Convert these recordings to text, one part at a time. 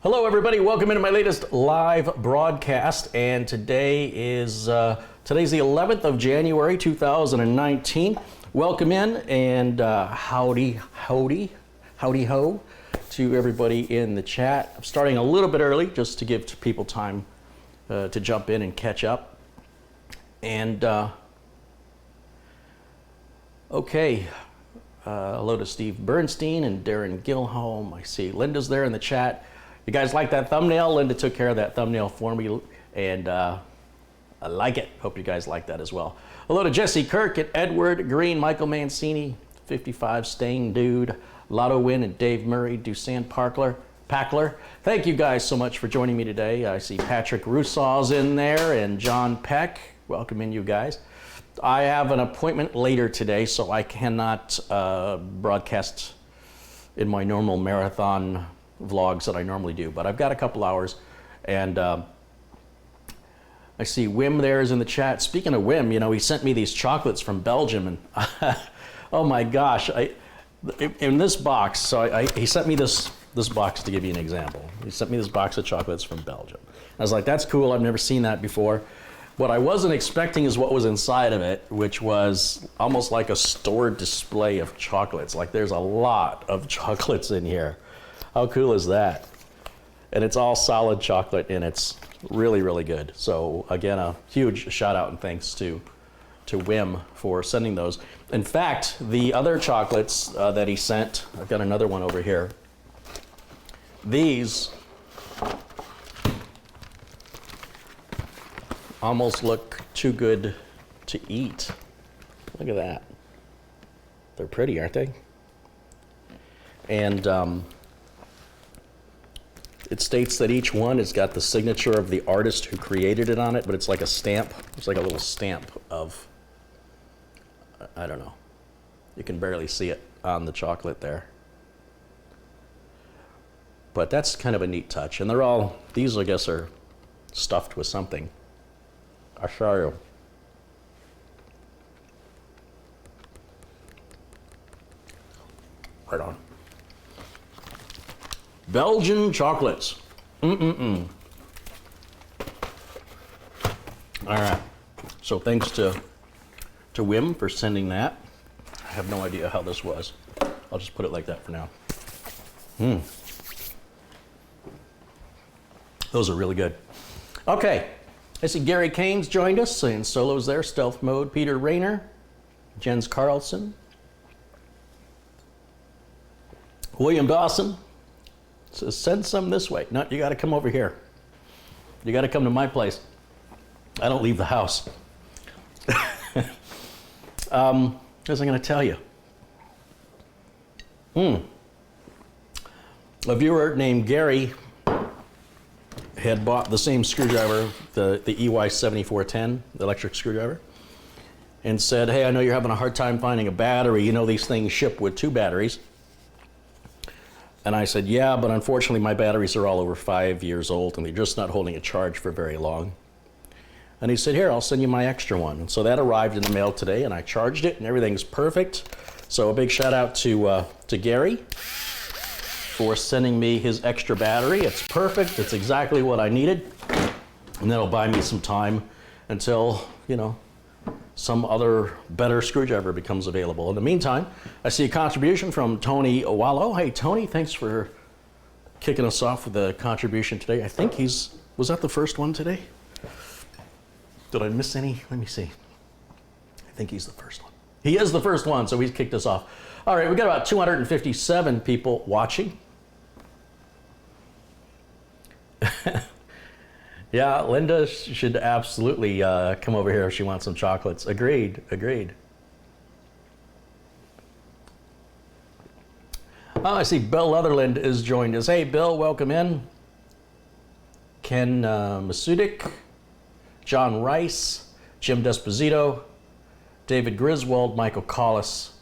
Hello everybody, welcome into my latest live broadcast, and today is today's the 11th of January 2019. Welcome in, and howdy ho to everybody in the chat. I'm starting a little bit early just to give people time to jump in and catch up. And okay, hello to Steve Bernstein and Darren Gilholm. I see Linda's there in the chat. You guys like that thumbnail? Linda took care of that thumbnail for me, and I like it. Hope you guys like that as well. Hello to Jesse Kirk and Edward Green, Michael Mancini, 55 Staying Dude, Lotto Win and Dave Murray, Dusan Packler. Thank you guys so much for joining me today. I see Patrick Rousseau's in there and John Peck. Welcome in, you guys. I have an appointment later today, so I cannot broadcast in my normal marathon vlogs that I normally do, but I've got a couple hours, and I see Wim there is in the chat. Speaking of Wim, you know, he sent me these chocolates from Belgium, and oh my gosh, in this box, so he sent me this box to give you an example. He sent me this box of chocolates from Belgium. I was like, that's cool, I've never seen that before. What I wasn't expecting is what was inside of it, which was almost like a stored display of chocolates. Like, there's a lot of chocolates in here. How cool is that? And it's all solid chocolate, and it's really, really good. So again, a huge shout out and thanks to Wim for sending those. In fact, the other chocolates that he sent, I've got another one over here. These almost look too good to eat. Look at that. They're pretty, aren't they? And it states that each one has got the signature of the artist who created it on it, but it's like a stamp. It's like a little stamp of, I don't know. You can barely see it on the chocolate there. But that's kind of a neat touch. And they're all, these I guess are stuffed with something. I'll show you. Right on. Belgian chocolates. All right. So thanks to Wim for sending that. I have no idea how this was. I'll just put it like that for now. Those are really good. Okay. I see Gary Kane's joined us, and Solo's there, Stealth Mode, Peter Rayner, Jens Carlson, William Dawson. Says, send some this way. No, you got to come over here. You got to come to my place. I don't leave the house. What was I going to tell you? A viewer named Gary had bought the same screwdriver, the EY7410, the electric screwdriver, and said, hey, I know you're having a hard time finding a battery. You know these things ship with 2 batteries. And I said, yeah, but unfortunately my batteries are all over 5 years old and they're just not holding a charge for very long. And he said, here, I'll send you my extra one. And so that arrived in the mail today, and I charged it and everything's perfect. So a big shout out to Gary for sending me his extra battery. It's perfect, it's exactly what I needed. And that'll buy me some time until, you know, some other better screwdriver becomes available. In the meantime, I see a contribution from Tony Owalo. Hey, Tony, thanks for kicking us off with a contribution today. I think was that the first one today? Did I miss any? Let me see. I think he's the first one. He is the first one, so he's kicked us off. All right, we got about 257 people watching. Yeah, Linda should absolutely come over here if she wants some chocolates. Agreed, agreed. Oh, I see Bill Leatherland is joined us. Hey, Bill, welcome in. Ken Masudik, John Rice, Jim Desposito, David Griswold, Michael Collis.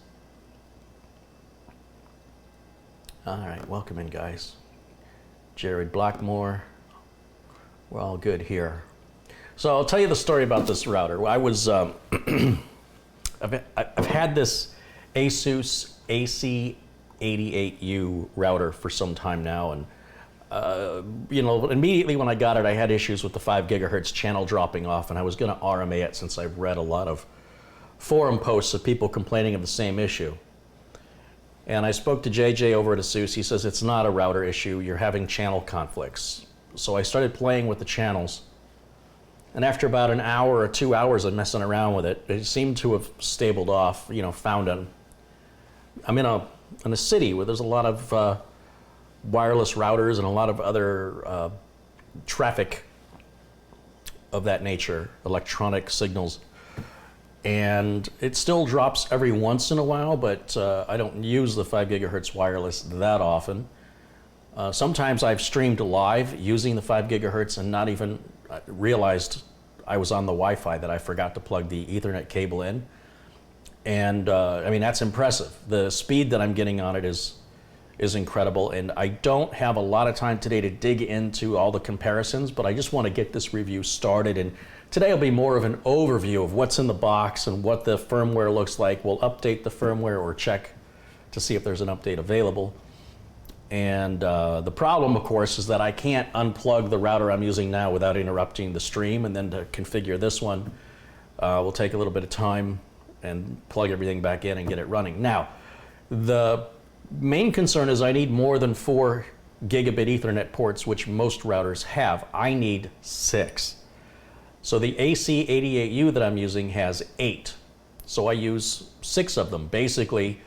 All right, welcome in, guys. Jared Blackmore. We're all good here. So I'll tell you the story about this router. I was, I've had this Asus AC88U router for some time now, and you know, immediately when I got it, I had issues with the 5 gigahertz channel dropping off, and I was going to RMA it since I've read a lot of forum posts of people complaining of the same issue. And I spoke to JJ over at ASUS. He says it's not a router issue. You're having channel conflicts. So I started playing with the channels. And after about an hour or 2 hours of messing around with it, it seemed to have stabled off, you know, I'm in a city where there's a lot of wireless routers and a lot of other traffic of that nature, electronic signals. And it still drops every once in a while, but I don't use the 5 gigahertz wireless that often. Sometimes I've streamed live using the 5 gigahertz and not even realized I was on the Wi-Fi, that I forgot to plug the Ethernet cable in. And I mean, that's impressive. The speed that I'm getting on it is incredible. And I don't have a lot of time today to dig into all the comparisons, but I just want to get this review started. And today will be more of an overview of what's in the box and what the firmware looks like. We'll update the firmware or check to see if there's an update available. And the problem, of course, is that I can't unplug the router I'm using now without interrupting the stream, and then to configure this one will take a little bit of time and plug everything back in and get it running. Now, the main concern is I need more than 4 gigabit Ethernet ports, which most routers have. I need 6. So the AC88U that I'm using has 8. So I use 6 of them. Basically,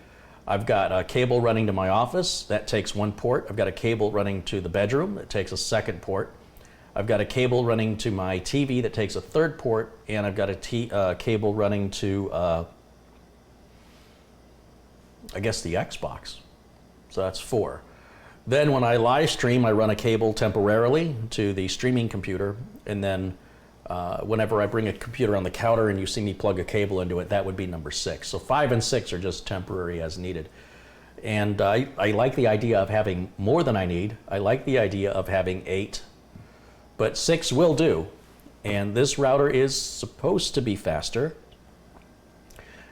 I've got a cable running to my office, that takes 1 port. I've got a cable running to the bedroom, that takes a 2nd port. I've got a cable running to my TV that takes a 3rd port, and I've got a cable running to, I guess, the Xbox. So that's 4. Then when I live stream, I run a cable temporarily to the streaming computer, and then whenever I bring a computer on the counter and you see me plug a cable into it, that would be number 6. So 5 and 6 are just temporary as needed. And I like the idea of having more than I need. I like the idea of having 8, but 6 will do. And this router is supposed to be faster.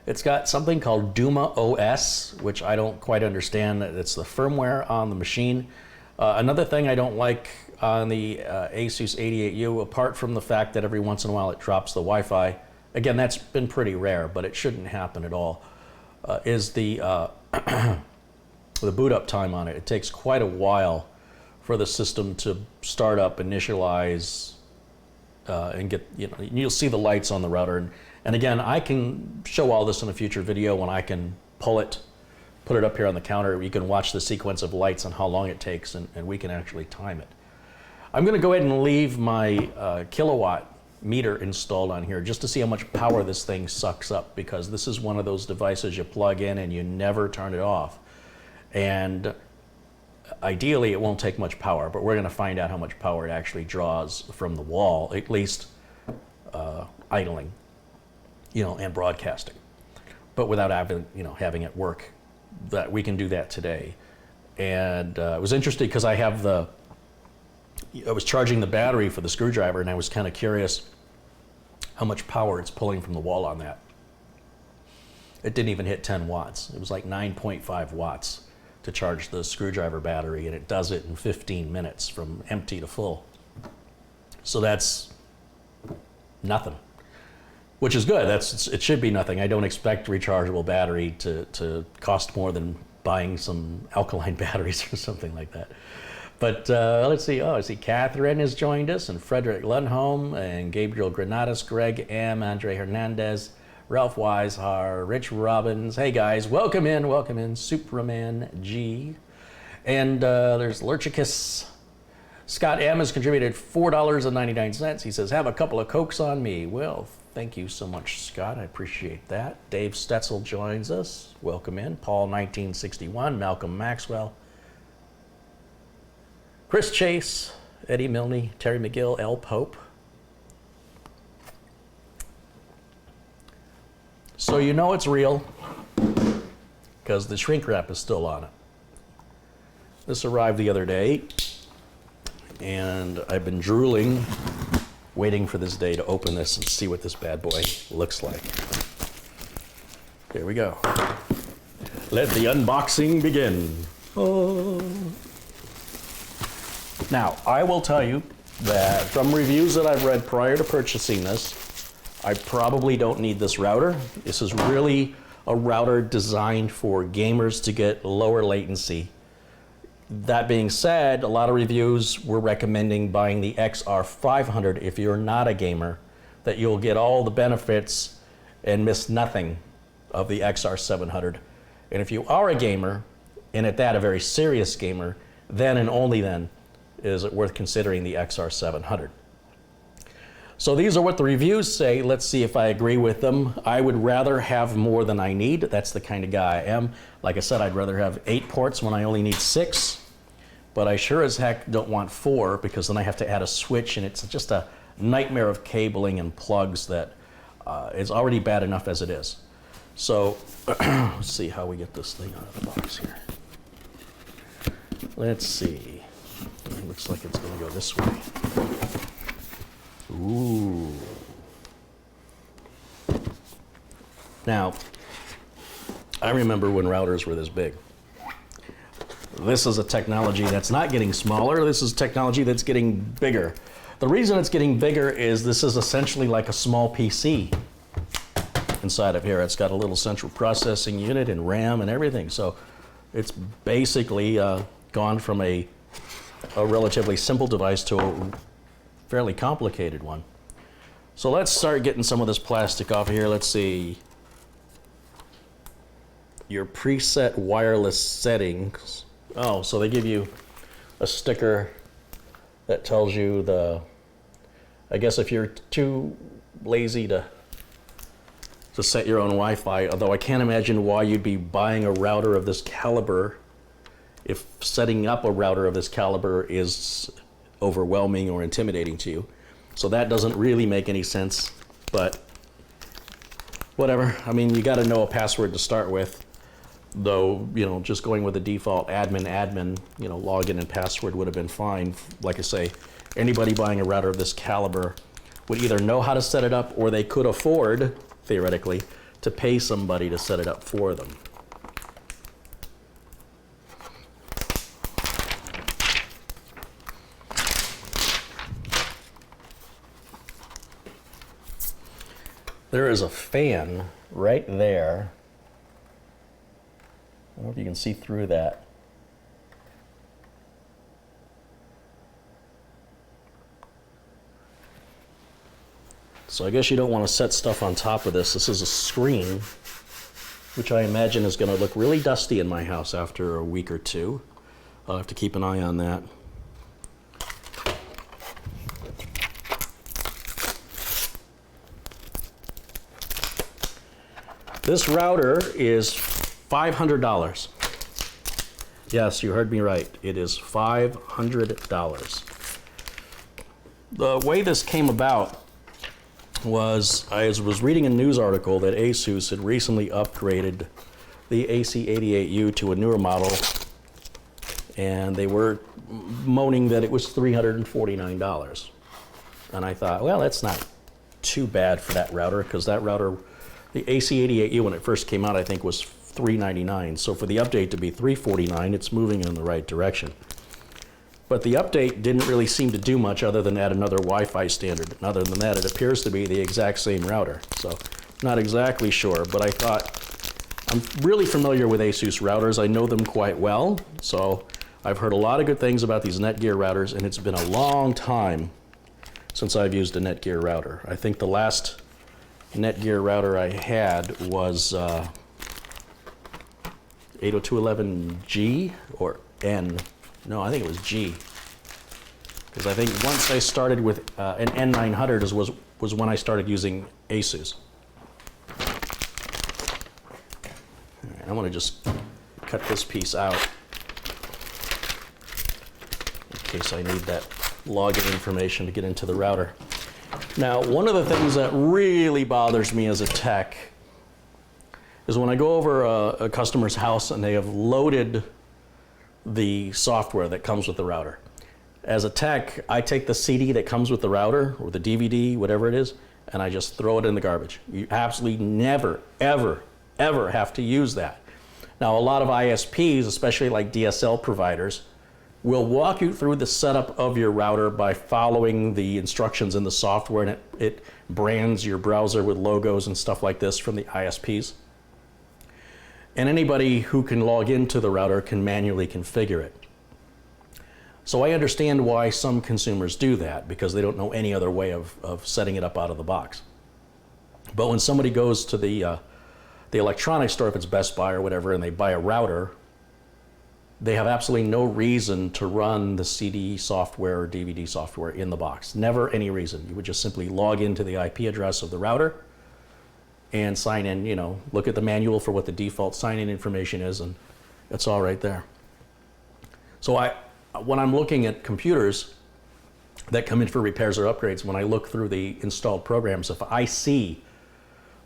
It's got something called Duma OS, which I don't quite understand. It's the firmware on the machine. Another thing I don't like on the Asus 88U, apart from the fact that every once in a while it drops the Wi-Fi, again, that's been pretty rare, but it shouldn't happen at all, is the the boot up time on it. It takes quite a while for the system to start up, initialize, and get, you know, you'll see the lights on the router. And again, I can show all this in a future video when I can pull it, put it up here on the counter. You can watch the sequence of lights and how long it takes, and we can actually time it. I'm going to go ahead and leave my kilowatt meter installed on here just to see how much power this thing sucks up, because this is one of those devices you plug in and you never turn it off. And ideally, it won't take much power, but we're going to find out how much power it actually draws from the wall, at least idling, you know, and broadcasting, but without having, you know, having it work. That we can do that today. And it was interesting because I was charging the battery for the screwdriver, and I was kind of curious how much power it's pulling from the wall on that. It didn't even hit 10 watts. It was like 9.5 watts to charge the screwdriver battery, and it does it in 15 minutes from empty to full. So that's nothing, which is good. It should be nothing. I don't expect rechargeable battery to cost more than buying some alkaline batteries or something like that. But let's see. Oh, I see Catherine has joined us, and Frederick Lundholm, and Gabriel Granados, Greg M., Andre Hernandez, Ralph Weishar, Rich Robbins. Hey guys, welcome in, Superman G. And there's Lurchicus. Scott M. has contributed $4.99. He says, have a couple of Cokes on me. Well, thank you so much, Scott. I appreciate that. Dave Stetzel joins us. Welcome in. Paul 1961, Malcolm Maxwell, Chris Chase, Eddie Milne, Terry McGill, L. Pope. So you know it's real because the shrink wrap is still on it. This arrived the other day, and I've been drooling, waiting for this day to open this and see what this bad boy looks like. Here we go. Let the unboxing begin. Oh. Now, I will tell you that from reviews that I've read prior to purchasing this, I probably don't need this router. This is really a router designed for gamers to get lower latency. That being said, a lot of reviews were recommending buying the XR500 if you're not a gamer, that you'll get all the benefits and miss nothing of the XR700. And if you are a gamer, and at that a very serious gamer, then and only then is it worth considering the XR700. So these are what the reviews say. Let's see if I agree with them. I would rather have more than I need. That's the kind of guy I am. Like I said, I'd rather have 8 ports when I only need 6, but I sure as heck don't want 4 because then I have to add a switch and it's just a nightmare of cabling and plugs that is already bad enough as it is. So let's see how we get this thing out of the box here. Let's see. It looks like it's going to go this way. Ooh. Now, I remember when routers were this big. This is a technology that's not getting smaller. This is technology that's getting bigger. The reason it's getting bigger is this is essentially like a small PC inside of here. It's got a little central processing unit and RAM and everything. So it's basically gone from a relatively simple device to a fairly complicated one. So let's start getting some of this plastic off of here. Let's see. Your preset wireless settings. Oh, so they give you a sticker that tells you I guess if you're too lazy to set your own Wi-Fi, although I can't imagine why you'd be buying a router of this caliber if setting up a router of this caliber is overwhelming or intimidating to you. So that doesn't really make any sense, but whatever. I mean, you got to know a password to start with, though, you know, just going with the default admin, you know, login and password would have been fine. Like I say, anybody buying a router of this caliber would either know how to set it up or they could afford, theoretically, to pay somebody to set it up for them. There is a fan right there. I don't know if you can see through that. So I guess you don't want to set stuff on top of this. This is a screen, which I imagine is going to look really dusty in my house after a week or two. I'll have to keep an eye on that. This router is $500. Yes, you heard me right. It is $500. The way this came about was I was reading a news article that ASUS had recently upgraded the AC88U to a newer model, and they were moaning that it was $349. And I thought, well, that's not too bad for that router, because that router, the AC88U, when it first came out, I think was $399. So for the update to be $349, it's moving in the right direction. But the update didn't really seem to do much other than add another Wi-Fi standard. And other than that, it appears to be the exact same router. So not exactly sure, but I thought, I'm really familiar with ASUS routers. I know them quite well. So I've heard a lot of good things about these NETGEAR routers, and it's been a long time since I've used a NETGEAR router. I think the last NETGEAR router I had was 802.11G or N. No, I think it was G. Because I think once I started with an N900 was when I started using ASUS. All right, I want to just cut this piece out in case I need that login information to get into the router. Now, one of the things that really bothers me as a tech is when I go over a customer's house and they have loaded the software that comes with the router. As a tech, I take the CD that comes with the router or the DVD, whatever it is, and I just throw it in the garbage. You absolutely never, ever, ever have to use that. Now, a lot of ISPs, especially like DSL providers, We'll walk you through the setup of your router by following the instructions in the software, and it brands your browser with logos and stuff like this from the ISPs. And anybody who can log into the router can manually configure it. So I understand why some consumers do that, because they don't know any other way of setting it up out of the box. But when somebody goes to the electronics store, if it's Best Buy or whatever, and they buy a router, they have absolutely no reason to run the CD software or DVD software in the box. Never any reason. You would just simply log into the IP address of the router and sign in, you know, look at the manual for what the default sign-in information is, and it's all right there. So when I'm looking at computers that come in for repairs or upgrades, when I look through the installed programs, if I see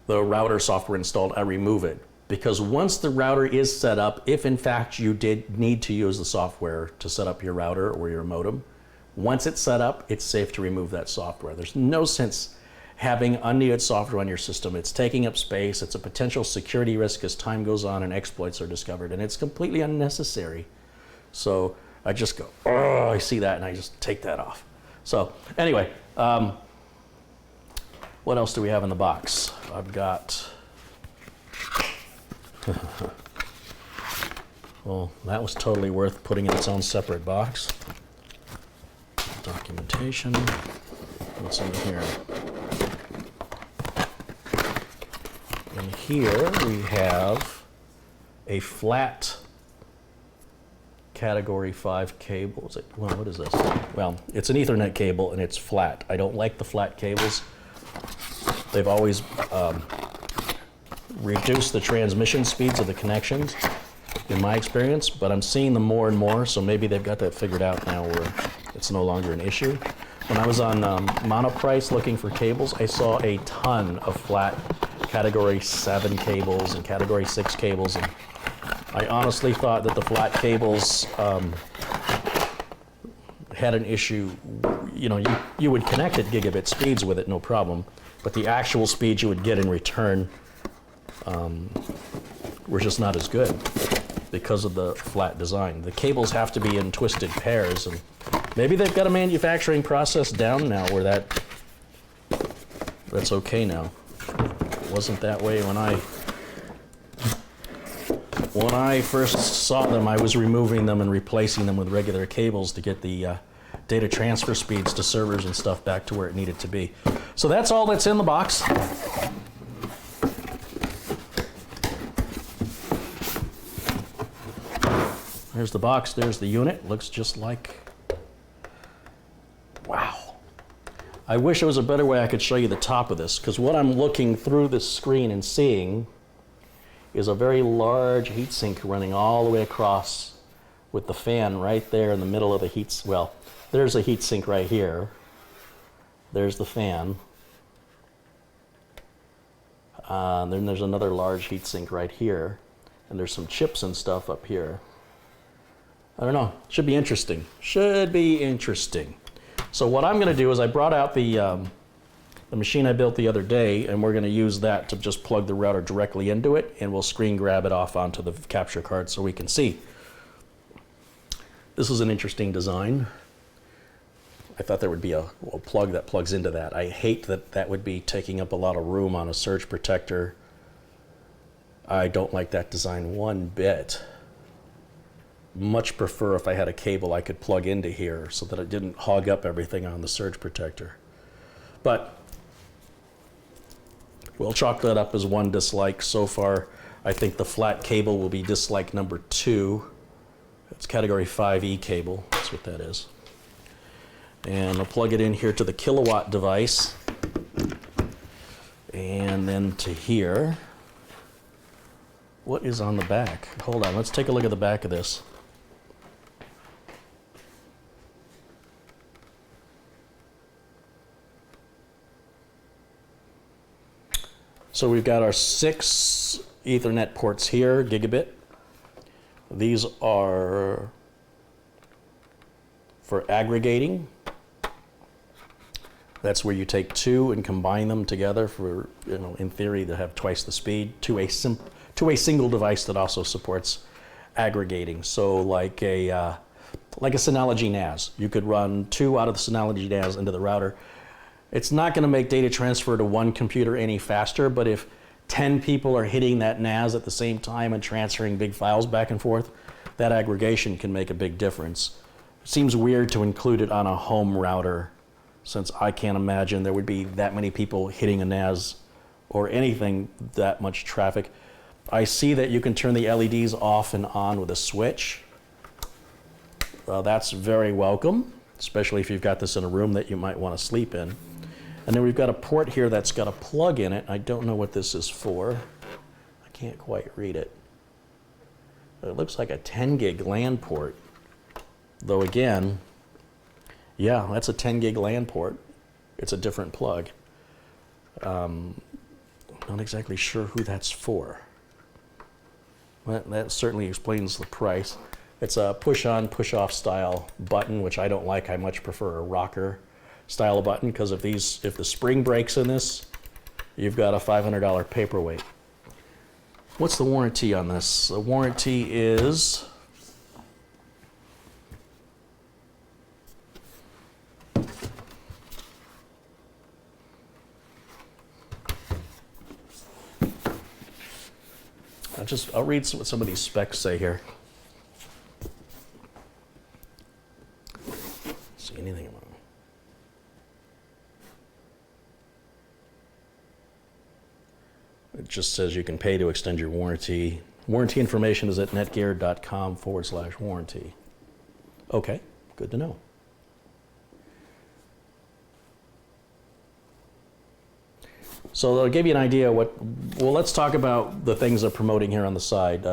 the router software installed, I remove it. Because once the router is set up, if in fact you did need to use the software to set up your router or your modem, once it's set up, it's safe to remove that software. There's no sense having unneeded software on your system. It's taking up space. It's a potential security risk as time goes on and exploits are discovered, and it's completely unnecessary. So I just go, oh, I see that, and I just take that off. So anyway, what else do we have in the box? I've got, well, that was totally worth putting in its own separate box. Documentation. What's in here? In here we have a flat Category 5 cable. Is it, well, what is this? Well, it's an Ethernet cable and it's flat. I don't like the flat cables. They've always reduced the transmission speeds of the connections, in my experience, but I'm seeing them more and more, so maybe they've got that figured out now where it's no longer an issue. When I was on Monoprice looking for cables, I saw a ton of flat Category 7 cables and Category 6 cables, and I honestly thought that the flat cables had an issue. You know, you would connect at gigabit speeds with it, no problem, but the actual speeds you would get in return were just not as good because of the flat design. The cables have to be in twisted pairs, and maybe they've got a manufacturing process down now where that's okay now. It wasn't that way when I first saw them. I was removing them and replacing them with regular cables to get the data transfer speeds to servers and stuff back to where it needed to be. So that's all that's in the box. There's the box, there's the unit. Looks just like, wow. I wish there was a better way I could show you the top of this, because what I'm looking through this screen and seeing is a very large heatsink running all the way across with the fan right there in the middle of the heats. Well, there's a heatsink right here. There's the fan. Then there's another large heatsink right here. And there's some chips and stuff up here. I don't know. Should be interesting. Should be interesting. So what I'm going to do is I brought out the machine I built the other day, and we're going to use that to just plug the router directly into it, and we'll screen grab it off onto the capture card so we can see. This is an interesting design. I thought there would be a plug that plugs into that. I hate that that would be taking up a lot of room on a surge protector. I don't like that design one bit. Much prefer if I had a cable I could plug into here so that it didn't hog up everything on the surge protector. But we'll chalk that up as one dislike. So far, I think the flat cable will be dislike number 2. It's Category 5E cable, that's what that is. And I'll plug it in here to the Kilowatt device. And then to here. What is on the back? Hold on, let's take a look at the back of this. So we've got our 6 Ethernet ports here, Gigabit. These are for aggregating. That's where you take 2 and combine them together for, you know, in theory, to have twice the speed to a single device that also supports aggregating. So like a like a Synology NAS. You could run 2 out of the Synology NAS into the router. It's not going to make data transfer to one computer any faster, but if 10 people are hitting that NAS at the same time and transferring big files back and forth, that aggregation can make a big difference. It seems weird to include it on a home router, since I can't imagine there would be that many people hitting a NAS or anything that much traffic. I see that you can turn the LEDs off and on with a switch. That's very welcome, especially if you've got this in a room that you might want to sleep in. And then we've got a port here that's got a plug in it. I don't know what this is for. I can't quite read it. It looks like a 10 gig LAN port. Though again, yeah, that's a 10 gig LAN port. It's a different plug. Not exactly sure who that's for. Well, that certainly explains the price. It's a push-on, push-off style button, which I don't like. I much prefer a rocker style button, because if the spring breaks in this, you've got a $500 paperweight. What's the warranty on this? The warranty is I'll read what some of these specs say here. See anything about it? It just says you can pay to extend your warranty. Warranty information is at netgear.com/warranty. Okay, good to know. So I'll give you an idea well, let's talk about the things they're promoting here on the side.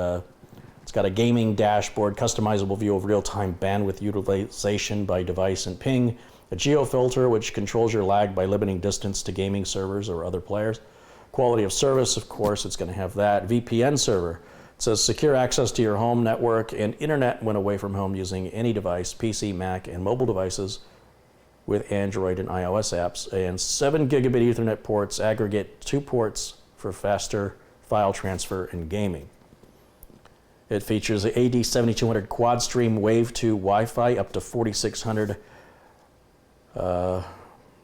It's got a gaming dashboard, customizable view of real-time bandwidth utilization by device and ping, a Geofilter, which controls your lag by limiting distance to gaming servers or other players. Quality of service, of course, it's going to have that. VPN server. It says secure access to your home network and internet when away from home using any device, PC, Mac, and mobile devices with Android and iOS apps, and 7 gigabit Ethernet ports, aggregate 2 ports for faster file transfer and gaming. It features the AD7200 quad stream Wave 2 Wi-Fi up to 4600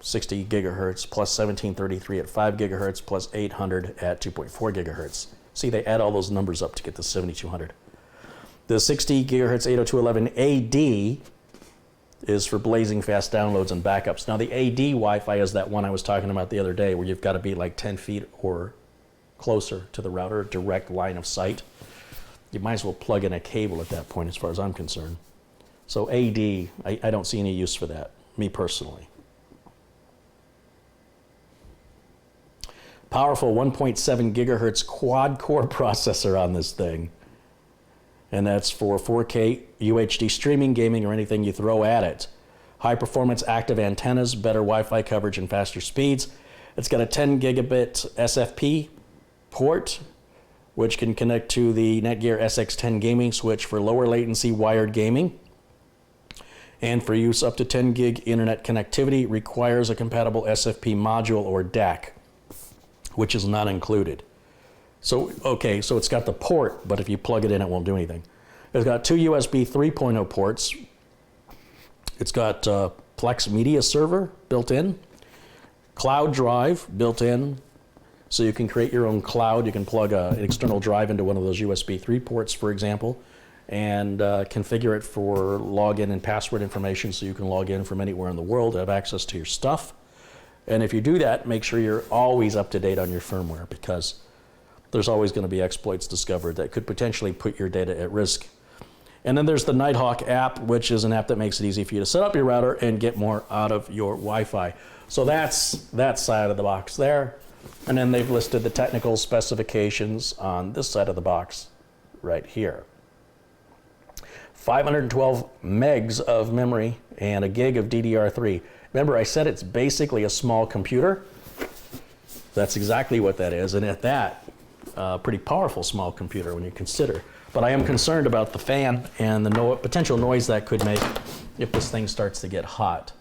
60 gigahertz plus 1733 at 5 gigahertz plus 800 at 2.4 gigahertz. See, they add all those numbers up to get the 7200. The 60 gigahertz 802.11 AD is for blazing fast downloads and backups. Now the AD Wi-Fi is that one I was talking about the other day, where you've got to be like 10 feet or closer to the router, direct line of sight. You might as well plug in a cable at that point as far as I'm concerned. So AD, I don't see any use for that, me personally. Powerful 1.7 gigahertz quad core processor on this thing. And that's for 4K UHD streaming, gaming, or anything you throw at it. High performance active antennas, better Wi-Fi coverage, and faster speeds. It's got a 10 gigabit SFP port, which can connect to the NETGEAR SX10 gaming switch for lower latency wired gaming. And for use up to 10 gig internet connectivity, requires a compatible SFP module or DAC, which is not included. So, okay, so it's got the port, but if you plug it in, it won't do anything. It's got 2 USB 3.0 ports. It's got Plex media server built in, cloud drive built in, so you can create your own cloud. You can plug an external drive into one of those USB 3 ports, for example, and configure it for login and password information, so you can log in from anywhere in the world, have access to your stuff. And if you do that, make sure you're always up to date on your firmware, because there's always going to be exploits discovered that could potentially put your data at risk. And then there's the Nighthawk app, which is an app that makes it easy for you to set up your router and get more out of your Wi-Fi. So that's that side of the box there. And then they've listed the technical specifications on this side of the box right here. 512 megs of memory and a gig of DDR3. Remember, I said it's basically a small computer. That's exactly what that is. And at that, pretty powerful small computer when you consider. But I am concerned about the fan and the potential noise that could make if this thing starts to get hot.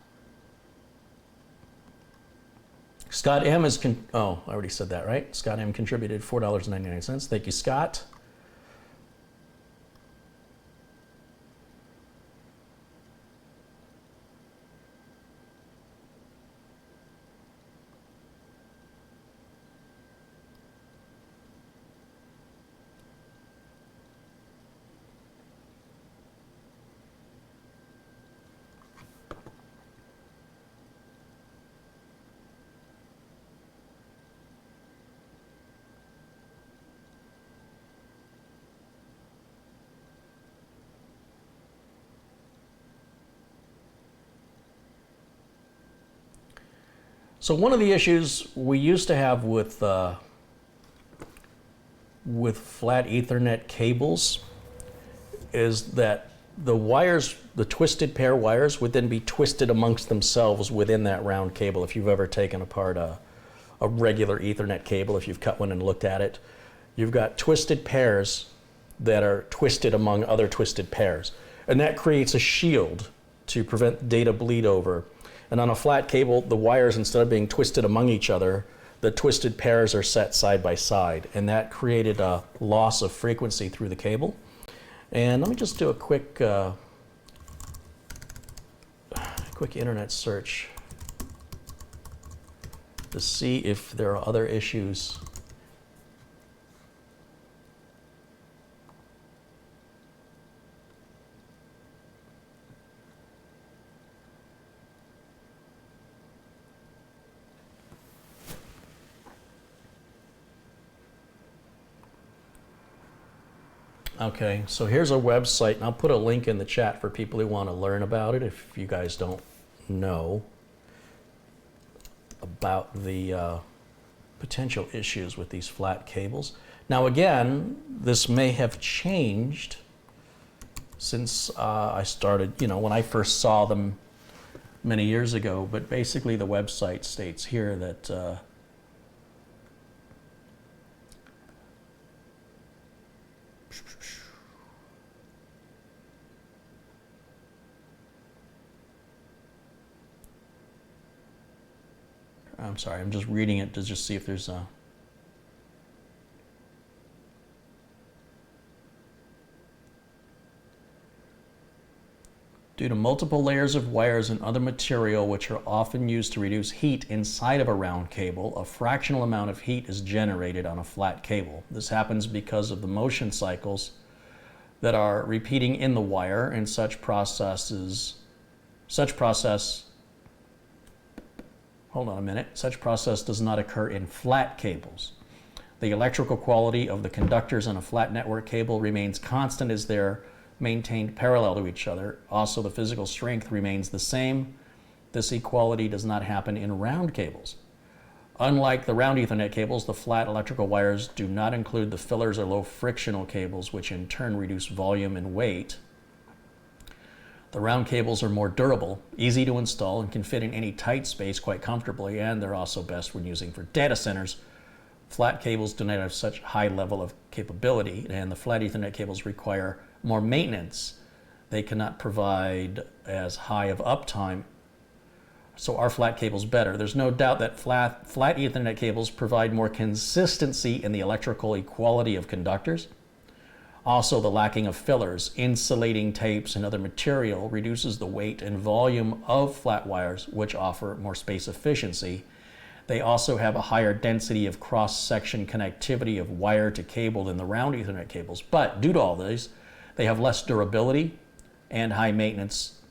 Scott M is, oh, I already said that, right? Scott M contributed $4.99. Thank you, Scott. So one of the issues we used to have with flat Ethernet cables is that the wires, the twisted pair wires, would then be twisted amongst themselves within that round cable. If you've ever taken apart a regular Ethernet cable, if you've cut one and looked at it, you've got twisted pairs that are twisted among other twisted pairs. And that creates a shield to prevent data bleed over. And on a flat cable, the wires, instead of being twisted among each other, the twisted pairs are set side by side. And that created a loss of frequency through the cable. And let me just do a quick internet search to see if there are other issues. Okay, so here's a website, and I'll put a link in the chat for people who want to learn about it if you guys don't know about the potential issues with these flat cables. Now again, this may have changed since I started, when I first saw them many years ago, but basically the website states here that I'm sorry, I'm just reading it to just see if there's a... Due to multiple layers of wires and other material which are often used to reduce heat inside of a round cable, a fractional amount of heat is generated on a flat cable. This happens because of the motion cycles that are repeating in the wire, and such process does not occur in flat cables. The electrical quality of the conductors on a flat network cable remains constant as they're maintained parallel to each other. Also, the physical strength remains the same. This equality does not happen in round cables. Unlike the round Ethernet cables, the flat electrical wires do not include the fillers or low frictional cables, which in turn reduce volume and weight. The round cables are more durable, easy to install, and can fit in any tight space quite comfortably, and they're also best when using for data centers. Flat cables do not have such high level of capability, and the flat Ethernet cables require more maintenance. They cannot provide as high of uptime, so are flat cables better? There's no doubt that flat Ethernet cables provide more consistency in the electrical equality of conductors. Also, the lacking of fillers, insulating tapes, and other material reduces the weight and volume of flat wires, which offer more space efficiency. They also have a higher density of cross-section connectivity of wire to cable than the round Ethernet cables. But due to all these, they have less durability and high maintenance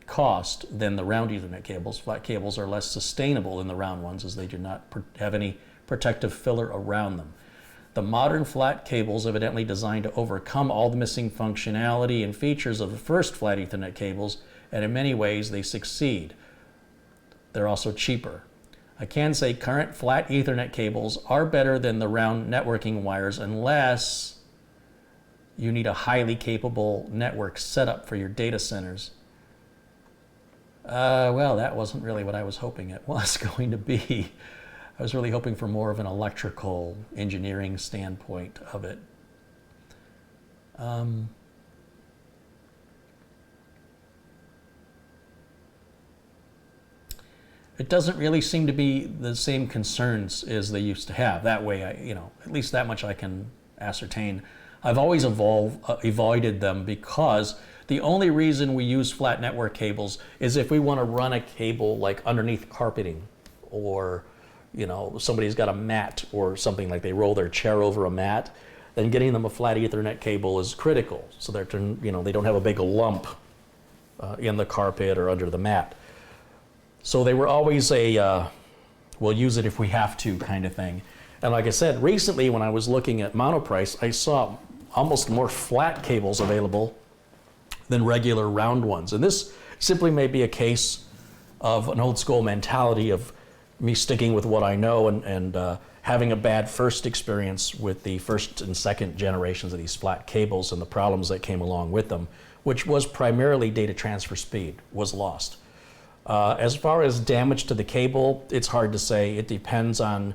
cost than the round Ethernet cables. Flat cables are less sustainable than the round ones, as they do not have any protective filler around them. The modern flat cables, evidently designed to overcome all the missing functionality and features of the first flat Ethernet cables, and in many ways they succeed. They're also cheaper. I can say current flat Ethernet cables are better than the round networking wires, unless you need a highly capable network setup for your data centers. Well, that wasn't really what I was hoping it was going to be. I was really hoping for more of an electrical engineering standpoint of it. It doesn't really seem to be the same concerns as they used to have. That way, at least that much I can ascertain. I've always avoided them because the only reason we use flat network cables is if we want to run a cable like underneath carpeting, or somebody's got a mat or something, like they roll their chair over a mat, then getting them a flat Ethernet cable is critical, so that they don't have a big lump in the carpet or under the mat. So they were always a we'll use it if we have to kind of thing. And like I said, recently when I was looking at Monoprice, I saw almost more flat cables available than regular round ones. And this simply may be a case of an old school mentality of me sticking with what I know and having a bad first experience with the first and second generations of these flat cables and the problems that came along with them, which was primarily data transfer speed, was lost. As far as damage to the cable, it's hard to say. It depends on,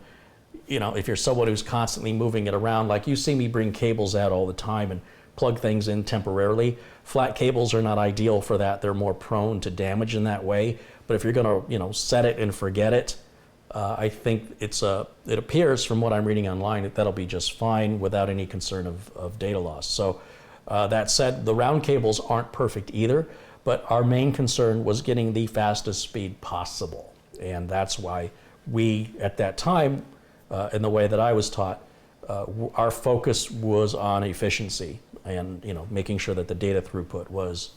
you know, if you're someone who's constantly moving it around. Like you see me bring cables out all the time and plug things in temporarily. Flat cables are not ideal for that. They're more prone to damage in that way. But if you're going to, you know, set it and forget it, I think it appears from what I'm reading online that that'll be just fine without any concern of data loss. So that said, the round cables aren't perfect either, but our main concern was getting the fastest speed possible. And that's why we, at that time, in the way that I was taught, our focus was on efficiency and, you know, making sure that the data throughput was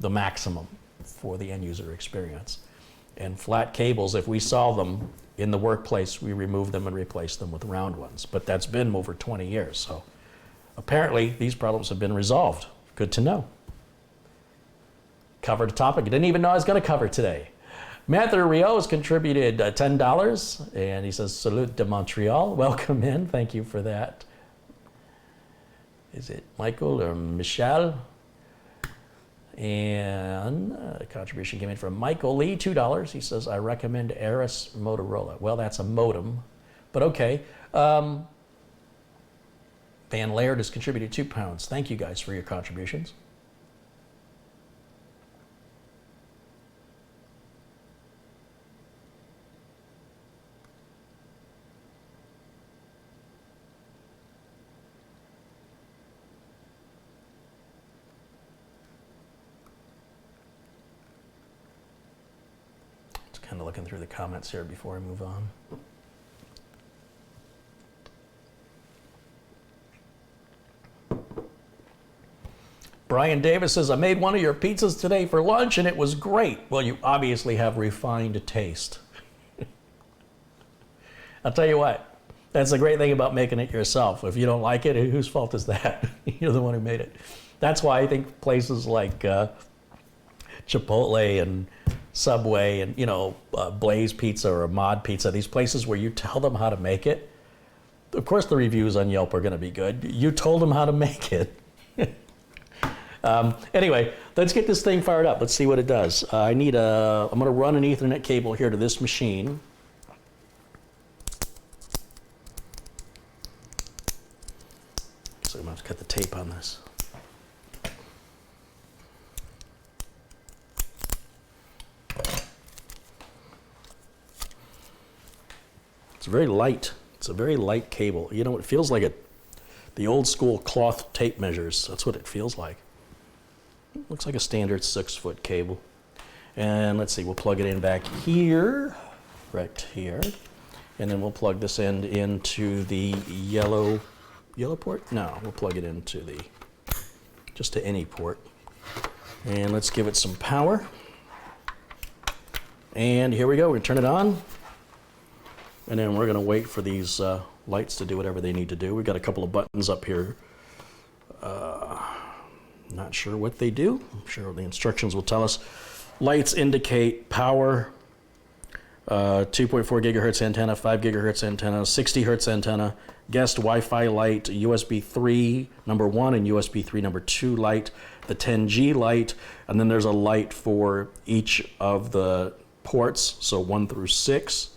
the maximum for the end user experience. And flat cables, if we saw them in the workplace, we removed them and replaced them with round ones. But that's been over 20 years. So apparently these problems have been resolved. Good to know. Covered a topic I didn't even know I was going to cover today. Matthew Rio has contributed $10, and he says, Salute de Montreal. Welcome in. Thank you for that. Is it Michael or Michelle? And a contribution came in from Michael Lee, $2. He says, I recommend Aris Motorola. Well, that's a modem, but okay. Van Laird has contributed £2. Thank you guys for your contributions. Kind of looking through the comments here before I move on. Brian Davis says, I made one of your pizzas today for lunch and it was great. Well, you obviously have refined taste. I'll tell you what, that's the great thing about making it yourself. If you don't like it, whose fault is that? You're the one who made it. That's why I think places like Chipotle and Subway and, you know, Blaze Pizza or Mod Pizza, these places where you tell them how to make it, of course the reviews on Yelp are going to be good. You told them how to make it. Anyway, let's get this thing fired up. Let's see what it does. I'm going to run an Ethernet cable here to this machine. So I'm going to have to cut the tape on this. It's very light. It's a very light cable. You know, it feels like the old school cloth tape measures. That's what it feels like. It looks like a standard 6-foot cable. And let's see, we'll plug it in back here, right here. And then we'll plug this end into the yellow port? No, we'll plug it into just to any port. And let's give it some power. And here we go, we're gonna turn it on. And then we're going to wait for these lights to do whatever they need to do. We've got a couple of buttons up here. Not sure what they do. I'm sure the instructions will tell us. Lights indicate power, 2.4 gigahertz antenna, 5 gigahertz antenna, 60 hertz antenna, guest Wi-Fi light, USB 3 number 1 and USB 3 number 2 light, the 10G light, and then there's a light for each of the ports, so 1 through 6.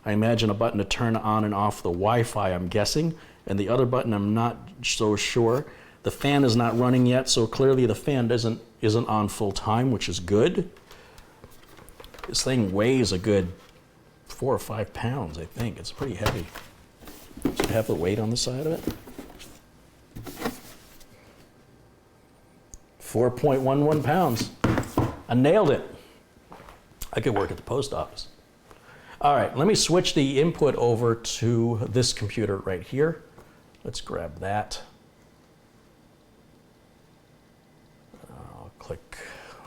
I imagine a button to turn on and off the Wi-Fi, I'm guessing, and the other button I'm not so sure. The fan is not running yet, so clearly the fan isn't on full time, which is good. This thing weighs a good 4 or 5 pounds, I think. It's pretty heavy. Does it have the weight on the side of it? 4.11 pounds. I nailed it. I could work at the post office. All right, let me switch the input over to this computer right here. Let's grab that. I'll click,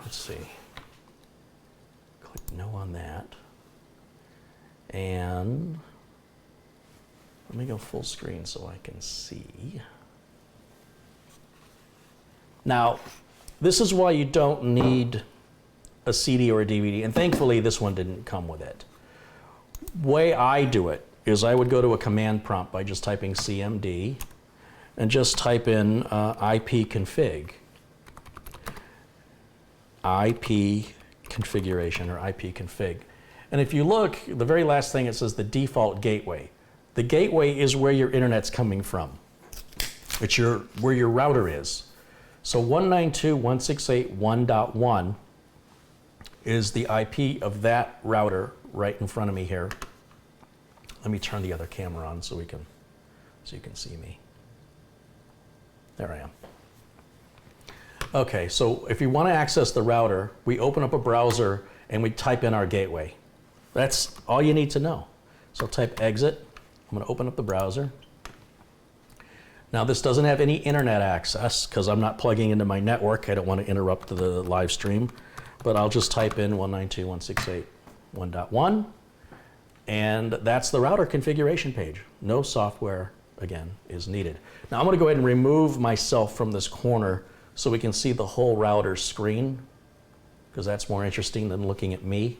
let's see. Click no on that. And let me go full screen so I can see. Now, this is why you don't need a CD or a DVD, and thankfully this one didn't come with it. Way I do it is I would go to a command prompt by just typing CMD and just type in ipconfig, IP configuration or ipconfig. And if you look, the very last thing it says the default gateway. The gateway is where your internet's coming from. It's where your router is. So 192.168.1.1 is the IP of that router right in front of me here. Let me turn the other camera on so you can see me. There I am. Okay, so if you want to access the router, we open up a browser and we type in our gateway. That's all you need to know. So type exit. I'm going to open up the browser. Now this doesn't have any internet access because I'm not plugging into my network. I don't want to interrupt the live stream, but I'll just type in 192.168.1.1 and that's the router configuration page. No software, again, is needed. Now I'm going to go ahead and remove myself from this corner so we can see the whole router screen because that's more interesting than looking at me.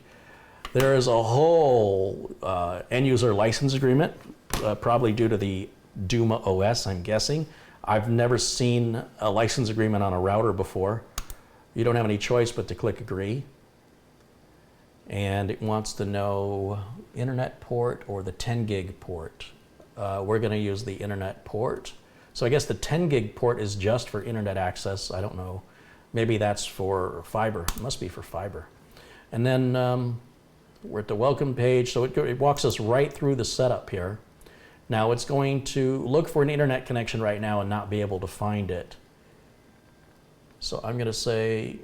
There is a whole end user license agreement, probably due to the Duma OS, I'm guessing. I've never seen a license agreement on a router before. You don't have any choice but to click agree. And it wants to know internet port or the 10 gig port. We're going to use the internet port. So I guess the 10 gig port is just for internet access. I don't know. Maybe that's for fiber. It must be for fiber. And then we're at the welcome page. So it walks us right through the setup here. Now it's going to look for an internet connection right now and not be able to find it. So I'm going to say,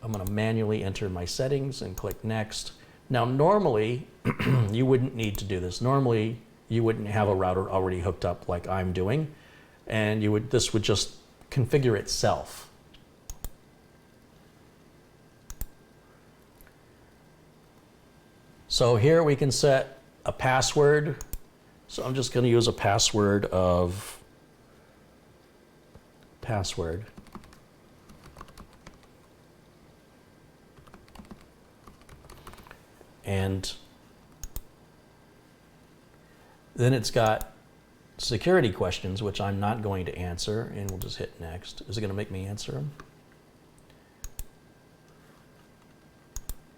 I'm going to manually enter my settings and click next. Now normally, you wouldn't need to do this. Normally, you wouldn't have a router already hooked up like I'm doing, and this would just configure itself. So here we can set a password. So I'm just going to use a password of password. And then it's got security questions, which I'm not going to answer, and we'll just hit next. Is it going to make me answer them?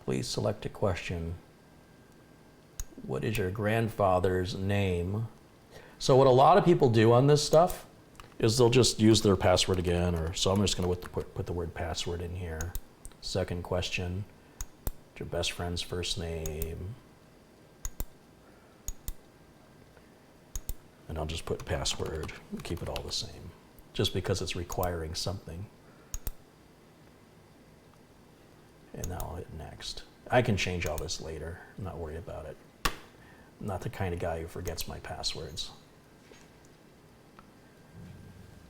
Please select a question. What is your grandfather's name? So what a lot of people do on this stuff is they'll just use their password again, so I'm just going to put the word password in here. Second question, your best friend's first name. And I'll just put password, keep it all the same, just because it's requiring something. And now I'll hit next. I can change all this later, I'm not worried about it. I'm not the kind of guy who forgets my passwords.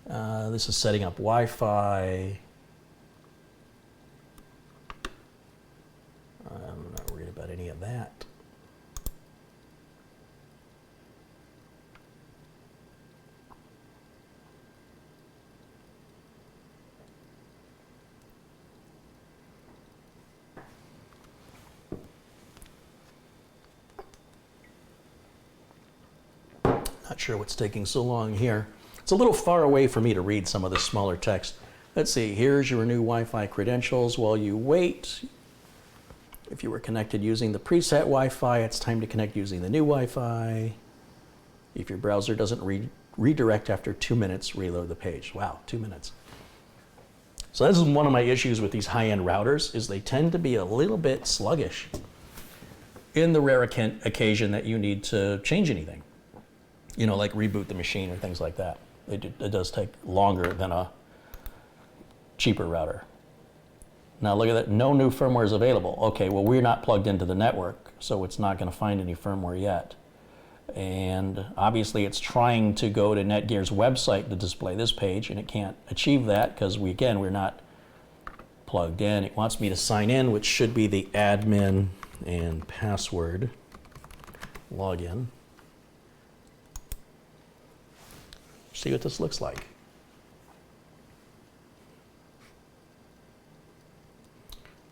This is setting up Wi-Fi. I'm not worried about any of that. Not sure what's taking so long here. It's a little far away for me to read some of the smaller text. Let's see, here's your new Wi-Fi credentials. While you wait, if you were connected using the preset Wi-Fi, it's time to connect using the new Wi-Fi. If your browser doesn't redirect after 2 minutes, reload the page. Wow, 2 minutes. So this is one of my issues with these high-end routers, is they tend to be a little bit sluggish in the rare occasion that you need to change anything. You know, like reboot the machine or things like that. It does take longer than a cheaper router. Now look at that, no new firmware is available. Okay, well we're not plugged into the network, so it's not going to find any firmware yet. And obviously it's trying to go to NETGEAR's website to display this page, and it can't achieve that because we're not plugged in. It wants me to sign in, which should be the admin and password login. See what this looks like.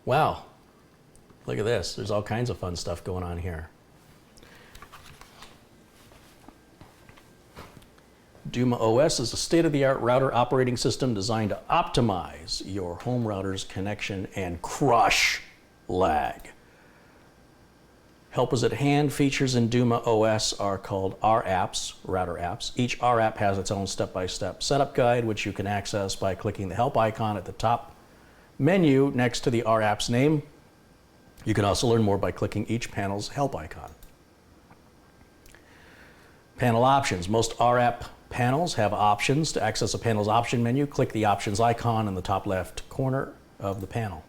Wow, look at this. There's all kinds of fun stuff going on here. Duma OS is a state-of-the-art router operating system designed to optimize your home router's connection and crush lag. Help is at hand. Features in Duma OS are called R apps, router apps. Each R app has its own step-by-step setup guide, which you can access by clicking the help icon at the top menu next to the R app's name. You can also learn more by clicking each panel's help icon. Panel options. Most R app panels have options. To access a panel's option menu, click the options icon in the top left corner of the panel.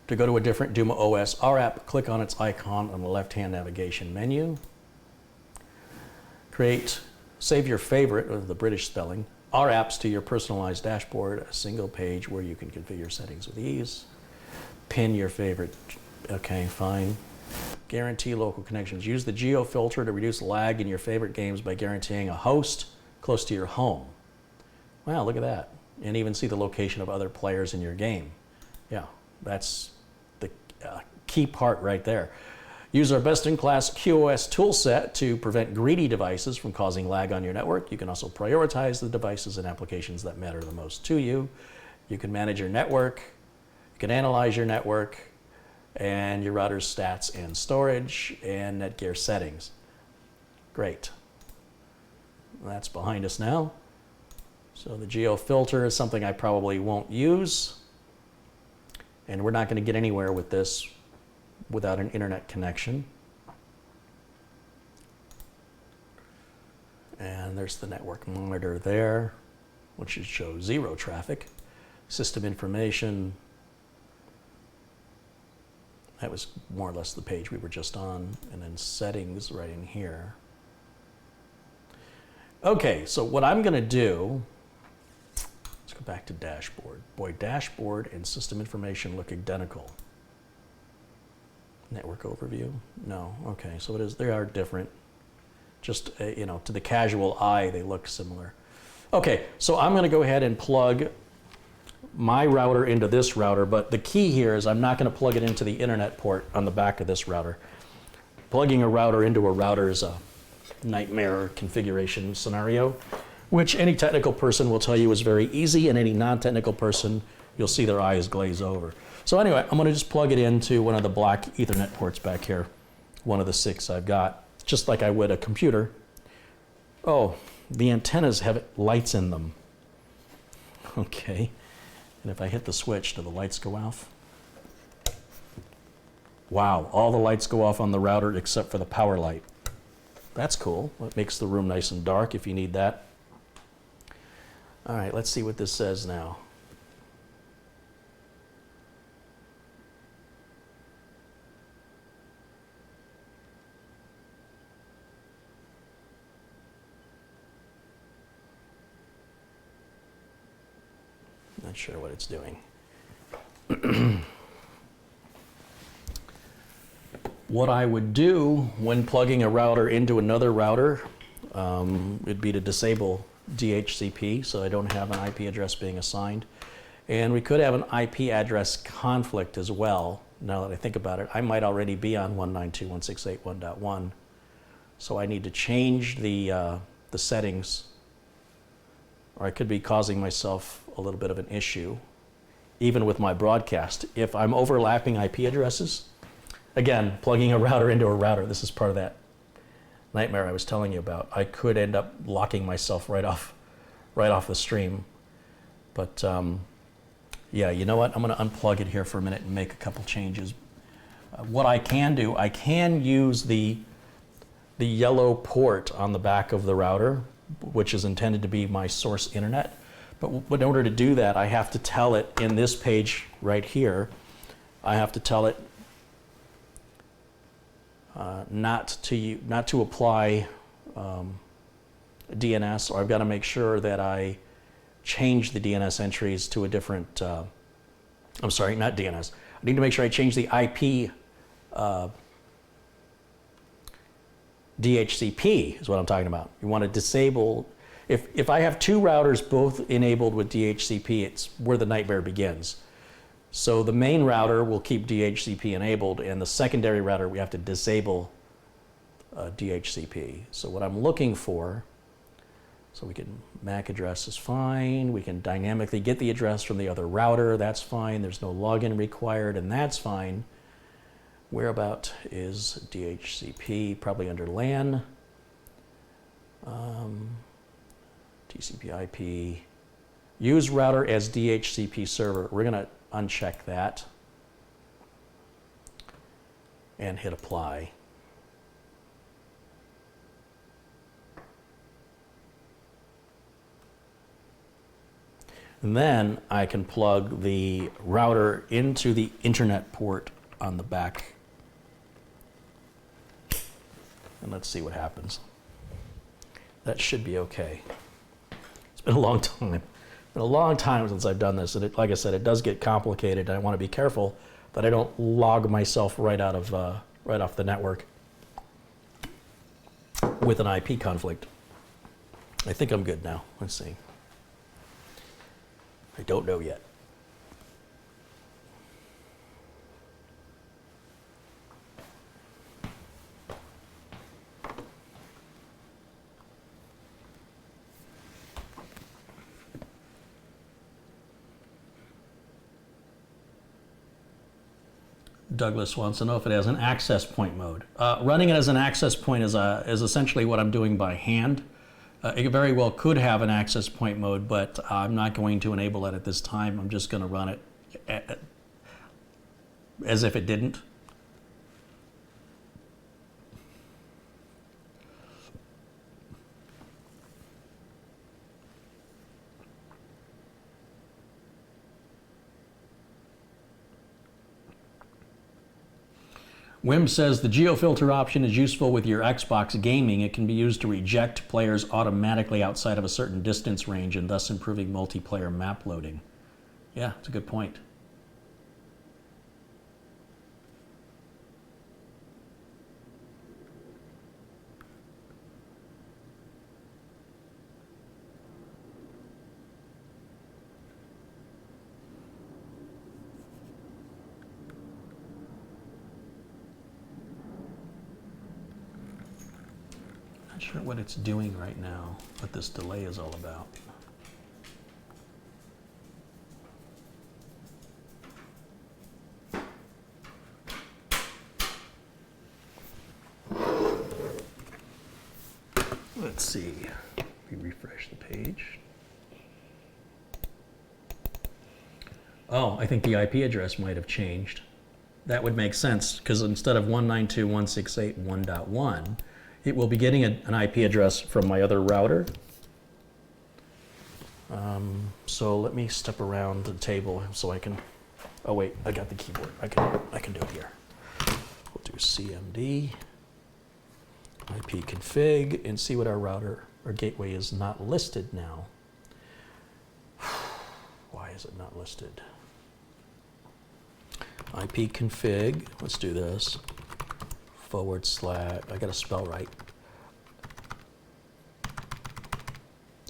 To go to a different Duma OS R app, click on its icon on the left-hand navigation menu. Save your favorite, or the British spelling, R apps to your personalized dashboard, a single page where you can configure settings with ease. Pin your favorite, okay, fine. Guarantee local connections. Use the Geofilter to reduce lag in your favorite games by guaranteeing a host close to your home. Wow, look at that. And even see the location of other players in your game. Yeah, that's the key part right there. Use our best-in-class QoS toolset to prevent greedy devices from causing lag on your network. You can also prioritize the devices and applications that matter the most to you. You can manage your network. You can analyze your network and your router's stats and storage and NETGEAR settings. Great. That's behind us now. So the Geofilter is something I probably won't use. And we're not going to get anywhere with this without an internet connection. And there's the network monitor there, which should show 0 traffic. System information. That was more or less the page we were just on. And then settings right in here. Okay, so what I'm going to do, let's go back to dashboard. Boy, dashboard and system information look identical. Network overview? No. Okay, so it is. They are different. Just you know, to the casual eye, they look similar. Okay, so I'm going to go ahead and plug my router into this router, but the key here is I'm not going to plug it into the internet port on the back of this router. Plugging a router into a router is a nightmare configuration scenario, which any technical person will tell you is very easy, and any non-technical person, you'll see their eyes glaze over. So anyway, I'm going to just plug it into one of the black Ethernet ports back here, one of the 6 I've got, just like I would a computer. Oh, the antennas have lights in them. Okay, and if I hit the switch, do the lights go off? Wow, all the lights go off on the router except for the power light. That's cool. It makes the room nice and dark if you need that. All right, let's see what this says now. Not sure what it's doing. What I would do when plugging a router into another router would be to disable DHCP, so I don't have an IP address being assigned. And we could have an IP address conflict as well. Now that I think about it, I might already be on 192.168.1.1, so I need to change the settings, or I could be causing myself a little bit of an issue, even with my broadcast. If I'm overlapping IP addresses, again, plugging a router into a router, this is part of that nightmare I was telling you about. I could end up locking myself right off the stream. But yeah, you know what? I'm going to unplug it here for a minute and make a couple changes. What I can do, I can use the yellow port on the back of the router, which is intended to be my source internet. But in order to do that, I have to tell it in this page right here, I have to tell it not to apply DNS, or I've got to make sure that I change the DNS entries to a different, I'm sorry, not DNS. I need to make sure I change the IP DHCP is what I'm talking about. You want to disable, if I have 2 routers both enabled with DHCP, it's where the nightmare begins. So the main router will keep DHCP enabled, and the secondary router, we have to disable DHCP. So what I'm looking for, so we can, MAC address is fine. We can dynamically get the address from the other router. That's fine. There's no login required, and that's fine. Whereabout is DHCP? Probably under LAN. TCP IP. Use router as DHCP server. We're going to uncheck that and hit apply. And then I can plug the router into the internet port on the back. And let's see what happens. That should be okay. It's been a long time. It's been a long time since I've done this, and like I said, it does get complicated, and I want to be careful that I don't log myself right off the network with an IP conflict. I think I'm good now. Let's see. I don't know yet. Douglas wants to know if it has an access point mode. Running it as an access point is essentially what I'm doing by hand. It very well could have an access point mode, but I'm not going to enable it at this time. I'm just going to run it as if it didn't. Wim says the Geofilter option is useful with your Xbox gaming. It can be used to reject players automatically outside of a certain distance range and thus improving multiplayer map loading. Yeah, it's a good point. Not sure what it's doing right now, what this delay is all about. Let's see. We refresh the page. Oh, I think the IP address might have changed. That would make sense, because instead of 192.168.1.1, it will be getting an IP address from my other router. So let me step around the table so I can, oh wait, I got the keyboard. I can do it here. We'll do CMD, IP config, and see what our router or gateway is not listed now. Why is it not listed? IP config, let's do this. / I gotta spell right.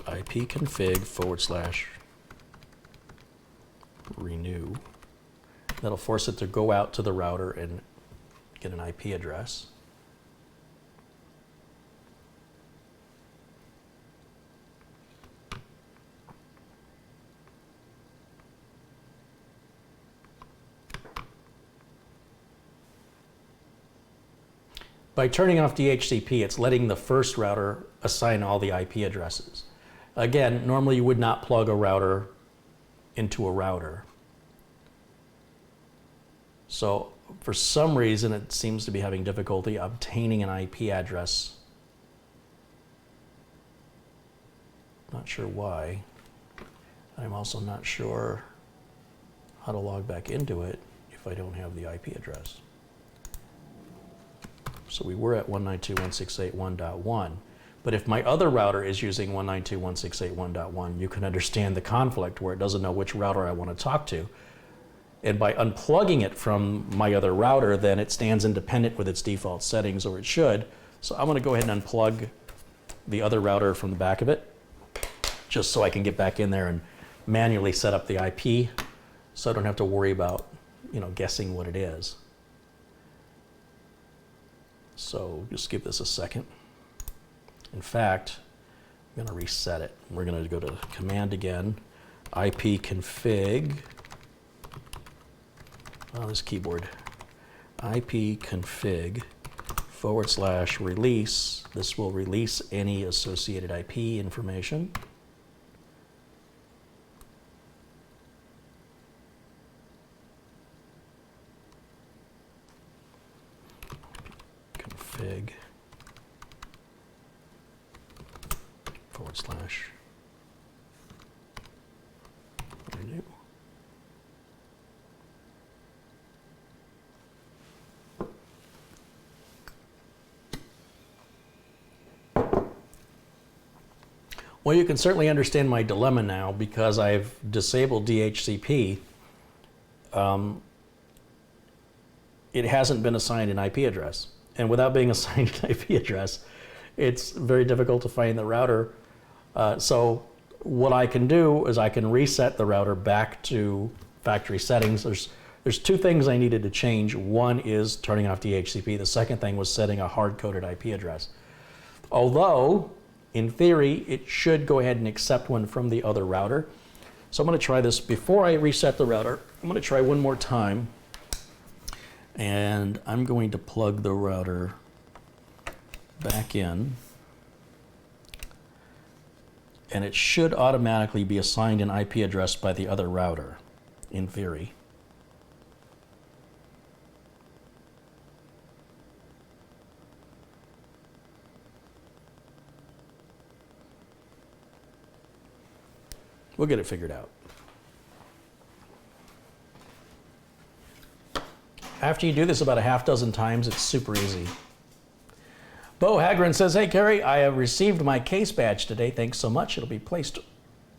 IP config / renew. That'll force it to go out to the router and get an IP address. By turning off DHCP, it's letting the first router assign all the IP addresses. Again, normally you would not plug a router into a router. So for some reason, it seems to be having difficulty obtaining an IP address. Not sure why. I'm also not sure how to log back into it if I don't have the IP address. So we were at 192.168.1.1, but if my other router is using 192.168.1.1, you can understand the conflict where it doesn't know which router I want to talk to. And by unplugging it from my other router, then it stands independent with its default settings, or it should. So I'm going to go ahead and unplug the other router from the back of it, just so I can get back in there and manually set up the IP so I don't have to worry about, guessing what it is. So just give this a second. In fact, I'm going to reset it. We're going to go to Command again, ipconfig, this keyboard, ipconfig /release. This will release any associated IP information. Config /renew. Well, you can certainly understand my dilemma now because I've disabled DHCP. It hasn't been assigned an IP address. And without being assigned an IP address, it's very difficult to find the router. So what I can do is I can reset the router back to factory settings. There's two things I needed to change. One is turning off DHCP. The second thing was setting a hard-coded IP address. Although, in theory, it should go ahead and accept one from the other router. So I'm going to try this. Before I reset the router, I'm going to try one more time. And I'm going to plug the router back in. And it should automatically be assigned an IP address by the other router, in theory. We'll get it figured out. After you do this about a half dozen times, it's super easy. Bo Hagren says, hey, Carey, I have received my case badge today. Thanks so much. It'll be placed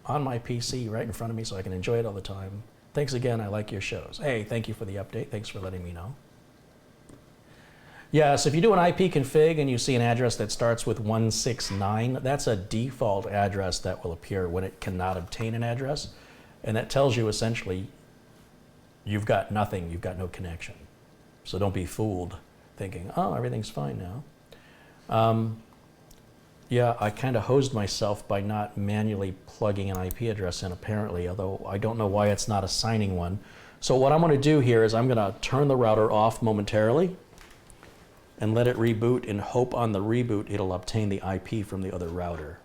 on my PC right in front of me so I can enjoy it all the time. Thanks again. I like your shows. Hey, thank you for the update. Thanks for letting me know. Yeah, so if you do an IP config and you see an address that starts with 169, that's a default address that will appear when it cannot obtain an address. And that tells you essentially you've got nothing, you've got no connection. So don't be fooled thinking, oh, everything's fine now. Yeah, I kind of hosed myself by not manually plugging an IP address in apparently, although I don't know why it's not assigning one. So what I'm going to do here is I'm going to turn the router off momentarily and let it reboot and hope on the reboot it'll obtain the IP from the other router.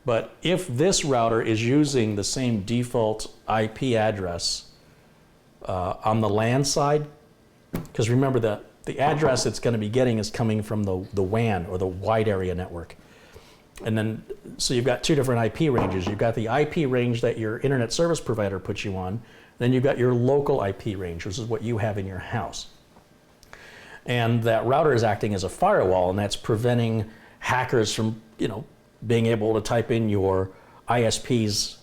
But if this router is using the same default IP address on the LAN side, because remember that the address it's going to be getting is coming from the WAN, or the wide area network. And then, so you've got two different IP ranges. You've got the IP range that your internet service provider puts you on, then you've got your local IP range, which is what you have in your house. And that router is acting as a firewall, and that's preventing hackers from, being able to type in your ISP's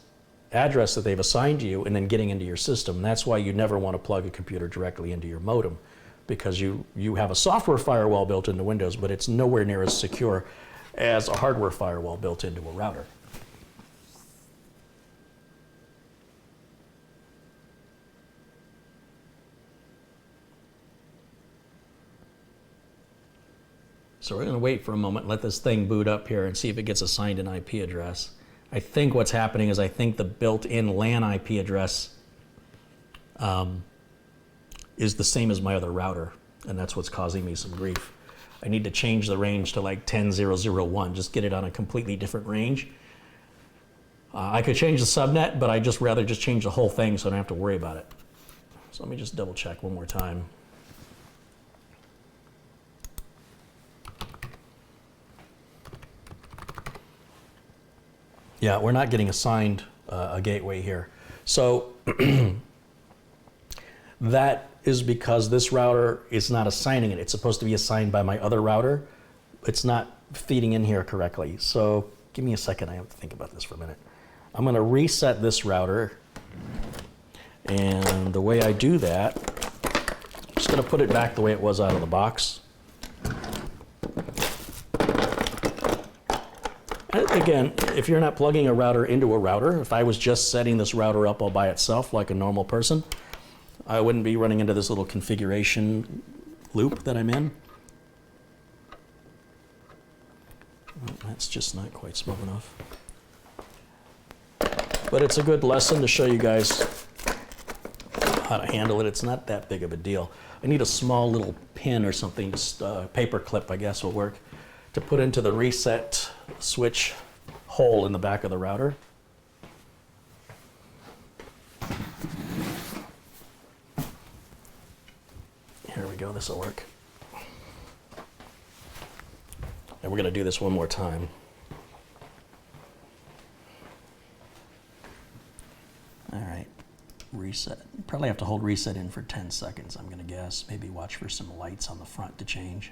address that they've assigned to you and then getting into your system. And that's why you never want to plug a computer directly into your modem, because you have a software firewall built into Windows, but it's nowhere near as secure as a hardware firewall built into a router. So we're going to wait for a moment, let this thing boot up here and see if it gets assigned an IP address. I think what's happening is I think the built-in LAN IP address is the same as my other router, and that's what's causing me some grief. I need to change the range to like 10.0.0.1, just get it on a completely different range. I could change the subnet, but I'd just rather just change the whole thing so I don't have to worry about it. So let me just double check one more time. Yeah, we're not getting assigned a gateway here. So that is because this router is not assigning it. It's supposed to be assigned by my other router. It's not feeding in here correctly. So give me a second, I have to think about this for a minute. I'm gonna reset this router. And the way I do that, I'm just gonna put it back the way it was out of the box. Again, if you're not plugging a router into a router, if I was just setting this router up all by itself like a normal person, I wouldn't be running into this little configuration loop that I'm in. Oh, that's just not quite small enough. But it's a good lesson to show you guys how to handle it. It's not that big of a deal. I need a small little pin or something, just a paper clip, I guess, will work, to put into the reset switch hole in the back of the router. Here we go, this will work. And we're going to do this one more time. All right, reset. Probably have to hold reset in for 10 seconds, I'm going to guess. Maybe watch for some lights on the front to change.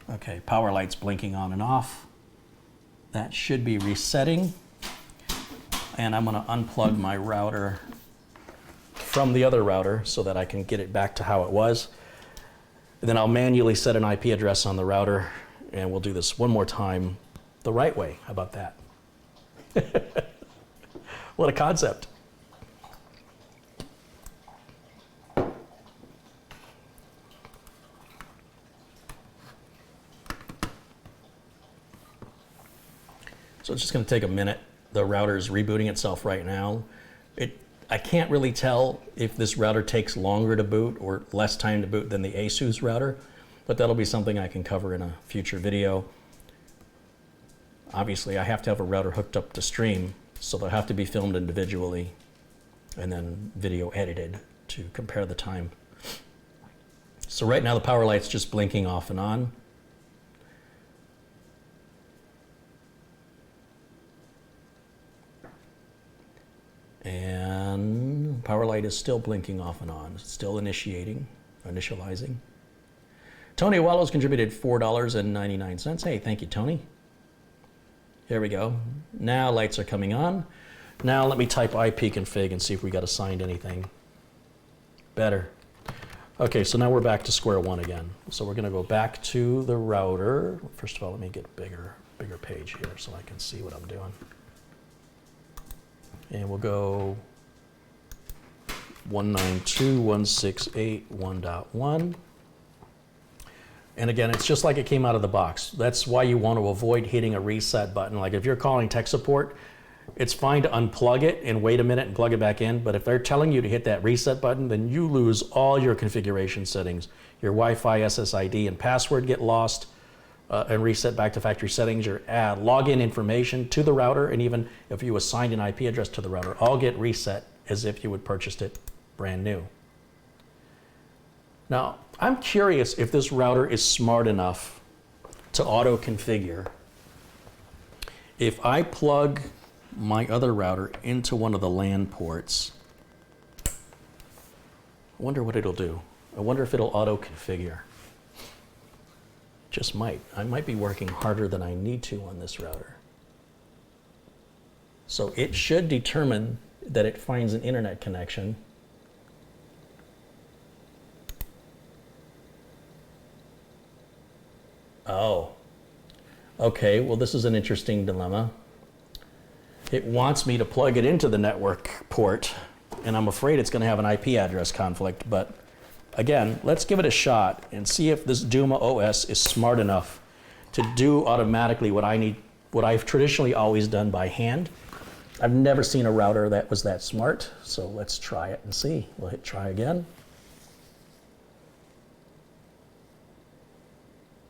Okay, power light's blinking on and off. That should be resetting. And I'm going to unplug my router from the other router so that I can get it back to how it was. And then I'll manually set an IP address on the router, and we'll do this one more time the right way. How about that? What a concept. So it's just going to take a minute. The router is rebooting itself right now. I can't really tell if this router takes longer to boot or less time to boot than the ASUS router, but that'll be something I can cover in a future video. Obviously, I have to have a router hooked up to stream, so they'll have to be filmed individually and then video edited to compare the time. So right now the power light's just blinking off and on. And power light is still blinking off and on. It's still initializing. Tony Wallows contributed $4.99. Hey, thank you, Tony. Here we go. Now lights are coming on. Now let me type ipconfig and see if we got assigned anything. Better. Okay, so now we're back to square one again. So we're gonna go back to the router. First of all, let me get bigger page here so I can see what I'm doing. And we'll go 192.168.1.1. And again, it's just like it came out of the box. That's why you want to avoid hitting a reset button. Like if you're calling tech support, it's fine to unplug it and wait a minute and plug it back in. But if they're telling you to hit that reset button, then you lose all your configuration settings. Your Wi-Fi SSID and password get lost and reset back to factory settings. Your login information to the router, and even if you assigned an IP address to the router, all get reset as if you had purchased it brand new. Now, I'm curious if this router is smart enough to auto-configure. If I plug my other router into one of the LAN ports, I wonder what it'll do. I wonder if it'll auto-configure. Just might. I might be working harder than I need to on this router. So it should determine that it finds an internet connection. Oh, okay, well this is an interesting dilemma. It wants me to plug it into the network port, and I'm afraid it's going to have an IP address conflict, but again, let's give it a shot and see if this Duma OS is smart enough to do automatically what I've traditionally always done by hand. I've never seen a router that was that smart, so let's try it and see. We'll hit try again.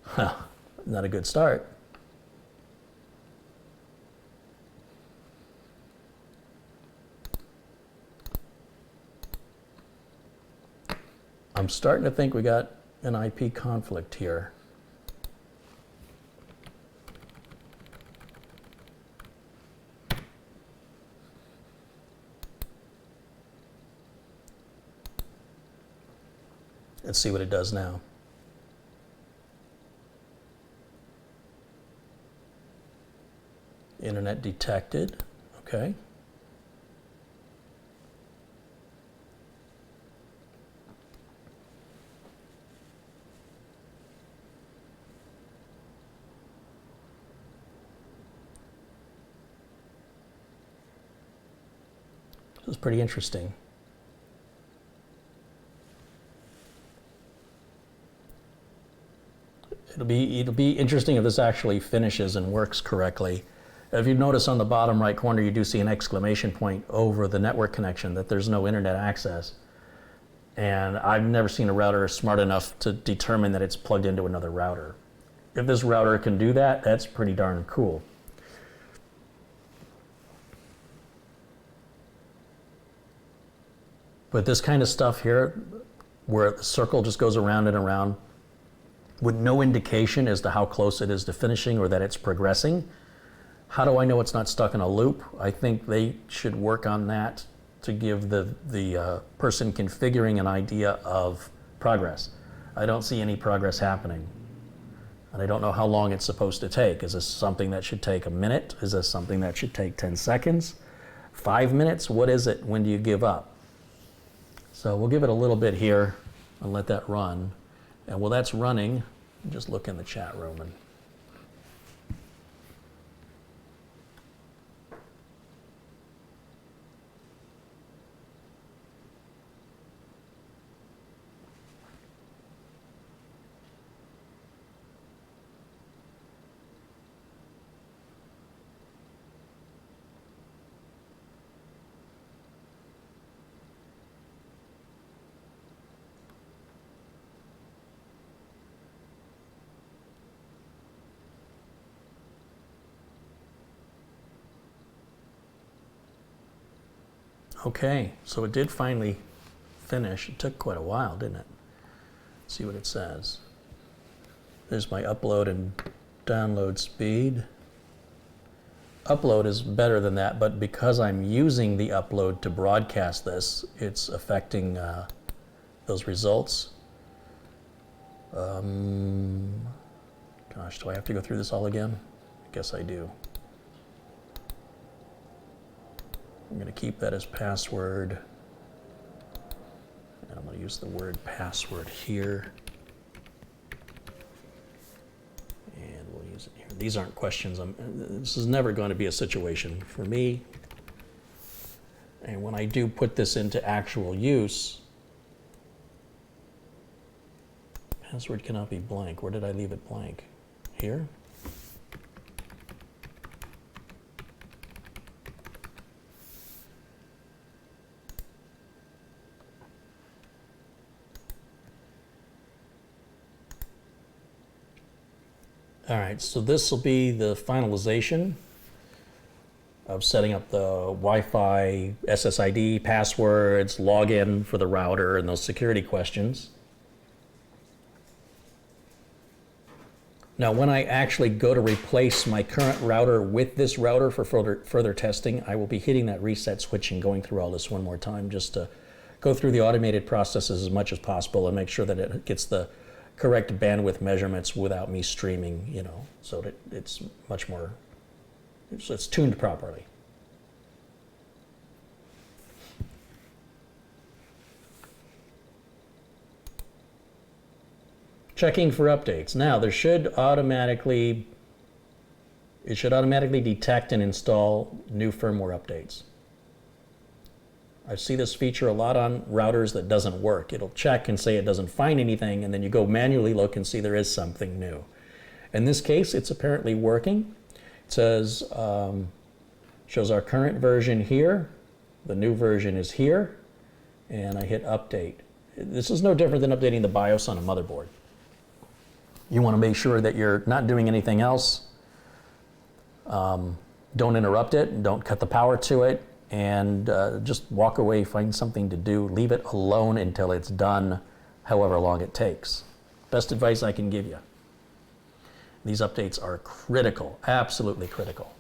Huh, not a good start. I'm starting to think we got an IP conflict here. Let's see what it does now. Internet detected, okay. is pretty interesting. It'll be interesting if this actually finishes and works correctly. If you notice on the bottom right corner, you do see an exclamation point over the network connection that there's no internet access. And I've never seen a router smart enough to determine that it's plugged into another router. If this router can do that, that's pretty darn cool. But this kind of stuff here, where the circle just goes around and around, with no indication as to how close it is to finishing or that it's progressing, how do I know it's not stuck in a loop? I think they should work on that to give the person configuring an idea of progress. I don't see any progress happening. And I don't know how long it's supposed to take. Is this something that should take a minute? Is this something that should take 10 seconds? 5 minutes? What is it? When do you give up? So we'll give it a little bit here and let that run. And while that's running, just look in the chat room. And okay, so it did finally finish. It took quite a while, didn't it? Let's see what it says. There's my upload and download speed. Upload is better than that, but because I'm using the upload to broadcast this, it's affecting those results. Gosh, do I have to go through this all again? I guess I do. I'm going to keep that as password. And I'm going to use the word password here. And we'll use it here. These aren't questions. This is never going to be a situation for me. And when I do put this into actual use, password cannot be blank. Where did I leave it blank? Here? All right, so this will be the finalization of setting up the Wi-Fi, SSID, passwords, login for the router, and those security questions. Now, when I actually go to replace my current router with this router for further testing, I will be hitting that reset switch and going through all this one more time just to go through the automated processes as much as possible and make sure that it gets the correct bandwidth measurements without me streaming, you know, so that it's much more, it's tuned properly. Checking for updates. Now, it should automatically detect and install new firmware updates. I see this feature a lot on routers that doesn't work. It'll check and say it doesn't find anything, and then you go manually look and see there is something new. In this case, it's apparently working. It says, shows our current version here. The new version is here, and I hit update. This is no different than updating the BIOS on a motherboard. You want to make sure that you're not doing anything else. Don't interrupt it, don't cut the power to it, and just walk away, find something to do, leave it alone until it's done, however long it takes. Best advice I can give you. These updates are critical, absolutely critical.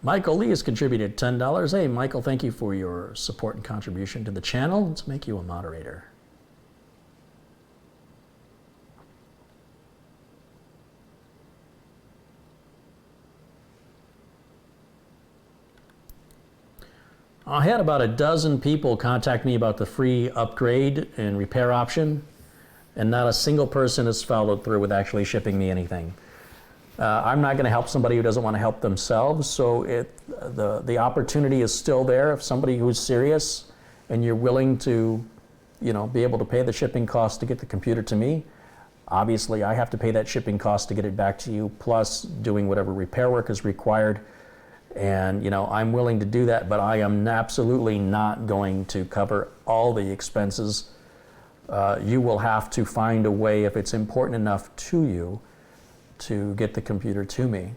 Michael Lee has contributed $10. Hey, Michael, thank you for your support and contribution to the channel. Let's make you a moderator. I had about a dozen people contact me about the free upgrade and repair option, and not a single person has followed through with actually shipping me anything. I'm not going to help somebody who doesn't want to help themselves, so the opportunity is still there. If somebody who's serious and you're willing to, be able to pay the shipping cost to get the computer to me, obviously I have to pay that shipping cost to get it back to you, plus doing whatever repair work is required. And I'm willing to do that, but I am absolutely not going to cover all the expenses. You will have to find a way, if it's important enough to you, to get the computer to me.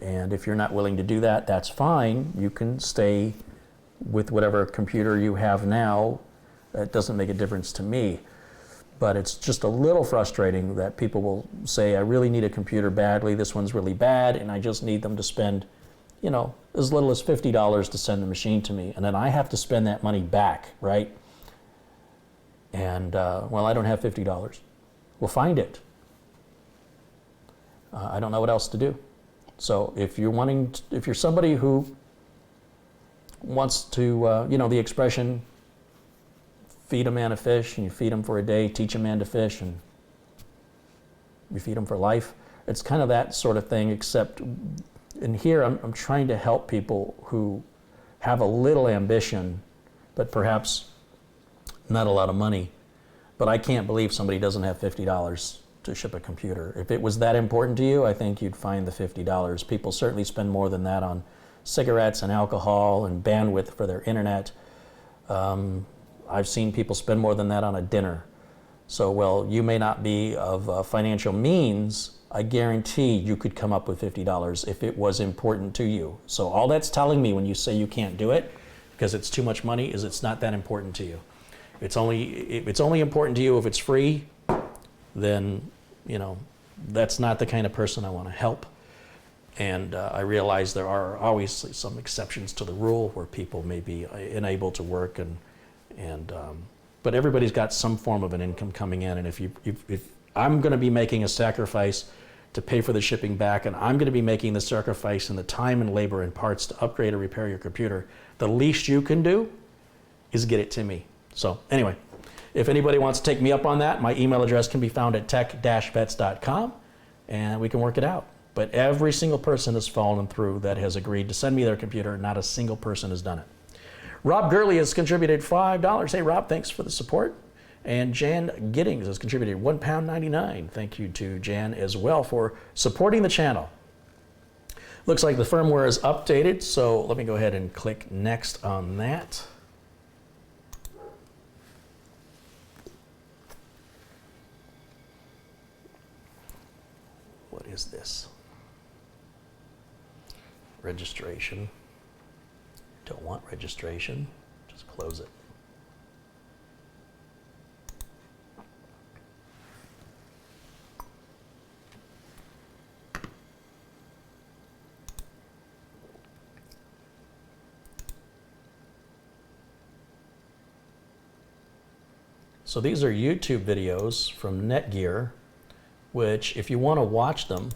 And if you're not willing to do that, that's fine. You can stay with whatever computer you have now. That doesn't make a difference to me. But it's just a little frustrating that people will say, I really need a computer badly, this one's really bad, and I just need them to spend as little as $50 to send the machine to me, and then I have to spend that money back, right? And, well, I don't have $50. Well, find it. I don't know what else to do. So if you're somebody who wants to, the expression, feed a man a fish, and you feed him for a day, teach a man to fish, and you feed him for life. It's kind of that sort of thing, except in here I'm trying to help people who have a little ambition, but perhaps not a lot of money. But I can't believe somebody doesn't have $50 to ship a computer. If it was that important to you, I think you'd find the $50. People certainly spend more than that on cigarettes and alcohol and bandwidth for their internet. I've seen people spend more than that on a dinner. So, well, you may not be of financial means. I guarantee you could come up with $50 if it was important to you. So all that's telling me when you say you can't do it because it's too much money is it's not that important to you. It's only important to you if it's free, then, that's not the kind of person I want to help. And I realize there are always some exceptions to the rule where people may be unable to work, but everybody's got some form of an income coming in. And if I'm going to be making a sacrifice to pay for the shipping back, and I'm going to be making the sacrifice in the time and labor and parts to upgrade or repair your computer, the least you can do is get it to me. So anyway, if anybody wants to take me up on that, my email address can be found at tech-vets.com, and we can work it out. But every single person has fallen through that has agreed to send me their computer. Not a single person has done it. Rob Gurley has contributed $5. Hey, Rob, thanks for the support. And Jan Giddings has contributed £1.99. Thank you to Jan as well for supporting the channel. Looks like the firmware is updated, so let me go ahead and click next on that. What is this? Registration. Don't want registration. Just close it. So these are YouTube videos from NETGEAR, which if you want to watch them,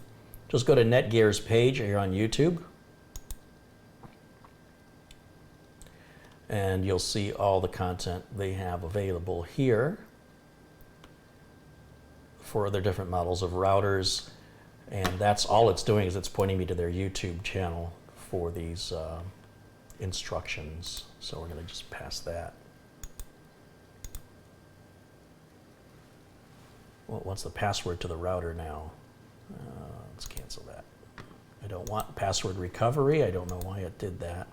just go to NETGEAR's page here on YouTube. And you'll see all the content they have available here for their different models of routers. And that's all it's doing is it's pointing me to their YouTube channel for these instructions. So we're going to just pass that. Well, what's the password to the router now? Let's cancel that. I don't want password recovery. I don't know why it did that.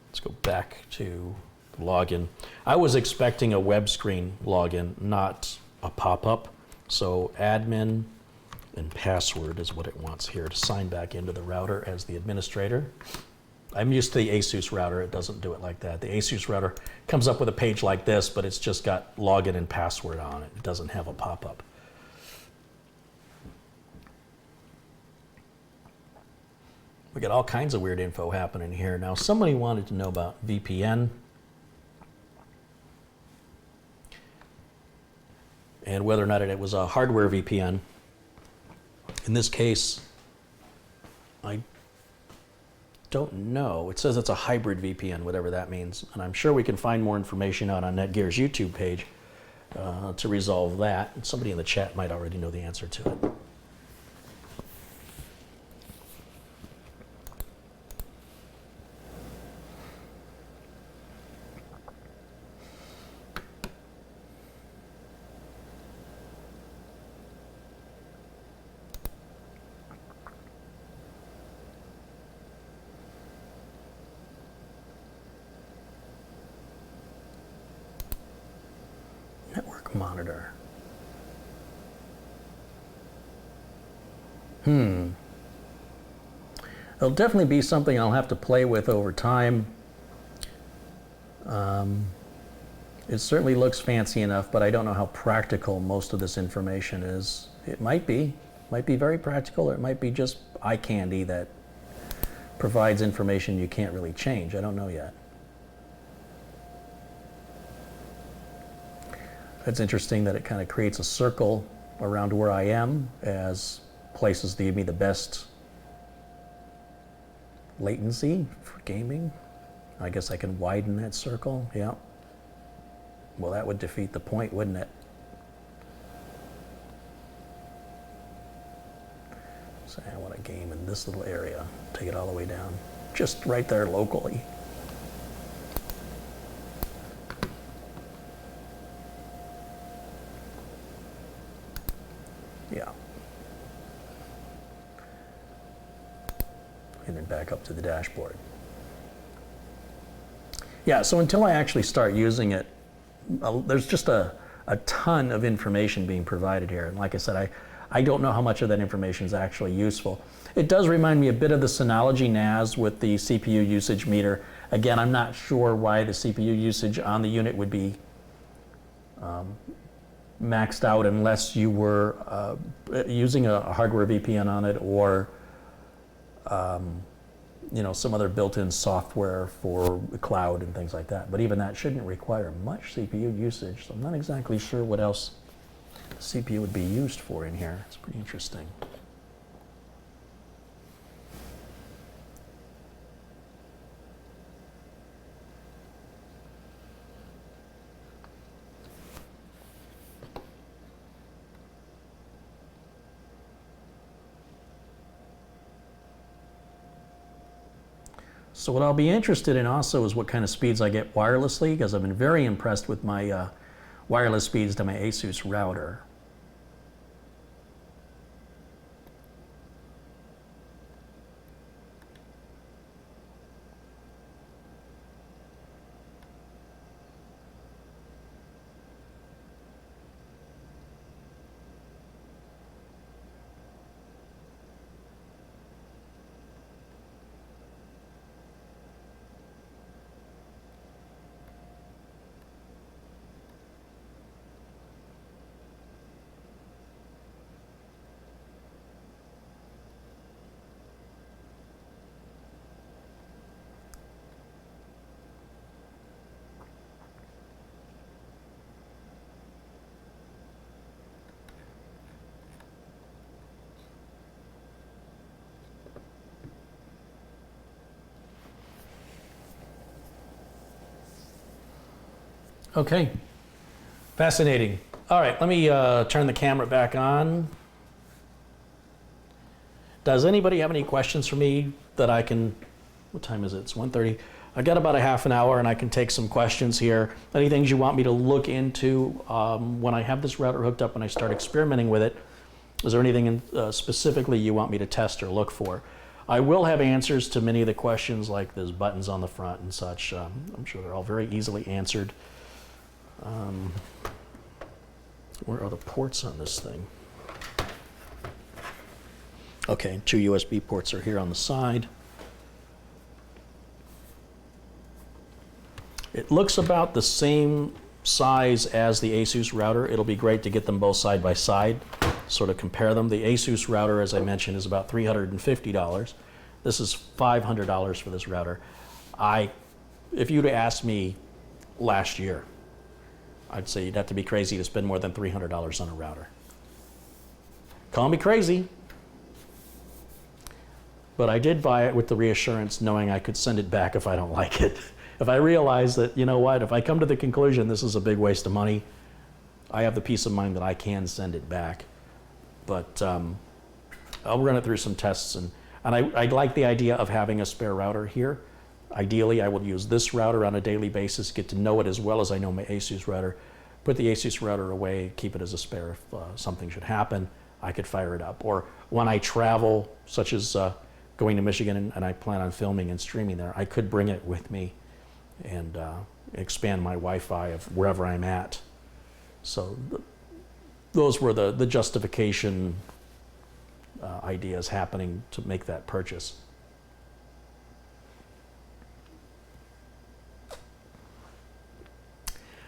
Let's go back to login. I was expecting a web screen login, not a pop-up. So admin and password is what it wants here to sign back into the router as the administrator. I'm used to the ASUS router. It doesn't do it like that. The ASUS router comes up with a page like this, but it's just got login and password on it. It doesn't have a pop-up. We got all kinds of weird info happening here. Now, somebody wanted to know about VPN. And whether or not it was a hardware VPN. In this case, I don't know. It says it's a hybrid VPN, whatever that means. And I'm sure we can find more information out on NETGEAR's YouTube page to resolve that. And somebody in the chat might already know the answer to it. Network monitor. It'll definitely be something I'll have to play with over time. It certainly looks fancy enough, but I don't know how practical most of this information is. It might be very practical, or it might be just eye candy that provides information you can't really change. I don't know yet. It's interesting that it kind of creates a circle around where I am as places that give me the best latency for gaming. I guess I can widen that circle, yeah. Well, that would defeat the point, wouldn't it? So I want to game in this little area, take it all the way down, just right there locally. Yeah. And then back up to the dashboard. Yeah, so until I actually start using it, there's just a ton of information being provided here. And like I said, I don't know how much of that information is actually useful. It does remind me a bit of the Synology NAS with the CPU usage meter. Again, I'm not sure why the CPU usage on the unit would be maxed out unless you were using a hardware VPN on it, or you know, some other built-in software for the cloud and things like that. But even that shouldn't require much CPU usage, so I'm not exactly sure what else the CPU would be used for in here. It's pretty interesting. So what I'll be interested in also is what kind of speeds I get wirelessly, because I've been very impressed with my wireless speeds to my ASUS router. Okay, fascinating. All right, let me turn the camera back on. Does anybody have any questions for me that I can, what time is it? It's 1:30. I got about a half an hour and I can take some questions here. Any things you want me to look into when I have this router hooked up and I start experimenting with it? Is there anything specifically you want me to test or look for? I will have answers to many of the questions, like there's buttons on the front and such. I'm sure they're all very easily answered. Where are the ports on this thing? Okay, 2 USB ports are here on the side. It looks about the same size as the ASUS router. It'll be great to get them both side by side, sort of compare them. The ASUS router, as I mentioned, is about $350. This is $500 for this router. If you'd asked me last year, I'd say you'd have to be crazy to spend more than $300 on a router. Call me crazy, but I did buy it with the reassurance knowing I could send it back if I don't like it. If I realize that, you know what, if I come to the conclusion this is a big waste of money, I have the peace of mind that I can send it back. But I'll run it through some tests, and I like the idea of having a spare router here. Ideally, I will use this router on a daily basis, get to know it as well as I know my ASUS router, put the ASUS router away, keep it as a spare if something should happen, I could fire it up. Or when I travel, such as going to Michigan and I plan on filming and streaming there, I could bring it with me and expand my Wi-Fi of wherever I'm at. So those were the justification ideas happening to make that purchase.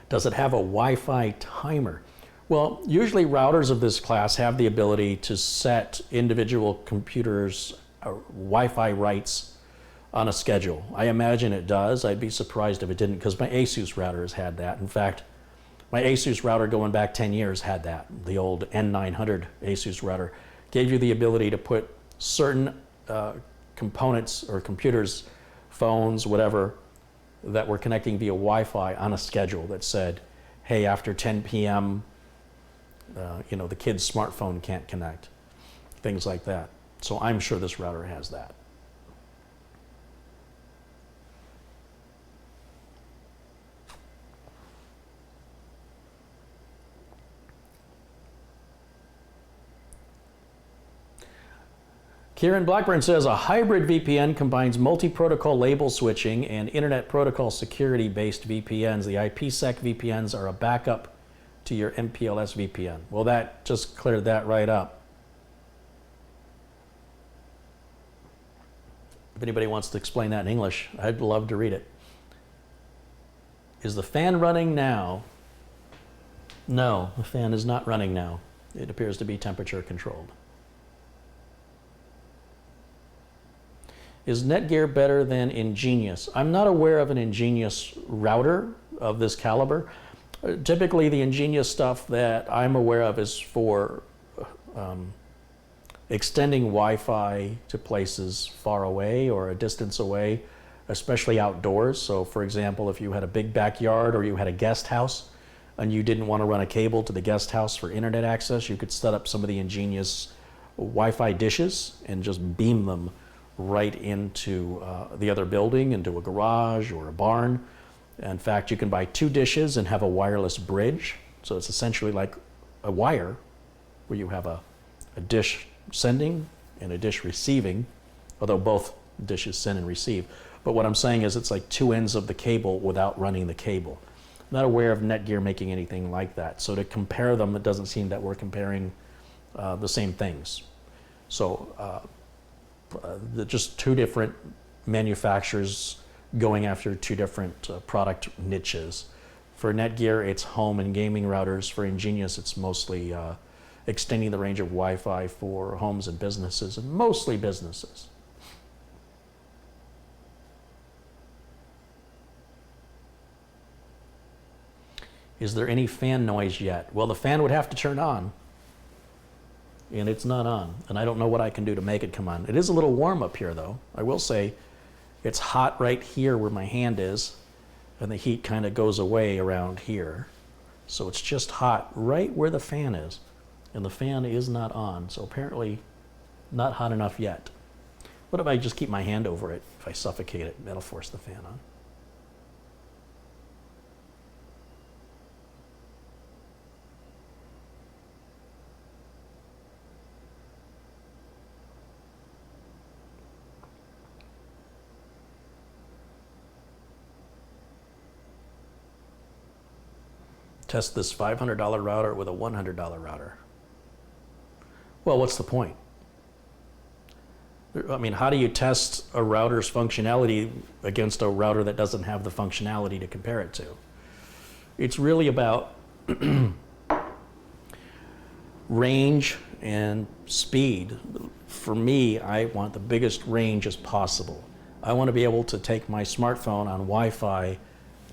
Does it have a Wi-Fi timer? Well, usually routers of this class have the ability to set individual computers' Wi-Fi rights on a schedule. I imagine it does. I'd be surprised if it didn't, because my ASUS router has had that. In fact, my ASUS router going back 10 years had that. The old N900 ASUS router gave you the ability to put certain components or computers, phones, whatever, that were connecting via Wi-Fi on a schedule that said, hey, after 10 p.m., the kid's smartphone can't connect, things like that. So I'm sure this router has that. Kieran Blackburn says a hybrid VPN combines multi-protocol label switching and internet protocol security-based VPNs. The IPsec VPNs are a backup to your MPLS VPN. Well, that just cleared that right up. If anybody wants to explain that in English, I'd love to read it. Is the fan running now? No, the fan is not running now. It appears to be temperature controlled. Is NETGEAR better than Ingenious? I'm not aware of an Ingenious router of this caliber. Typically, the Ingenious stuff that I'm aware of is for extending Wi-Fi to places far away or a distance away, especially outdoors. So for example, if you had a big backyard or you had a guest house and you didn't want to run a cable to the guest house for internet access, you could set up some of the Ingenious Wi-Fi dishes and just beam them right into the other building, into a garage or a barn. In fact, you can buy 2 dishes and have a wireless bridge. So it's essentially like a wire where you have a dish sending and a dish receiving, although both dishes send and receive. But what I'm saying is it's like 2 ends of the cable without running the cable. I'm not aware of NETGEAR making anything like that. So to compare them, it doesn't seem that we're comparing the same things. So just 2 different manufacturers going after 2 different product niches. For NETGEAR, it's home and gaming routers. For Ingenious, it's mostly extending the range of Wi-Fi for homes and businesses, and mostly businesses. Is there any fan noise yet? Well, the fan would have to turn on, and it's not on. And I don't know what I can do to make it come on. It is a little warm up here, though. I will say it's hot right here where my hand is, and the heat kind of goes away around here. So it's just hot right where the fan is, and the fan is not on. So apparently not hot enough yet. What if I just keep my hand over it? If I suffocate it, that'll force the fan on. Test this $500 router with a $100 router. Well, what's the point? I mean, how do you test a router's functionality against a router that doesn't have the functionality to compare it to? It's really about range and speed. For me, I want the biggest range as possible. I want to be able to take my smartphone on Wi-Fi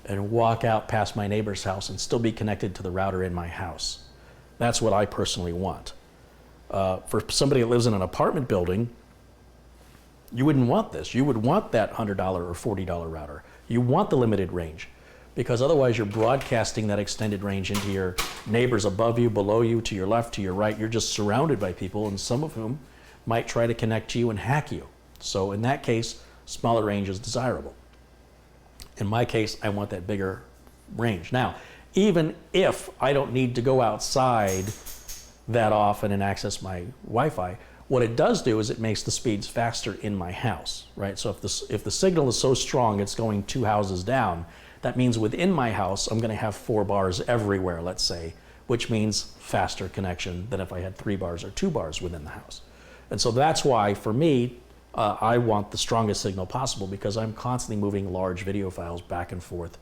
and walk out past my neighbor's house and still be connected to the router in my house. That's what I personally want. For somebody that lives in an apartment building, you wouldn't want this. You would want that $100 or $40 router. You want the limited range, because otherwise you're broadcasting that extended range into your neighbors above you, below you, to your left, to your right. You're just surrounded by people, and some of whom might try to connect to you and hack you. So in that case, smaller range is desirable. In my case, I want that bigger range. Now, even if I don't need to go outside that often and access my Wi-Fi, what it does do is it makes the speeds faster in my house, right? So if the signal is so strong it's going 2 houses down, that means within my house I'm going to have 4 bars everywhere, let's say, which means faster connection than if I had 3 bars or 2 bars within the house. And so that's why, for me, I want the strongest signal possible, because I'm constantly moving large video files back and forth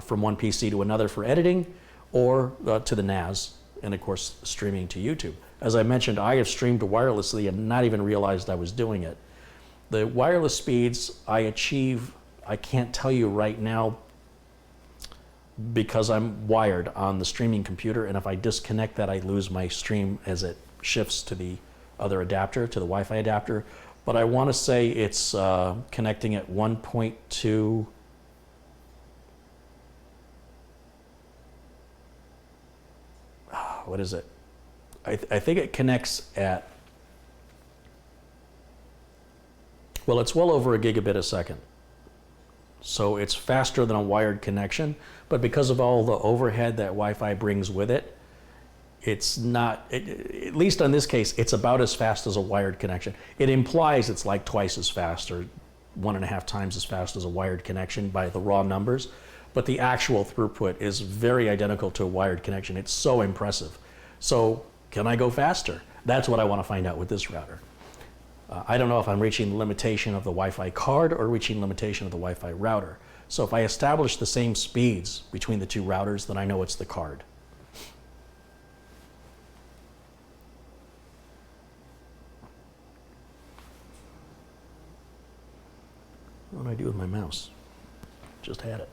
from one PC to another for editing, or to the NAS, and of course streaming to YouTube. As I mentioned, I have streamed wirelessly and not even realized I was doing it. The wireless speeds I achieve, I can't tell you right now, because I'm wired on the streaming computer, and if I disconnect that, I lose my stream as it shifts to the other adapter, to the Wi-Fi adapter. But I want to say it's connecting at 1.2. What is it? I think it connects at, well, it's well over a gigabit a second. So it's faster than a wired connection, but because of all the overhead that Wi-Fi brings with it, it's not, at least on this case, it's about as fast as a wired connection. It implies it's like twice as fast or 1.5 times as fast as a wired connection by the raw numbers, but the actual throughput is very identical to a wired connection. It's so impressive. So can I go faster? That's what I want to find out with this router. I don't know if I'm reaching the limitation of the Wi-Fi card or reaching limitation of the Wi-Fi router. So if I establish the same speeds between the two routers, then I know it's the card. What do I do with my mouse? Just had it.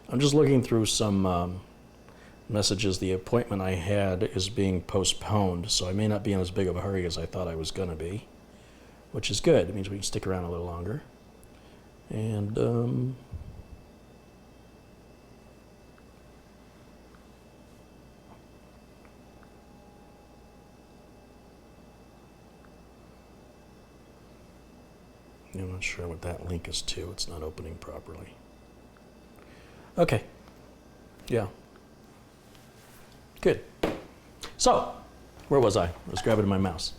I'm just looking through some messages. The appointment I had is being postponed, so I may not be in as big of a hurry as I thought I was going to be, which is good. It means we can stick around a little longer. And I'm not sure what that link is to. It's not opening properly. Okay. Yeah. Good. So, where was I? I was grabbing my mouse.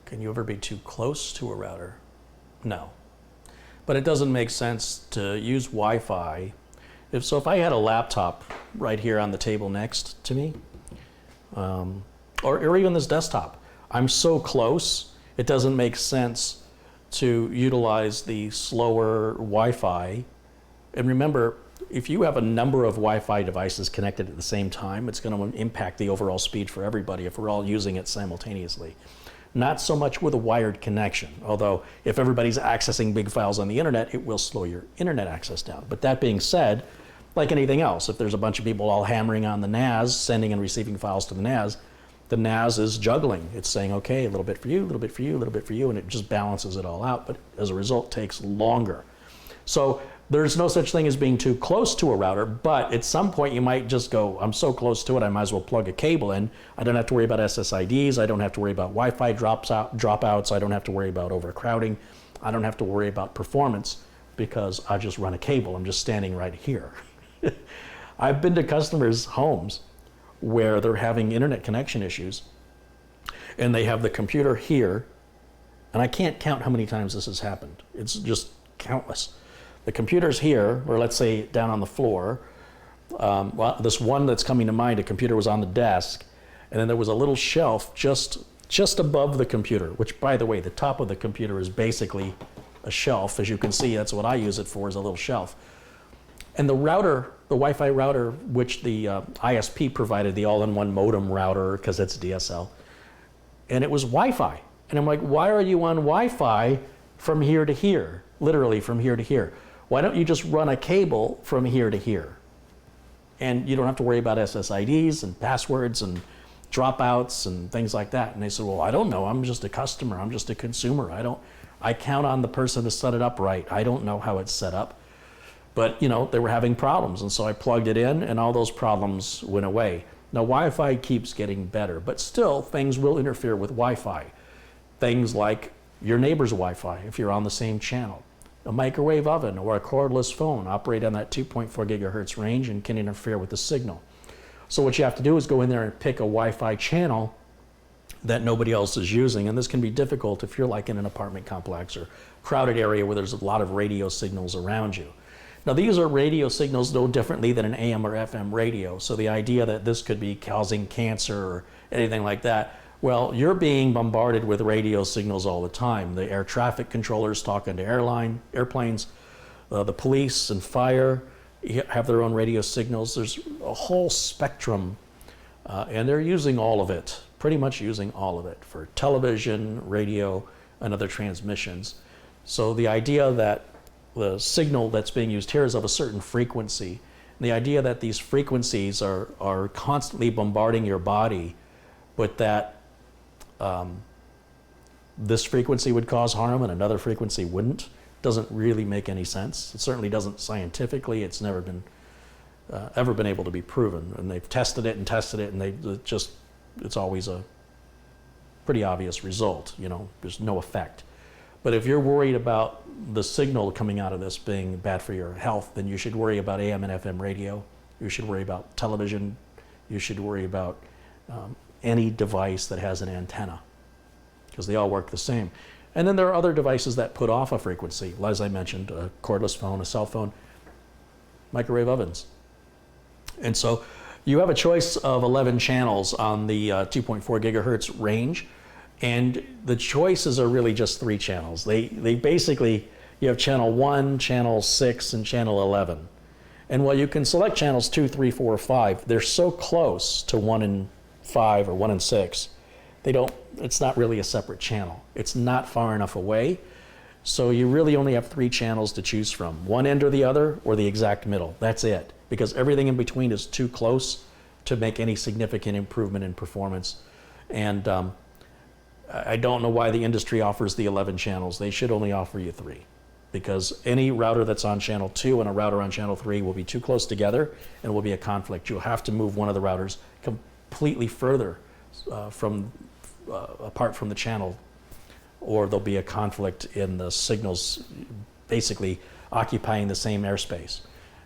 Can you ever be too close to a router? No. but it doesn't make sense to use Wi-Fi. If I had a laptop right here on the table next to me, or even this desktop, I'm so close, it doesn't make sense to utilize the slower Wi-Fi. And remember, if you have a number of Wi-Fi devices connected at the same time, it's going to impact the overall speed for everybody if we're all using it simultaneously. Not so much with a wired connection, although if everybody's accessing big files on the internet, it will slow your internet access down. But that being said, like anything else, if there's a bunch of people all hammering on the NAS, sending and receiving files to the NAS is juggling. It's saying, okay, a little bit for you, a little bit for you, a little bit for you, and it just balances it all out, but as a result, takes longer. So there's no such thing as being too close to a router, but at some point you might just go, I'm so close to it, I might as well plug a cable in. I don't have to worry about SSIDs, I don't have to worry about Wi-Fi dropouts, I don't have to worry about overcrowding, I don't have to worry about performance because I just run a cable, I'm just standing right here. I've been to customers' homes where they're having internet connection issues and they have the computer here, and I can't count how many times this has happened. It's just countless. The computer's here, or let's say down on the floor. Well, this one that's coming to mind, a computer was on the desk, and then there was a little shelf just above the computer, which, by the way, the top of the computer is basically a shelf. As you can see, that's what I use it for, is a little shelf. And the router, the Wi-Fi router, which the ISP provided, the all-in-one modem router, because it's DSL, and it was Wi-Fi. And I'm like, why are you on Wi-Fi from here to here? Literally from here to here. Why don't you just run a cable from here to here? And you don't have to worry about SSIDs and passwords and dropouts and things like that. And they said, well, I don't know. I'm just a customer. I'm just a consumer. I count on the person to set it up right. I don't know how it's set up. But, they were having problems. And so I plugged it in and all those problems went away. Now, Wi-Fi keeps getting better, but still things will interfere with Wi-Fi. Things like your neighbor's Wi-Fi, if you're on the same channel. A microwave oven or a cordless phone operate on that 2.4 gigahertz range and can interfere with the signal. So what you have to do is go in there and pick a Wi-Fi channel that nobody else is using. And this can be difficult if you're like in an apartment complex or crowded area where there's a lot of radio signals around you. Now, these are radio signals no differently than an AM or FM radio. So the idea that this could be causing cancer or anything like that, well, you're being bombarded with radio signals all the time. The air traffic controllers talking to airplanes, the police and fire have their own radio signals. There's a whole spectrum, and they're using all of it, pretty much using all of it for television, radio, and other transmissions. So the idea that the signal that's being used here is of a certain frequency, and the idea that these frequencies are constantly bombarding your body, but that this frequency would cause harm and another frequency wouldn't, doesn't really make any sense. It certainly doesn't scientifically. It's never been ever been able to be proven. And they've tested it, and it's always a pretty obvious result. There's no effect. But if you're worried about the signal coming out of this being bad for your health, then you should worry about AM and FM radio. You should worry about television. You should worry about any device that has an antenna, because they all work the same. And then there are other devices that put off a frequency, as I mentioned, a cordless phone, a cell phone, microwave ovens. And so you have a choice of 11 channels on the 2.4 gigahertz range, and the choices are really just 3 channels. They basically, you have channel 1, channel 6, and channel 11. And while you can select channels 2, 3, 4, 5, they're so close to 1 and 5 or 1 and 6, it's not really a separate channel. It's not far enough away. So you really only have 3 channels to choose from, one end or the other, or the exact middle. That's it, because everything in between is too close to make any significant improvement in performance. And I don't know why the industry offers the 11 channels. They should only offer you 3, because any router that's on channel 2 and a router on channel 3 will be too close together and will be a conflict. You'll have to move one of the routers completely further apart from the channel, or there'll be a conflict in the signals basically occupying the same airspace.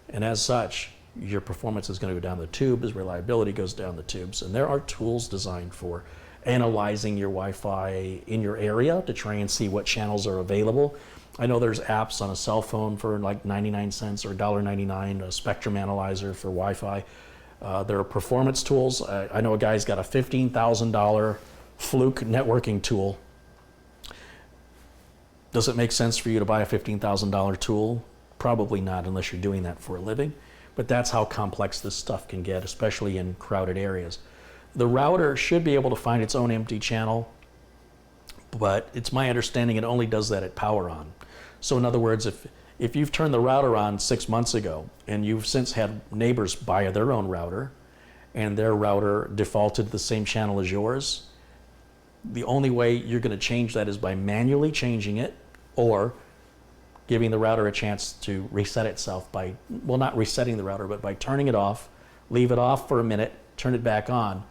And as such, your performance is going to go down the tubes, reliability goes down the tubes, and there are tools designed for analyzing your Wi-Fi in your area to try and see what channels are available. I know there's apps on a cell phone for like 99 cents or $1.99, a spectrum analyzer for Wi-Fi. There are performance tools. I know a guy's got a $15,000 Fluke networking tool. Does it make sense for you to buy a $15,000 tool? Probably not, unless you're doing that for a living. But that's how complex this stuff can get, especially in crowded areas. The router should be able to find its own empty channel, but it's my understanding it only does that at power on. So in other words, if you've turned the router on 6 months ago and you've since had neighbors buy their own router and their router defaulted the same channel as yours, the only way you're going to change that is by manually changing it or giving the router a chance to reset itself by, well, not resetting the router, but by turning it off, leave it off for a minute, turn it back on,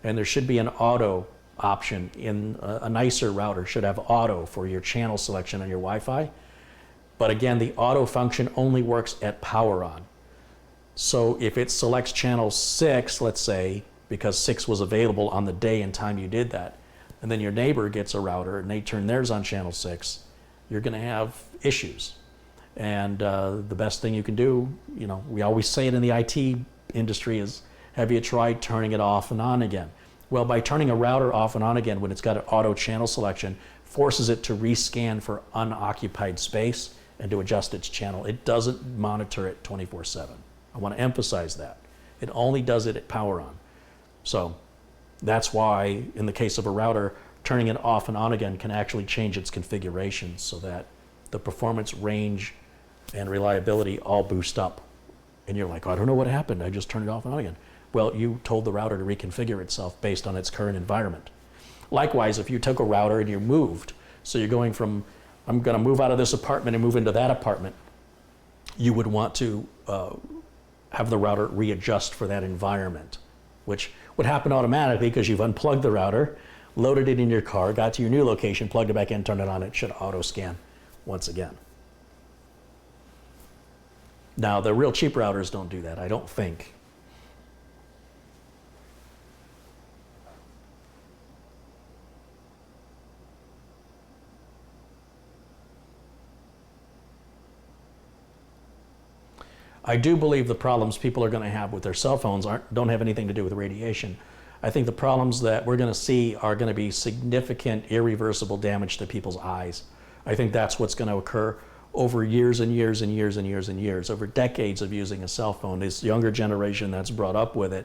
and there should be an auto option in a nicer router should have auto for your channel selection on your Wi-Fi. But again, the auto function only works at power on. So if it selects channel 6, let's say, because 6 was available on the day and time you did that, and then your neighbor gets a router and they turn theirs on channel 6, you're going to have issues. And the best thing you can do, you know, we always say it in the IT industry is, have you tried turning it off and on again? Well, by turning a router off and on again when it's got an auto channel selection, forces it to rescan for unoccupied space and to adjust its channel. It doesn't monitor it 24/7. I want to emphasize that. It only does it at power on. So that's why, in the case of a router, turning it off and on again can actually change its configuration so that the performance, range, and reliability all boost up. And you're like, oh, I don't know what happened. I just turned it off and on again. Well, you told the router to reconfigure itself based on its current environment. Likewise, if you took a router and you moved, so you're going from, I'm going to move out of this apartment and move into that apartment, you would want to have the router readjust for that environment, which would happen automatically because you've unplugged the router, loaded it in your car, got to your new location, plugged it back in, turned it on, it should auto scan once again. Now, the real cheap routers don't do that, I don't think. I do believe the problems people are going to have with their cell phones don't have anything to do with radiation. I think the problems that we're going to see are going to be significant, irreversible damage to people's eyes. I think that's what's going to occur over years and years and years and years and years, over decades of using a cell phone. This younger generation that's brought up with it,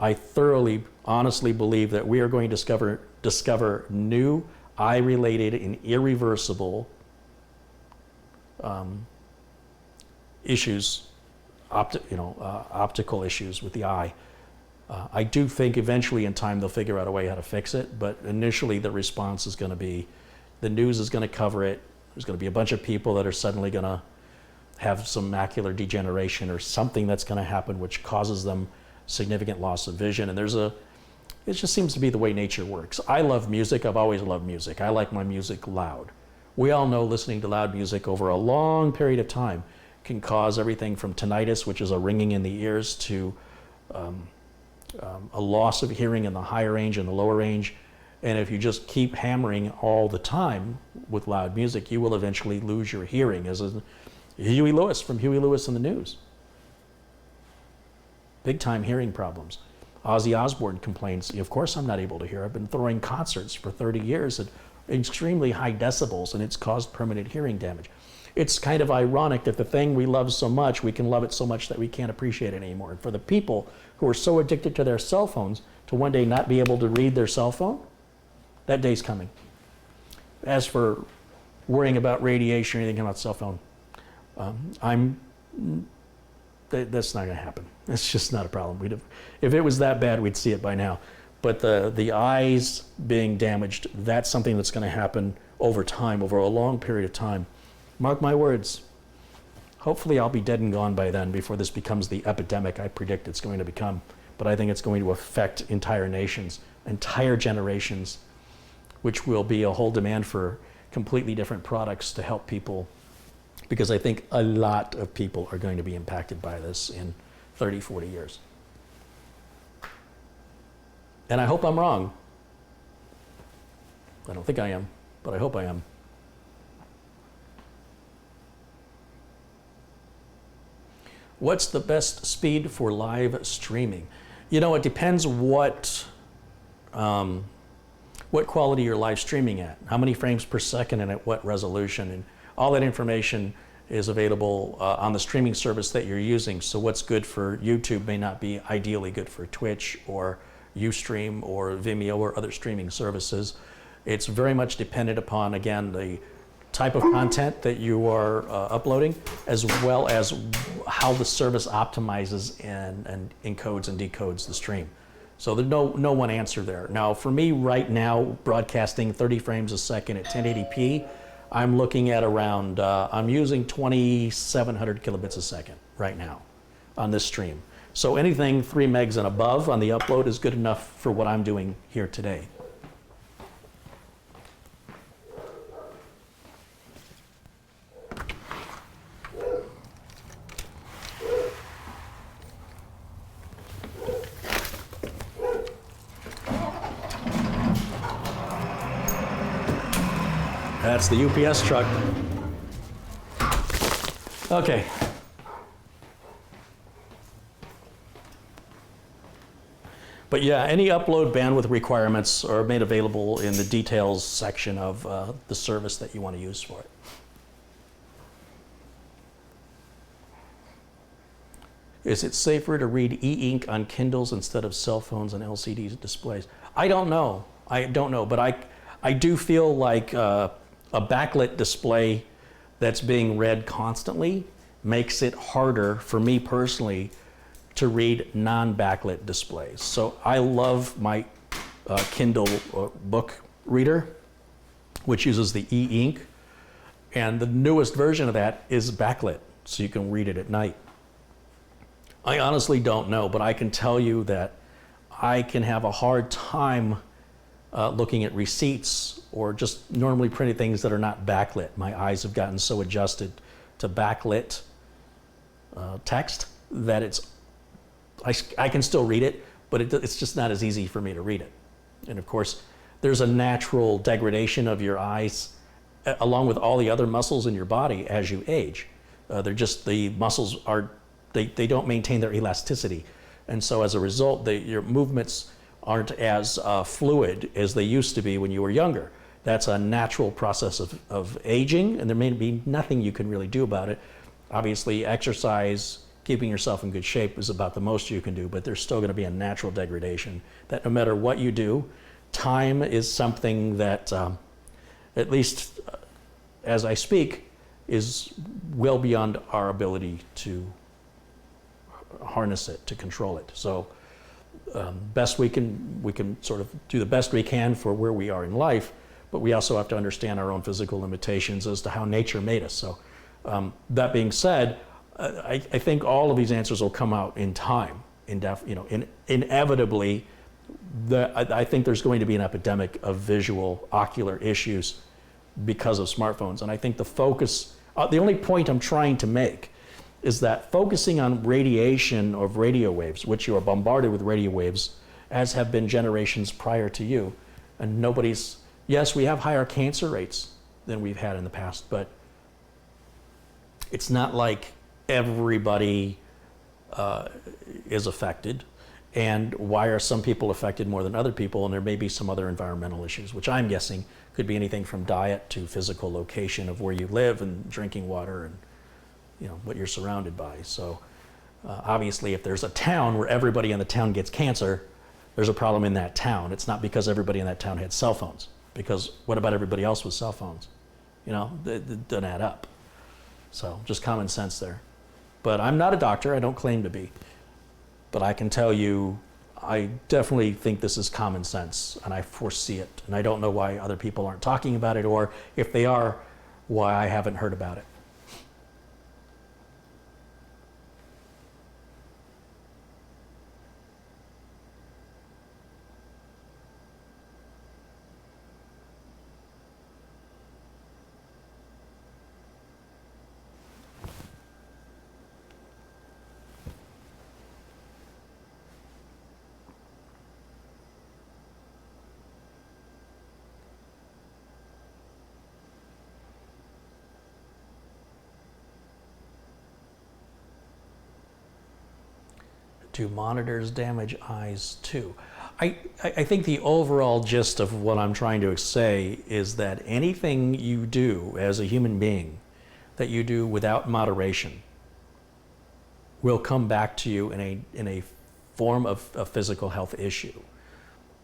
I thoroughly, honestly believe that we are going to discover new eye-related and irreversible issues, optical issues with the eye. I do think eventually in time they'll figure out a way how to fix it, but initially the response is going to be, the news is going to cover it. There's going to be a bunch of people that are suddenly going to have some macular degeneration or something that's going to happen which causes them significant loss of vision. And it just seems to be the way nature works. I love music. I've always loved music. I like my music loud. We all know listening to loud music over a long period of time can cause everything from tinnitus, which is a ringing in the ears, to a loss of hearing in the higher range and the lower range. And if you just keep hammering all the time with loud music, you will eventually lose your hearing, as Huey Lewis from Huey Lewis and the News. Big time hearing problems. Ozzy Osbourne complains, of course I'm not able to hear. I've been throwing concerts for 30 years at extremely high decibels and it's caused permanent hearing damage. It's kind of ironic that the thing we love so much, we can love it so much that we can't appreciate it anymore. And for the people who are so addicted to their cell phones to one day not be able to read their cell phone, that day's coming. As for worrying about radiation or anything about cell phone, that's not going to happen. It's just not a problem. If it was that bad, we'd see it by now. But the eyes being damaged, that's something that's going to happen over time, over a long period of time. Mark my words. Hopefully I'll be dead and gone by then before this becomes the epidemic I predict it's going to become. But I think it's going to affect entire nations, entire generations, which will be a whole demand for completely different products to help people, because I think a lot of people are going to be impacted by this in 30, 40 years. And I hope I'm wrong. I don't think I am, but I hope I am. What's the best speed for live streaming? You know, it depends what quality you're live streaming at, how many frames per second and at what resolution, and all that information is available on the streaming service that you're using. So what's good for YouTube may not be ideally good for Twitch or Ustream or Vimeo or other streaming services. It's very much dependent upon, again, the type of content that you are uploading, as well as how the service optimizes and encodes and decodes the stream. So there's no one answer there. Now, for me right now, broadcasting 30 frames a second at 1080p, I'm looking at around, I'm using 2,700 kilobits a second right now on this stream. So anything 3 megs and above on the upload is good enough for what I'm doing here today. That's the UPS truck. Okay. But yeah, any upload bandwidth requirements are made available in the details section of the service that you want to use for it. Is it safer to read e-ink on Kindles instead of cell phones and LCD displays? I don't know. But I do feel like a backlit display that's being read constantly makes it harder for me personally to read non-backlit displays. So I love my Kindle book reader, which uses the e-ink, and the newest version of that is backlit, so you can read it at night. I honestly don't know, but I can tell you that I can have a hard time looking at receipts or just normally printed things that are not backlit. My eyes have gotten so adjusted to backlit text that I can still read it, but it's just not as easy for me to read it. And of course, there's a natural degradation of your eyes along with all the other muscles in your body as you age. The muscles they don't maintain their elasticity. And so as a result, your movements aren't as fluid as they used to be when you were younger. That's a natural process of aging, and there may be nothing you can really do about it. Obviously, exercise, keeping yourself in good shape is about the most you can do, but there's still going to be a natural degradation that no matter what you do, time is something that, at least as I speak, is well beyond our ability to harness it, to control it. So best we can sort of do the best we can for where we are in life, but we also have to understand our own physical limitations as to how nature made us. So that being said, I think all of these answers will come out in time. Inevitably, I think there's going to be an epidemic of visual ocular issues because of smartphones. And I think the only point I'm trying to make is that focusing on radiation of radio waves, which you are bombarded with radio waves, as have been generations prior to you, and yes, we have higher cancer rates than we've had in the past, but it's not like everybody is affected. And why are some people affected more than other people? And there may be some other environmental issues, which I'm guessing could be anything from diet to physical location of where you live and drinking water and what you're surrounded by. So obviously, if there's a town where everybody in the town gets cancer, there's a problem in that town. It's not because everybody in that town had cell phones, because what about everybody else with cell phones? It doesn't add up. So just common sense there. But I'm not a doctor, I don't claim to be. But I can tell you, I definitely think this is common sense, and I foresee it. And I don't know why other people aren't talking about it, or if they are, why I haven't heard about it. Do monitors damage eyes too? I think the overall gist of what I'm trying to say is that anything you do as a human being that you do without moderation will come back to you in a form of a physical health issue.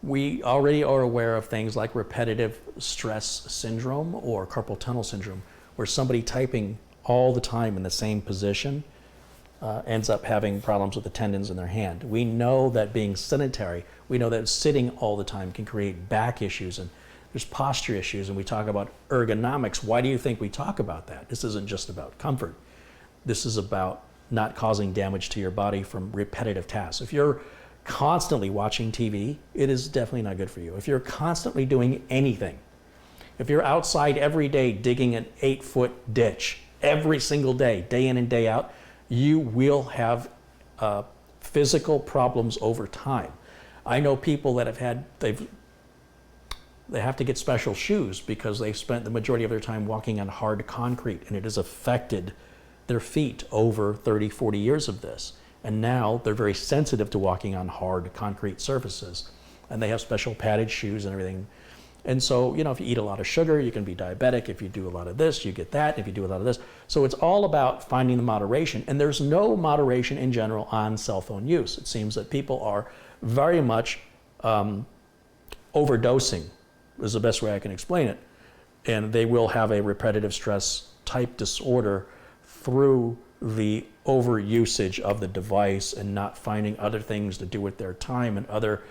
We already are aware of things like repetitive stress syndrome or carpal tunnel syndrome, where somebody typing all the time in the same position ends up having problems with the tendons in their hand. We know that being sedentary, we know that sitting all the time can create back issues, and there's posture issues, and we talk about ergonomics. Why do you think we talk about that? This isn't just about comfort. This is about not causing damage to your body from repetitive tasks. If you're constantly watching TV, it is definitely not good for you. If you're constantly doing anything, if you're outside every day digging an 8-foot ditch every single day, day in and day out, you will have physical problems over time. I know people that they have to get special shoes because they've spent the majority of their time walking on hard concrete, and it has affected their feet over 30, 40 years of this. And now they're very sensitive to walking on hard concrete surfaces, and they have special padded shoes and everything. And so, if you eat a lot of sugar, you can be diabetic. If you do a lot of this, you get that. If you do a lot of this. So it's all about finding the moderation. And there's no moderation in general on cell phone use. It seems that people are very much overdosing, is the best way I can explain it. And they will have a repetitive stress type disorder through the overusage of the device and not finding other things to do with their time and other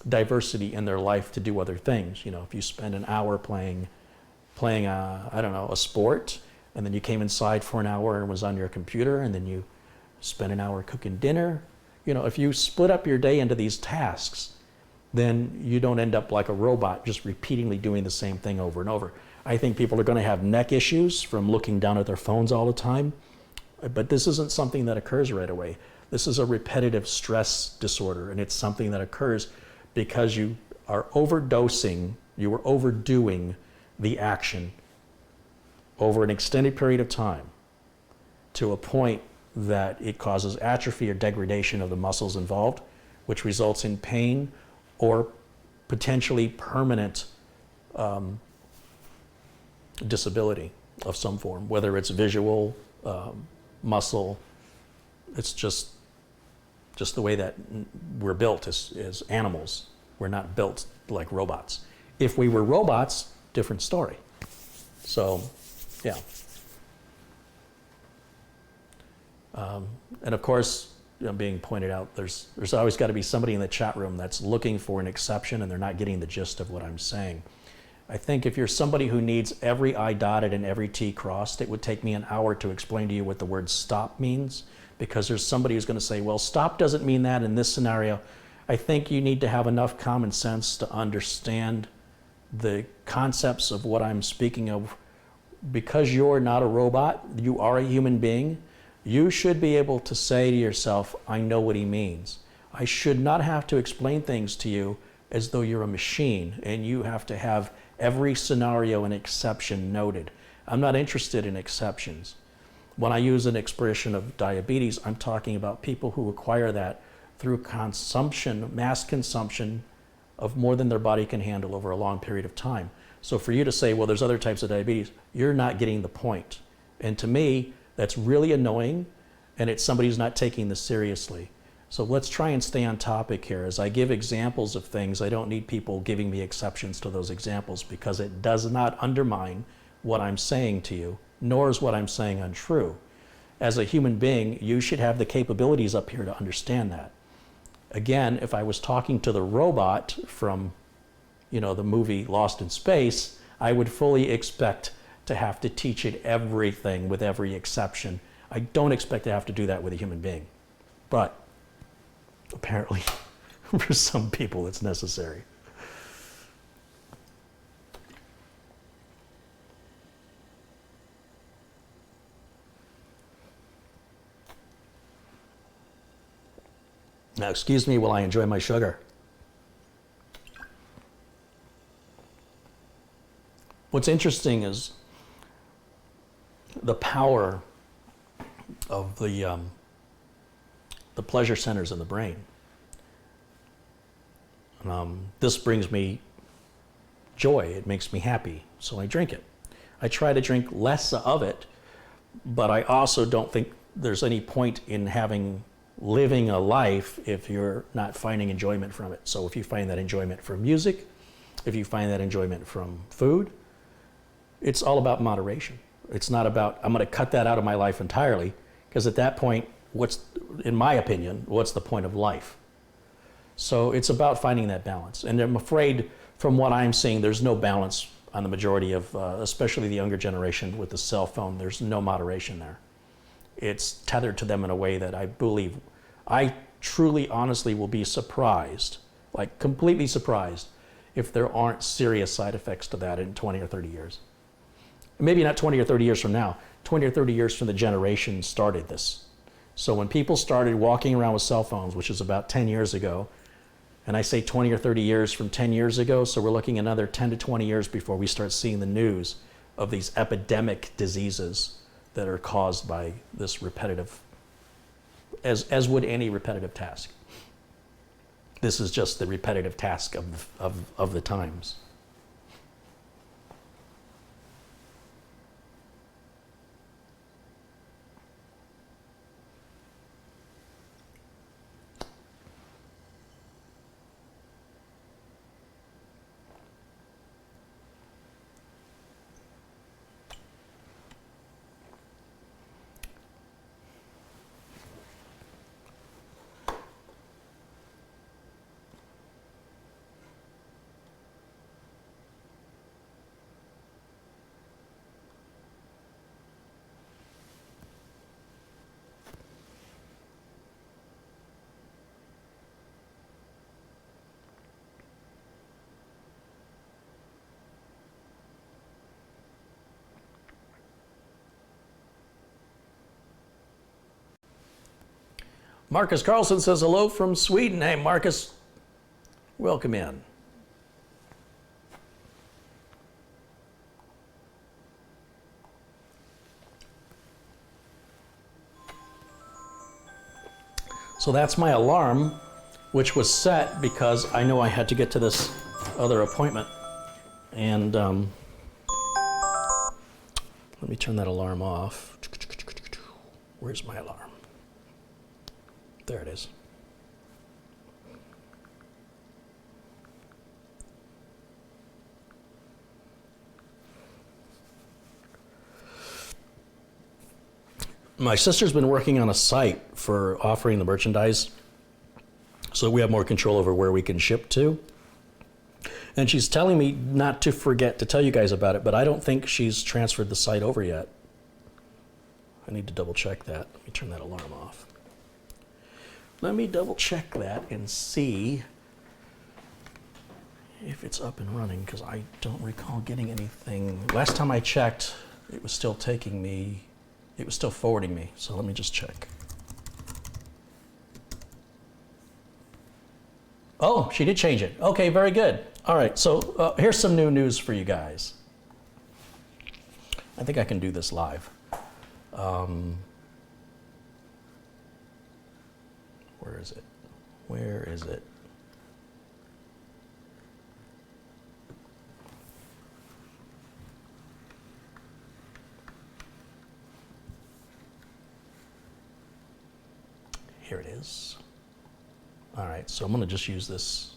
diversity in their life to do other things. If you spend an hour playing a sport, and then you came inside for an hour and was on your computer, and then you spent an hour cooking dinner. If you split up your day into these tasks, then you don't end up like a robot just repeatedly doing the same thing over and over. I think people are going to have neck issues from looking down at their phones all the time, but this isn't something that occurs right away. This is a repetitive stress disorder, and it's something that occurs because you are overdosing, you are overdoing the action over an extended period of time to a point that it causes atrophy or degradation of the muscles involved, which results in pain or potentially permanent disability of some form, whether it's visual, muscle. It's just the way that we're built as animals. We're not built like robots. If we were robots, different story. So, yeah. And of course, being pointed out, there's always got to be somebody in the chat room that's looking for an exception and they're not getting the gist of what I'm saying. I think if you're somebody who needs every I dotted and every T crossed, it would take me an hour to explain to you what the word stop means, because there's somebody who's going to say, well, stop doesn't mean that in this scenario. I think you need to have enough common sense to understand the concepts of what I'm speaking of. Because you're not a robot, you are a human being, you should be able to say to yourself, I know what he means. I should not have to explain things to you as though you're a machine and you have to have every scenario and exception noted. I'm not interested in exceptions. When I use an expression of diabetes, I'm talking about people who acquire that through consumption, mass consumption of more than their body can handle over a long period of time. So for you to say, well, there's other types of diabetes, you're not getting the point. And to me, that's really annoying, and it's somebody who's not taking this seriously. So let's try and stay on topic here. As I give examples of things, I don't need people giving me exceptions to those examples, because it does not undermine what I'm saying to you, nor is what I'm saying untrue. As a human being, you should have the capabilities up here to understand that. Again, if I was talking to the robot from, the movie Lost in Space, I would fully expect to have to teach it everything with every exception. I don't expect to have to do that with a human being. But apparently, for some people, it's necessary. Now, excuse me while I enjoy my sugar. What's interesting is the power of the the pleasure centers in the brain. This brings me joy. It makes me happy, so I drink it. I try to drink less of it, but I also don't think there's any point in living a life if you're not finding enjoyment from it. So if you find that enjoyment from music, if you find that enjoyment from food, it's all about moderation. It's not about, I'm going to cut that out of my life entirely, because at that point, in my opinion, what's the point of life? So it's about finding that balance. And I'm afraid, from what I'm seeing, there's no balance on the majority of, especially the younger generation with the cell phone. There's no moderation there. It's tethered to them in a way that I believe, I truly, honestly will be surprised, like completely surprised, if there aren't serious side effects to that in 20 or 30 years. Maybe not 20 or 30 years from now, 20 or 30 years from the generation started this. So when people started walking around with cell phones, which is about 10 years ago, and I say 20 or 30 years from 10 years ago, so we're looking another 10 to 20 years before we start seeing the news of these epidemic diseases that are caused by this repetitive, as would any repetitive task. This is just the repetitive task of the times. Marcus Carlson says hello from Sweden. Hey, Marcus, welcome in. So that's my alarm, which was set because I know I had to get to this other appointment. And let me turn that alarm off. Where's my alarm? There it is. My sister's been working on a site for offering the merchandise, so we have more control over where we can ship to. And she's telling me not to forget to tell you guys about it, but I don't think she's transferred the site over yet. I need to double check that. Let me turn that alarm off. Let me double check that and see if it's up and running, because I don't recall getting anything. Last time I checked, it was still taking me, it was still forwarding me. So let me just check. Oh, she did change it. Okay, very good. All right, so here's some new news for you guys. I think I can do this live. Where is it? Where is it? Here it is. All right, so I'm going to just use this,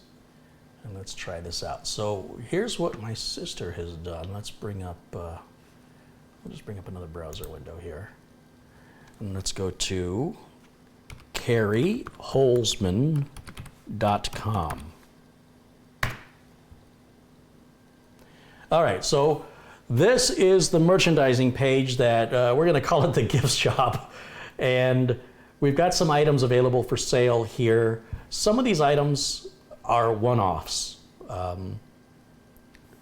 and let's try this out. So here's what my sister has done. Let's bring up, we'll just bring up another browser window here. And let's go to car-ey-lyst.com. All right, so this is the merchandising page that we're going to call it the gift shop. And we've got some items available for sale here. Some of these items are one-offs.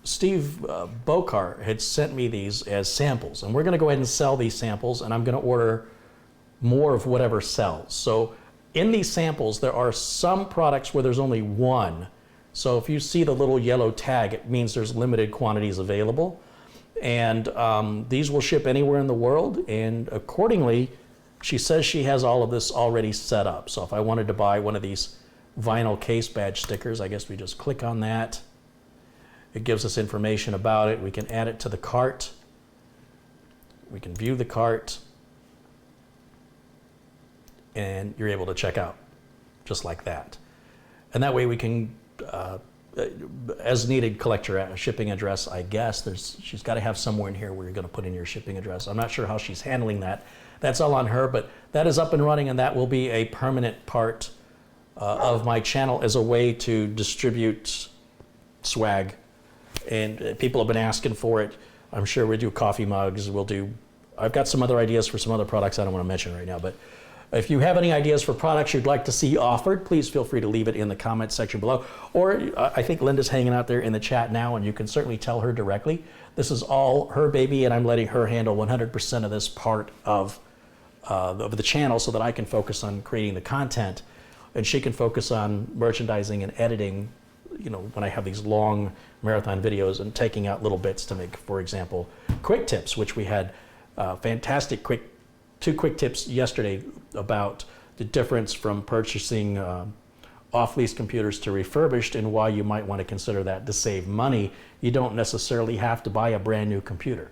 Steve Bokar had sent me these as samples, and we're going to go ahead and sell these samples, and I'm going to order more of whatever sells. So in these samples, there are some products where there's only one. So if you see the little yellow tag, it means there's limited quantities available. And these will ship anywhere in the world. And accordingly, she says she has all of this already set up. So if I wanted to buy one of these vinyl case badge stickers, I guess we just click on that. It gives us information about it. We can add it to the cart. We can view the cart. And you're able to check out just like that. And that way we can, as needed, collect your shipping address, I guess. She's got to have somewhere in here where you're going to put in your shipping address. I'm not sure how she's handling that. That's all on her, but that is up and running, and that will be a permanent part of my channel as a way to distribute swag. And people have been asking for it. I'm sure we do coffee mugs. I've got some other ideas for some other products I don't want to mention right now, but if you have any ideas for products you'd like to see offered, please feel free to leave it in the comments section below. Or I think Linda's hanging out there in the chat now, and you can certainly tell her directly. This is all her baby, and I'm letting her handle 100% of this part of the channel so that I can focus on creating the content, and she can focus on merchandising and editing, when I have these long marathon videos and taking out little bits to make, for example, quick tips, which we had fantastic two quick tips yesterday about the difference from purchasing off-lease computers to refurbished and why you might want to consider that to save money. You don't necessarily have to buy a brand new computer.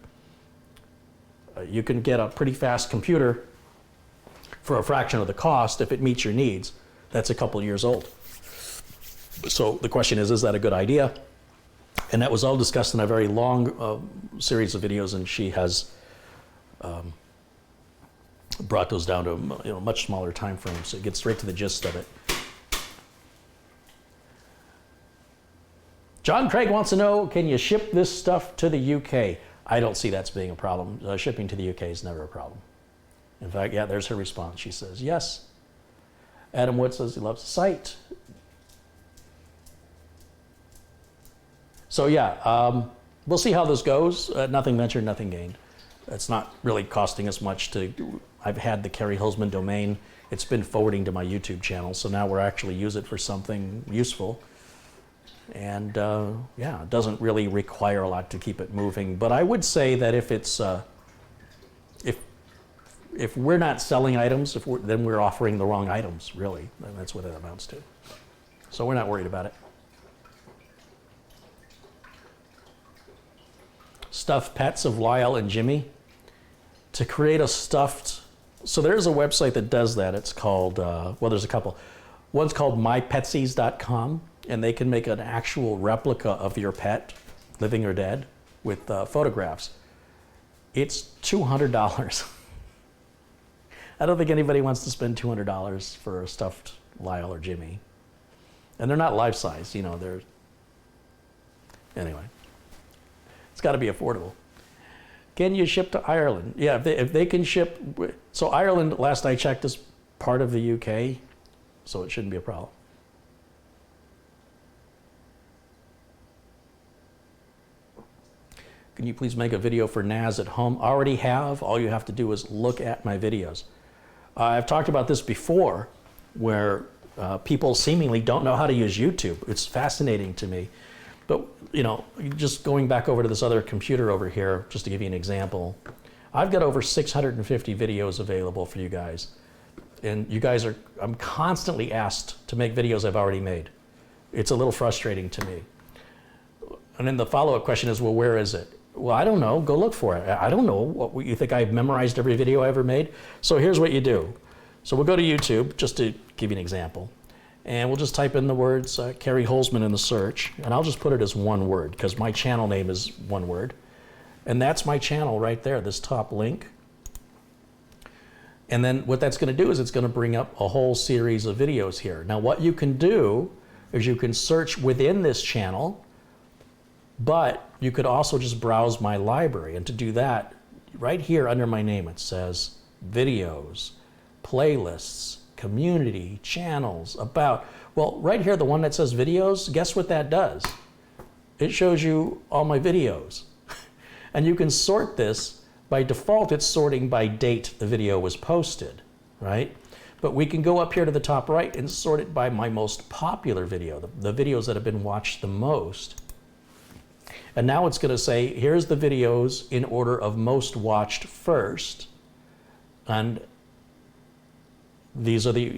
You can get a pretty fast computer for a fraction of the cost if it meets your needs. That's a couple years old. So the question is that a good idea? And that was all discussed in a very long series of videos, and she has brought those down to a much smaller time frame, so it gets straight to the gist of it. John Craig wants to know, can you ship this stuff to the UK? I don't see that being a problem. Shipping to the UK is never a problem. In fact, yeah, there's her response. She says yes. Adam Wood says he loves the site. So yeah, we'll see how this goes. Nothing ventured, nothing gained. It's not really costing us much to. I've had the Carey Holzman domain. It's been forwarding to my YouTube channel, so now we're actually use it for something useful. And yeah, it doesn't really require a lot to keep it moving. But I would say that if it's if we're not selling items, then we're offering the wrong items, really. And that's what it amounts to. So we're not worried about it. Stuffed pets of Lyle and Jimmy. To create a stuffed, so there's a website that does that. It's called, well, there's a couple. One's called mypetsies.com, and they can make an actual replica of your pet, living or dead, with photographs. It's $200. I don't think anybody wants to spend $200 for a stuffed Lyle or Jimmy. And they're not life-size, they're, anyway. It's got to be affordable. Can you ship to Ireland? Yeah, if they can ship. So Ireland, last I checked, is part of the UK, so it shouldn't be a problem. Can you please make a video for NAS at home? Already have. All you have to do is look at my videos. I've talked about this before, where people seemingly don't know how to use YouTube. It's fascinating to me. But, just going back over to this other computer over here, just to give you an example, I've got over 650 videos available for you guys. And you guys I'm constantly asked to make videos I've already made. It's a little frustrating to me. And then the follow-up question is, well, where is it? Well, I don't know. Go look for it. I don't know. What you think I've memorized every video I ever made? So here's what you do. So we'll go to YouTube, just to give you an example. And we'll just type in the words Carey Holzman in the search, and I'll just put it as one word because my channel name is one word. And that's my channel right there, this top link. And then what that's going to do is it's going to bring up a whole series of videos here. Now what you can do is you can search within this channel, but you could also just browse my library. And to do that, right here under my name, it says videos, playlists, community, channels, about. Well, right here, the one that says videos, guess what that does? It shows you all my videos. And you can sort this. By default, it's sorting by date the video was posted, right? But we can go up here to the top right and sort it by my most popular video, the videos that have been watched the most. And now it's going to say, here's the videos in order of most watched first. And these are the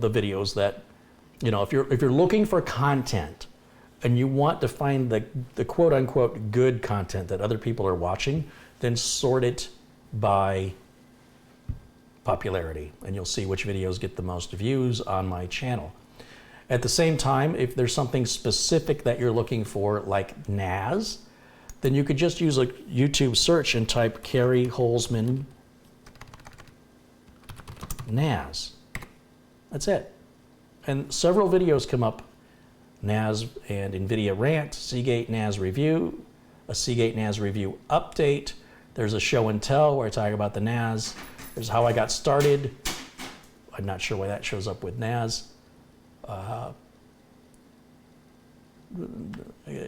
videos that, if you're looking for content and you want to find the quote unquote good content that other people are watching, then sort it by popularity and you'll see which videos get the most views on my channel. At the same time, if there's something specific that you're looking for, like NAS, then you could just use a YouTube search and type Carey-Holzman NAS. That's it. And several videos come up, NAS and NVIDIA rant, Seagate NAS review, a Seagate NAS review update. There's a show and tell where I talk about the NAS. There's how I got started. I'm not sure why that shows up with NAS.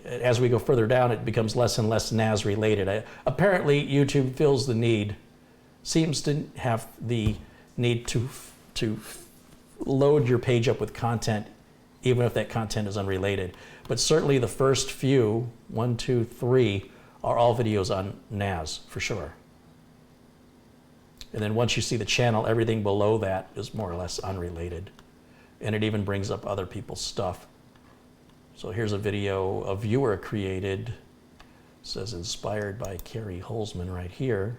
As we go further down, it becomes less and less NAS related. Apparently, YouTube feels the need, seems to have the need to load your page up with content, even if that content is unrelated. But certainly the first few, 1, 2, 3, are all videos on NAS, for sure. And then once you see the channel, everything below that is more or less unrelated. And it even brings up other people's stuff. So here's a video a viewer created. It says inspired by Carey-Holzman right here.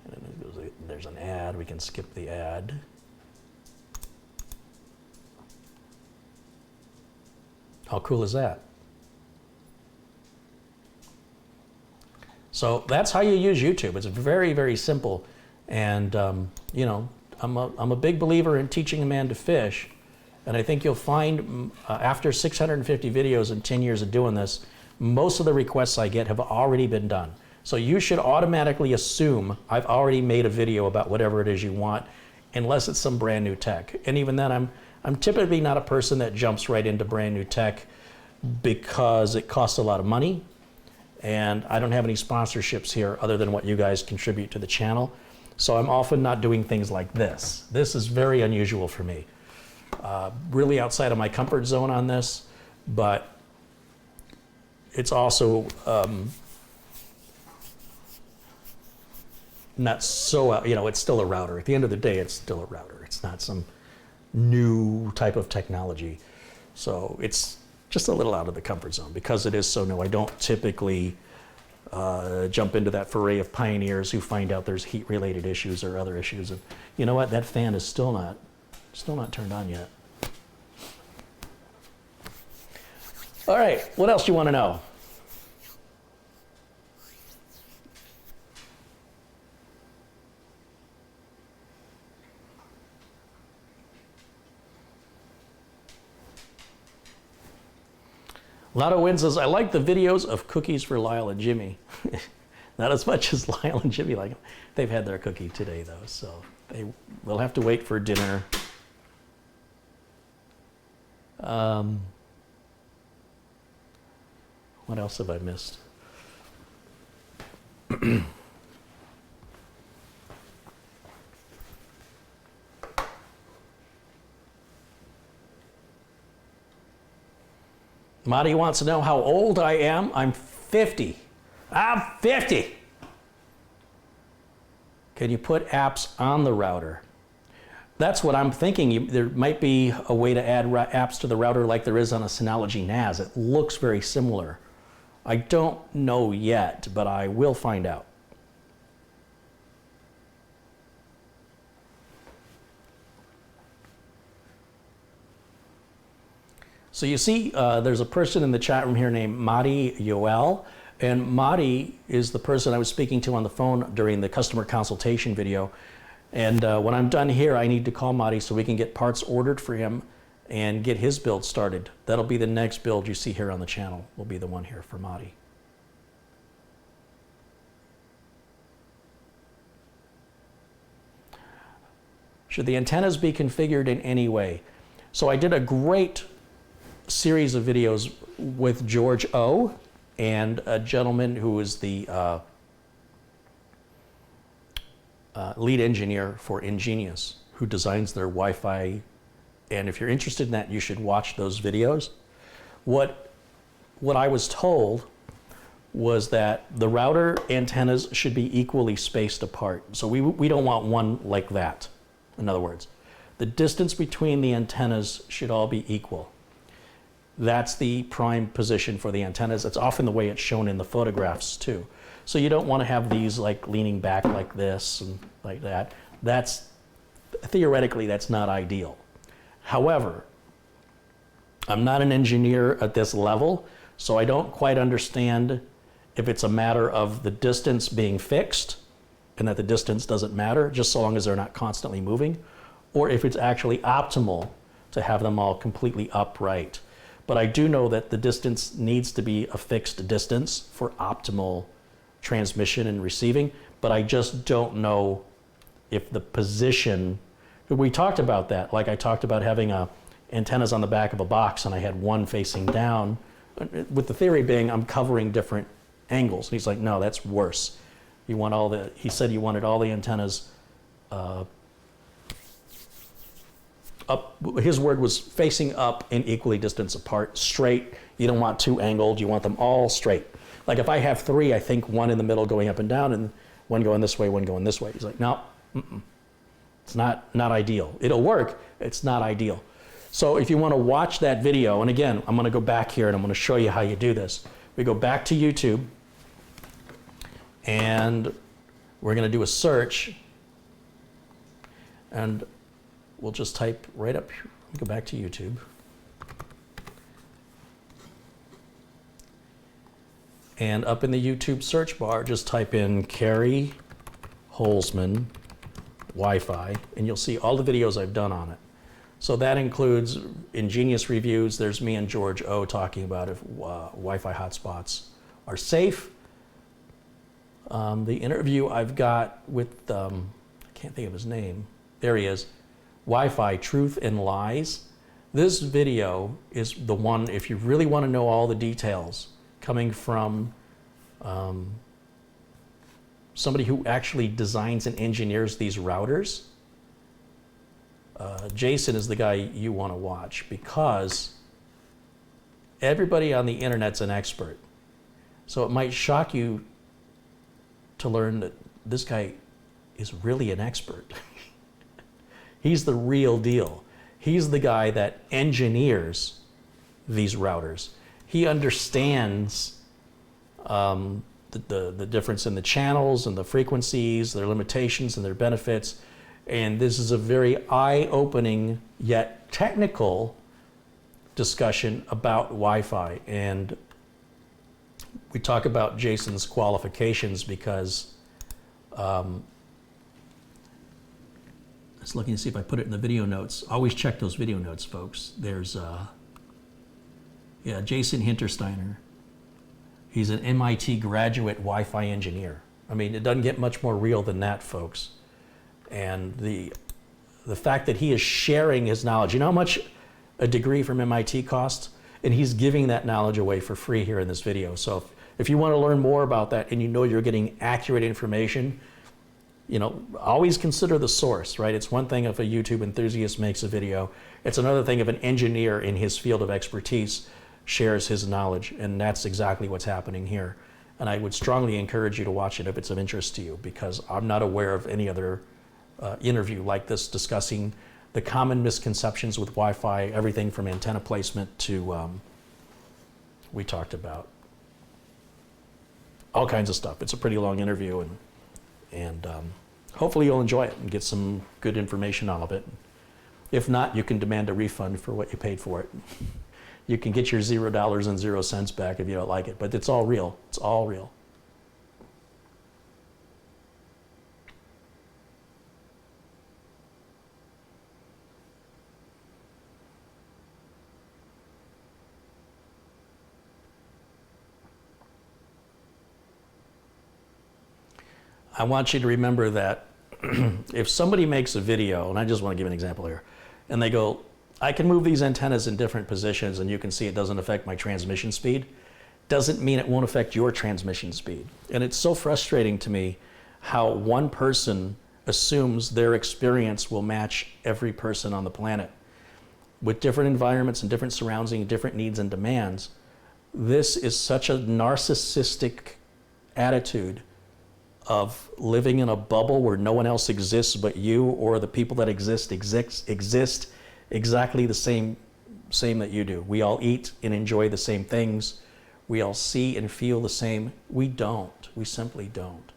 And then there's an ad. We can skip the ad. How cool is that? So that's how you use YouTube. It's very, very simple. And, I'm a big believer in teaching a man to fish. And I think you'll find after 650 videos and 10 years of doing this, most of the requests I get have already been done. So you should automatically assume I've already made a video about whatever it is you want, unless it's some brand new tech. And even then, I'm typically not a person that jumps right into brand new tech because it costs a lot of money. And I don't have any sponsorships here other than what you guys contribute to the channel. So I'm often not doing things like this. This is very unusual for me. Really outside of my comfort zone on this, but it's also not so, it's still a router. At the end of the day, it's still a router. It's not some new type of technology. So it's just a little out of the comfort zone because it is so new. I don't typically jump into that foray of pioneers who find out there's heat-related issues or other issues. And you know what? That fan is still not turned on yet. All right, what else do you want to know? A lot of wins says, I like the videos of cookies for Lyle and Jimmy. Not as much as Lyle and Jimmy like them. They've had their cookie today, though, so they'll have to wait for dinner. What else have I missed? Marty wants to know how old I am. I'm 50. I'm 50. Can you put apps on the router? That's what I'm thinking. There might be a way to add apps to the router like there is on a Synology NAS. It looks very similar. I don't know yet, but I will find out. So you see, there's a person in the chat room here named Madi Yoel, and Madi is the person I was speaking to on the phone during the customer consultation video. And when I'm done here, I need to call Madi so we can get parts ordered for him and get his build started. That'll be the next build you see here on the channel, will be the one here for Madi. Should the antennas be configured in any way? So I did a great series of videos with George O and a gentleman who is the lead engineer for Ingenious, who designs their Wi-Fi. And if you're interested in that, you should watch those videos. What I was told was that the router antennas should be equally spaced apart. So we don't want one like that. in other words. The distance between the antennas should all be equal. That's the prime position for the antennas. It's often the way it's shown in the photographs too. So you don't want to have these like leaning back like this and like that. That's, theoretically, that's not ideal. However, I'm not an engineer at this level, so I don't quite understand if it's a matter of the distance being fixed and that the distance doesn't matter, just so long as they're not constantly moving, or if it's actually optimal to have them all completely upright. But I do know that the distance needs to be a fixed distance for optimal transmission and receiving, but I just don't know if the position, we talked about that, like I talked about having antennas on the back of a box and I had one facing down, with the theory being I'm covering different angles. And he's like, no, that's worse. You want all the, he said you wanted all the antennas up, his word was facing up and equally distanced apart, straight. You don't want two angled, you want them all straight. Like if I have three, I think one in the middle going up and down and one going this way, one going this way. He's like, no, it's not ideal. It'll work, it's not ideal. So if you want to watch that video, and again, I'm going to go back here and I'm going to show you how you do this. We go back to YouTube and we're going to do a search and we'll just type right up here. Go back to YouTube. And up in the YouTube search bar, just type in Carey Holzman Wi-Fi, and you'll see all the videos I've done on it. So that includes ingenious reviews. There's me and George O talking about if Wi-Fi hotspots are safe. The interview I've got with, I can't think of his name. There he is. Wi-Fi Truth and Lies. This video is the one, if you really want to know all the details, coming from somebody who actually designs and engineers these routers. Jason is the guy you want to watch because everybody on the internet's an expert. So it might shock you to learn that this guy is really an expert. He's the real deal. He's the guy that engineers these routers. He understands the difference in the channels and the frequencies, their limitations and their benefits. And this is a very eye-opening yet technical discussion about Wi-Fi. And we talk about Jason's qualifications because I was looking to see if I put it in the video notes. Always check those video notes, folks. There's, yeah, Jason Hintersteiner. He's an MIT graduate Wi-Fi engineer. I mean, it doesn't get much more real than that, folks. And the fact that he is sharing his knowledge, you know how much a degree from MIT costs? And he's giving that knowledge away for free here in this video. So if you want to learn more about that and you know you're getting accurate information, you know, always consider the source, right? It's one thing if a YouTube enthusiast makes a video. It's another thing if an engineer in his field of expertise shares his knowledge, and that's exactly what's happening here. And I would strongly encourage you to watch it if it's of interest to you, because I'm not aware of any other interview like this discussing the common misconceptions with Wi-Fi, everything from antenna placement to, we talked about all kinds of stuff. It's a pretty long interview, and hopefully you'll enjoy it and get some good information out of it. If not, you can demand a refund for what you paid for it. You can get your $0.00 back if you don't like it, but it's all real. It's all real. I want you to remember that if somebody makes a video, and I just want to give an example here, and they go, I can move these antennas in different positions and you can see it doesn't affect my transmission speed, doesn't mean it won't affect your transmission speed. And it's so frustrating to me how one person assumes their experience will match every person on the planet. With different environments and different surroundings, different needs and demands, this is such a narcissistic attitude of living in a bubble where no one else exists but you, or the people that exist exactly the same that you do. We all eat and enjoy the same things. We all see and feel the same. We don't. We simply don't.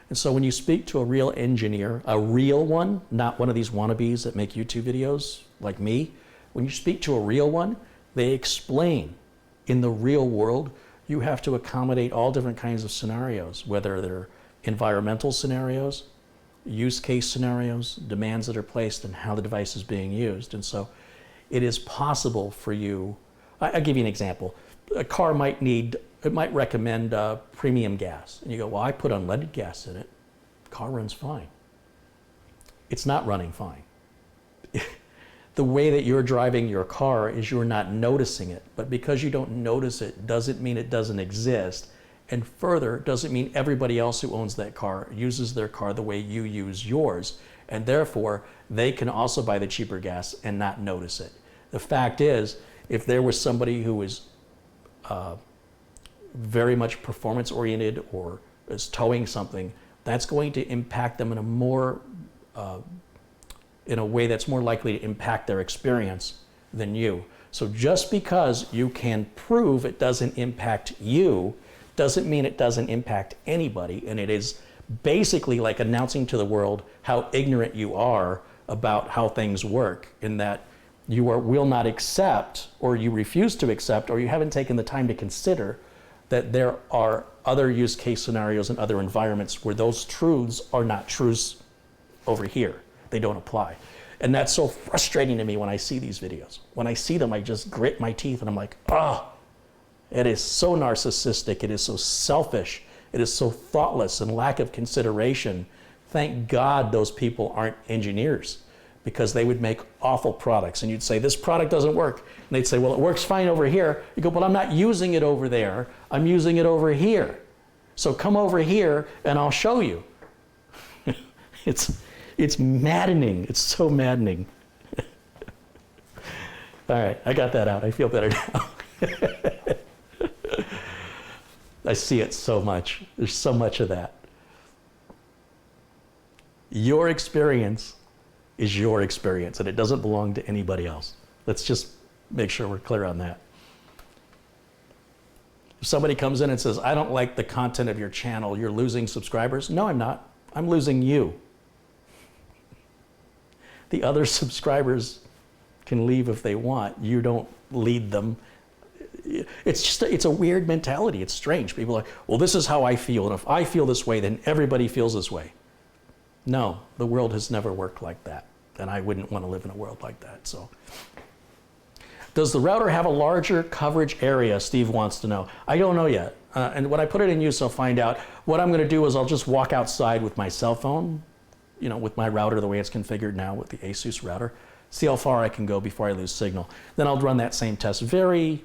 And so when you speak to a real engineer, a real one, not one of these wannabes that make YouTube videos like me, when you speak to a real one, they explain in the real world, you have to accommodate all different kinds of scenarios, whether they're environmental scenarios, use case scenarios, demands that are placed, and how the device is being used. And so it is possible for you. I'll give you an example. A car might recommend premium gas. And you go, well, I put unleaded gas in it. Car runs fine. It's not running fine. The way that you're driving your car is you're not noticing it. But because you don't notice it doesn't mean it doesn't exist. And further, doesn't mean everybody else who owns that car uses their car the way you use yours. And therefore, they can also buy the cheaper gas and not notice it. The fact is, if there was somebody who was very much performance oriented or is towing something, that's going to impact them in a way that's more likely to impact their experience than you. So just because you can prove it doesn't impact you doesn't mean it doesn't impact anybody. And it is basically like announcing to the world how ignorant you are about how things work, in that you will not accept, or you refuse to accept, or you haven't taken the time to consider that there are other use case scenarios and other environments where those truths are not truths over here. They don't apply. And that's so frustrating to me when I see these videos. When I see them, I just grit my teeth and I'm like, oh, it is so narcissistic. It is so selfish. It is so thoughtless and lack of consideration. Thank God those people aren't engineers, because they would make awful products. And you'd say, this product doesn't work. And they'd say, well, it works fine over here. You go, but I'm not using it over there. I'm using it over here. So come over here and I'll show you. It's maddening. It's so maddening. All right, I got that out. I feel better now. I see it so much. There's so much of that. Your experience is your experience, and it doesn't belong to anybody else. Let's just make sure we're clear on that. If somebody comes in and says, I don't like the content of your channel, you're losing subscribers. No, I'm not. I'm losing you. The other subscribers can leave if they want. You don't lead them. It's a weird mentality. It's strange. People are like, well, this is how I feel, and if I feel this way, then everybody feels this way. No, the world has never worked like that, and I wouldn't want to live in a world like that. So, does the router have a larger coverage area? Steve wants to know. I don't know yet, and when I put it in use, I'll find out. What I'm going to do is I'll just walk outside with my cell phone, with my router the way it's configured now with the Asus router, see how far I can go before I lose signal. Then I'll run that same test, very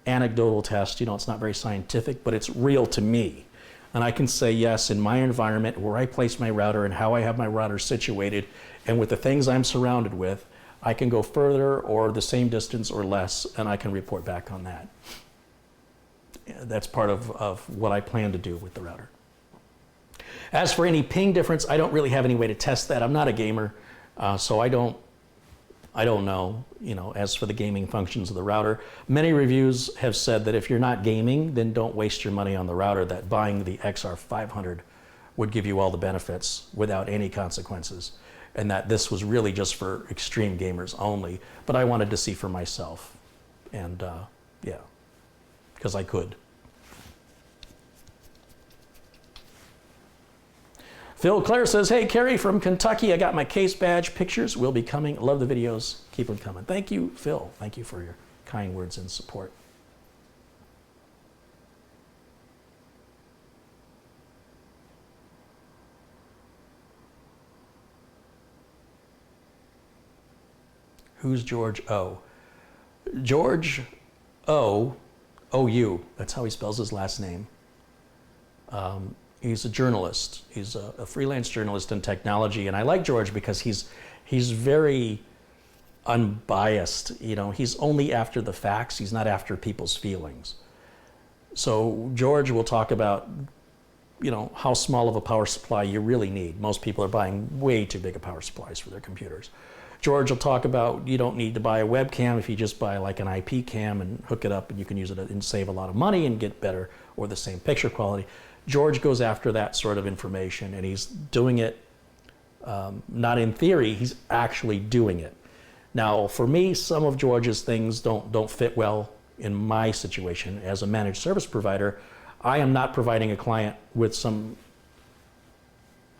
anecdotal test. It's not very scientific, but it's real to me. And I can say, yes, in my environment, where I place my router and how I have my router situated, and with the things I'm surrounded with, I can go further or the same distance or less, and I can report back on that. That's part of what I plan to do with the router. As for any ping difference, I don't really have any way to test that. I'm not a gamer, so I don't know, as for the gaming functions of the router. Many reviews have said that if you're not gaming, then don't waste your money on the router, that buying the XR700 would give you all the benefits without any consequences, and that this was really just for extreme gamers only. But I wanted to see for myself, and yeah, because I could. Phil Clare says, hey, Carey from Kentucky, I got my case badge. Pictures will be coming. Love the videos. Keep them coming. Thank you, Phil. Thank you for your kind words and support. Who's George O? George O, O-U. That's how he spells his last name. He's a journalist. He's a freelance journalist in technology, and I like George because he's very unbiased. He's only after the facts. He's not after people's feelings. So George will talk about how small of a power supply you really need. Most people are buying way too big of power supplies for their computers. George will talk about you don't need to buy a webcam if you just buy like an IP cam and hook it up, and you can use it and save a lot of money and get better or the same picture quality. George goes after that sort of information, and he's doing it not in theory, he's actually doing it. Now, for me, some of George's things don't fit well in my situation. As a managed service provider, I am not providing a client with some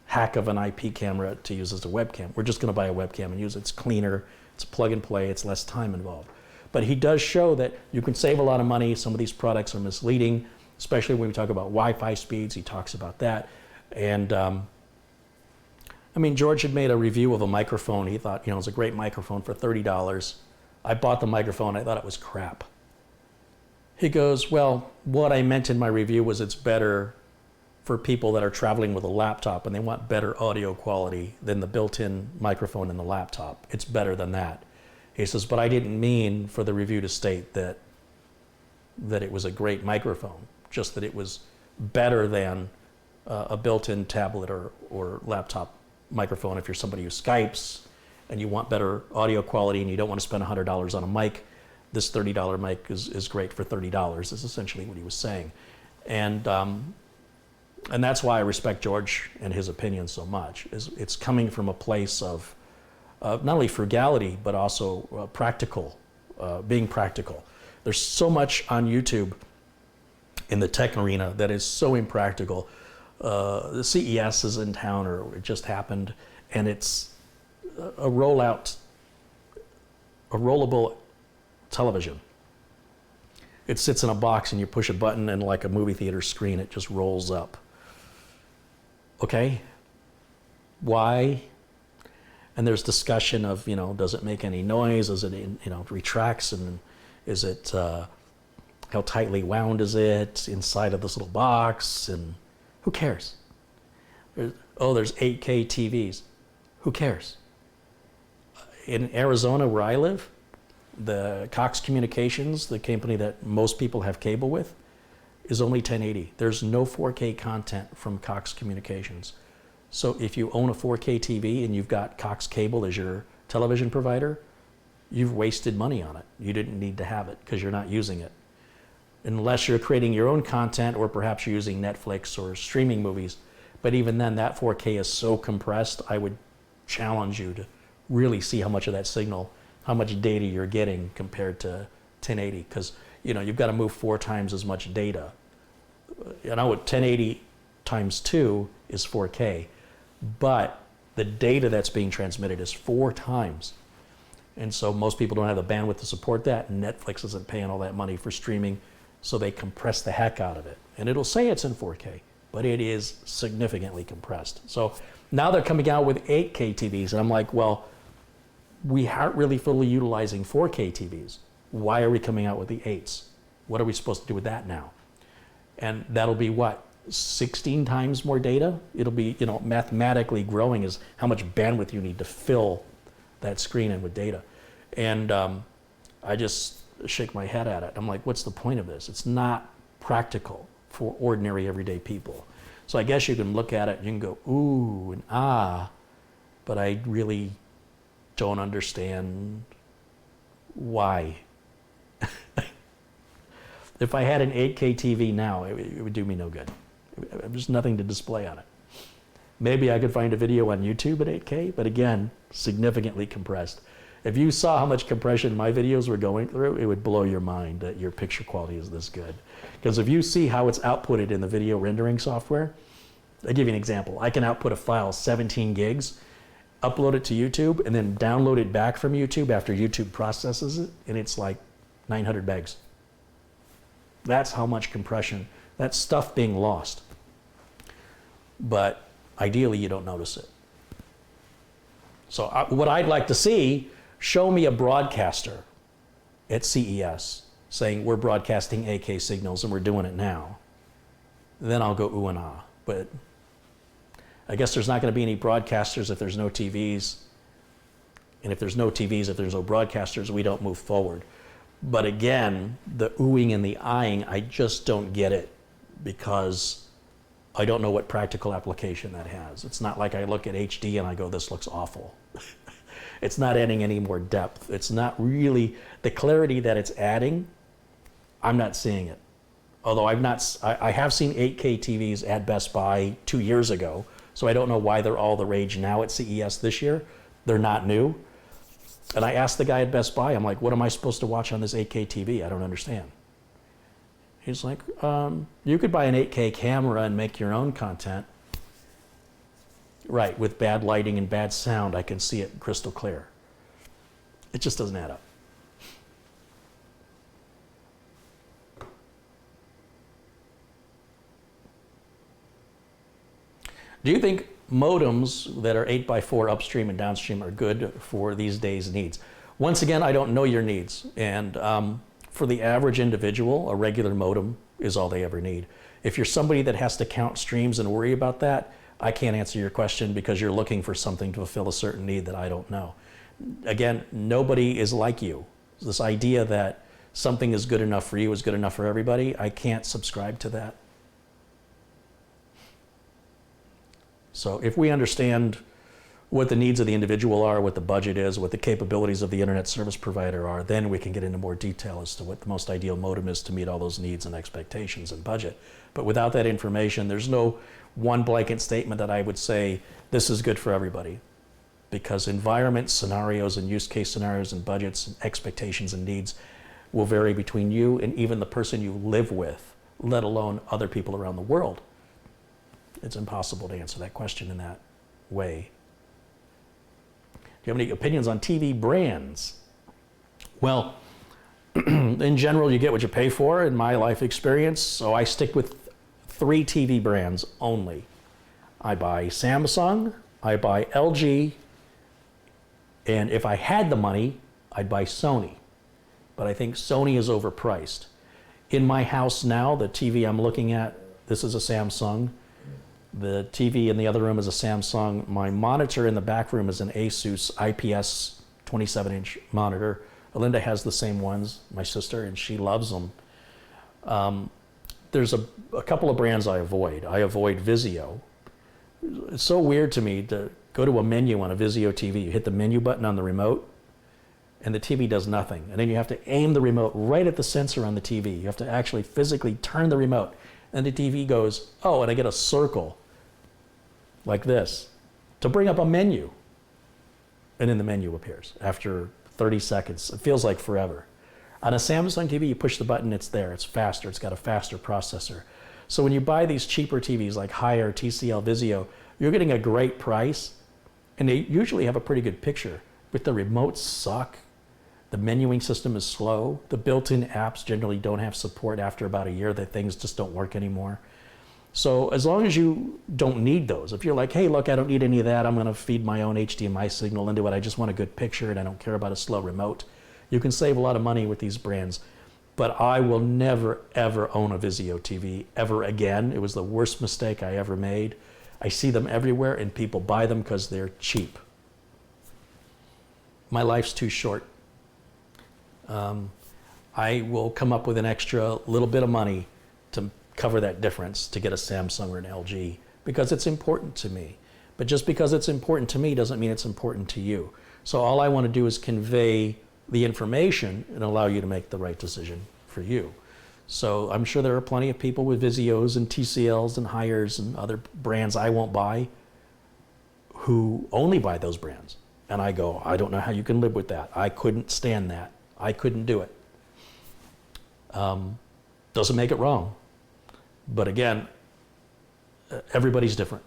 hack of an IP camera to use as a webcam. We're just going to buy a webcam and use it. It's cleaner, it's plug and play, it's less time involved. But he does show that you can save a lot of money. Some of these products are misleading, especially when we talk about Wi-Fi speeds. He talks about that. And George had made a review of a microphone. He thought, it was a great microphone for $30. I bought the microphone. I thought it was crap. He goes, well, what I meant in my review was it's better for people that are traveling with a laptop and they want better audio quality than the built-in microphone in the laptop. It's better than that. He says, but I didn't mean for the review to state that it was a great microphone, just that it was better than a built-in tablet or laptop microphone. If you're somebody who Skypes and you want better audio quality and you don't want to spend $100 on a mic, this $30 mic is great for $30, is essentially what he was saying. And that's why I respect George and his opinion so much. It's coming from a place of not only frugality, but also being practical. There's so much on YouTube in the tech arena that is so impractical. The CES is in town, or it just happened, and it's a rollable television. It sits in a box and you push a button and like a movie theater screen, it just rolls up. Okay? Why? And there's discussion of, does it make any noise? Is it, retracts, and is it, how tightly wound is it inside of this little box? And who cares? There's 8K TVs. Who cares? In Arizona, where I live, the Cox Communications, the company that most people have cable with, is only 1080. There's no 4K content from Cox Communications. So if you own a 4K TV and you've got Cox Cable as your television provider, you've wasted money on it. You didn't need to have it because you're not using it. Unless you're creating your own content, or perhaps you're using Netflix or streaming movies. But even then, that 4K is so compressed, I would challenge you to really see how much of that signal, how much data you're getting compared to 1080, because you've got to move 4 times as much data. 1080 times 2 is 4K, but the data that's being transmitted is 4 times. And so most people don't have the bandwidth to support that, and Netflix isn't paying all that money for streaming, so they compress the heck out of it. And it'll say it's in 4K, but it is significantly compressed. So now they're coming out with 8K TVs, and I'm like, well, we aren't really fully utilizing 4K TVs. Why are we coming out with the 8s? What are we supposed to do with that now? And that'll be what, 16 times more data? It'll be, mathematically growing is how much bandwidth you need to fill that screen in with data. And I just shake my head at it. I'm like, what's the point of this? It's not practical for ordinary everyday people. So I guess you can look at it and you can go, ooh and ah, but I really don't understand why. If I had an 8K TV now, it would do me no good. There's nothing to display on it. Maybe I could find a video on YouTube at 8K, but again, significantly compressed. If you saw how much compression my videos were going through, it would blow your mind that your picture quality is this good. Because if you see how it's outputted in the video rendering software, I'll give you an example. I can output a file 17 gigs, upload it to YouTube, and then download it back from YouTube after YouTube processes it, and it's like 900 megs. That's how much compression, that's stuff being lost. But ideally, you don't notice it. So what I'd like to see, show me a broadcaster at CES saying we're broadcasting 8K signals and we're doing it now. Then I'll go ooh and ah. But I guess there's not going to be any broadcasters if there's no TVs. And if there's no TVs, if there's no broadcasters, we don't move forward. But again, the oohing and the eyeing, I just don't get it because I don't know what practical application that has. It's not like I look at HD and I go, this looks awful. It's not adding any more depth. It's not really the clarity that it's adding. I'm not seeing it. Although I have seen 8K TVs at Best Buy 2 years ago, so I don't know why they're all the rage now at CES this year. They're not new. And I asked the guy at Best Buy, I'm like, what am I supposed to watch on this 8K TV? I don't understand. He's like, you could buy an 8K camera and make your own content. Right, with bad lighting and bad sound, I can see it crystal clear. It just doesn't add up. Do you think modems that are 8x4 upstream and downstream are good for these days' needs? Once again, I don't know your needs. And for the average individual, a regular modem is all they ever need. If you're somebody that has to count streams and worry about that, I can't answer your question because you're looking for something to fulfill a certain need that I don't know. Again, nobody is like you. This idea that something is good enough for you is good enough for everybody, I can't subscribe to that. So if we understand what the needs of the individual are, what the budget is, what the capabilities of the internet service provider are, then we can get into more detail as to what the most ideal modem is to meet all those needs and expectations and budget. But without that information, there's no one blanket statement that I would say, this is good for everybody. Because environments, scenarios, and use case scenarios and budgets and expectations and needs will vary between you and even the person you live with, let alone other people around the world. It's impossible to answer that question in that way. Do you have any opinions on TV brands? Well, in general, you get what you pay for in my life experience, so I stick with 3 TV brands only. I buy Samsung, I buy LG, and if I had the money, I'd buy Sony. But I think Sony is overpriced. In my house now, the TV I'm looking at, this is a Samsung. The TV in the other room is a Samsung. My monitor in the back room is an Asus IPS 27-inch monitor. Linda has the same ones, my sister, and she loves them. There's a couple of brands I avoid. I avoid Vizio. It's so weird to me to go to a menu on a Vizio TV. You hit the menu button on the remote, and the TV does nothing. And then you have to aim the remote right at the sensor on the TV. You have to actually physically turn the remote. And the TV goes, oh, and I get a circle like this to bring up a menu. And then the menu appears after 30 seconds. It feels like forever. On a Samsung TV, you push the button, it's there. It's faster. It's got a faster processor. So when you buy these cheaper TVs like Haier, TCL, Vizio, you're getting a great price, and they usually have a pretty good picture. But the remotes suck. The menuing system is slow. The built-in apps generally don't have support after about a year. That things just don't work anymore. So as long as you don't need those, if you're like, hey, look, I don't need any of that. I'm going to feed my own HDMI signal into it. I just want a good picture and I don't care about a slow remote. You can save a lot of money with these brands. But I will never, ever own a Vizio TV ever again. It was the worst mistake I ever made. I see them everywhere and people buy them because they're cheap. My life's too short. I will come up with an extra little bit of money to cover that difference to get a Samsung or an LG because it's important to me. But just because it's important to me doesn't mean it's important to you. So all I want to do is convey the information and allow you to make the right decision for you. So I'm sure there are plenty of people with Vizios and TCLs and Haiers and other brands I won't buy who only buy those brands. And I go, I don't know how you can live with that. I couldn't stand that. I couldn't do it. Doesn't make it wrong. But again, everybody's different.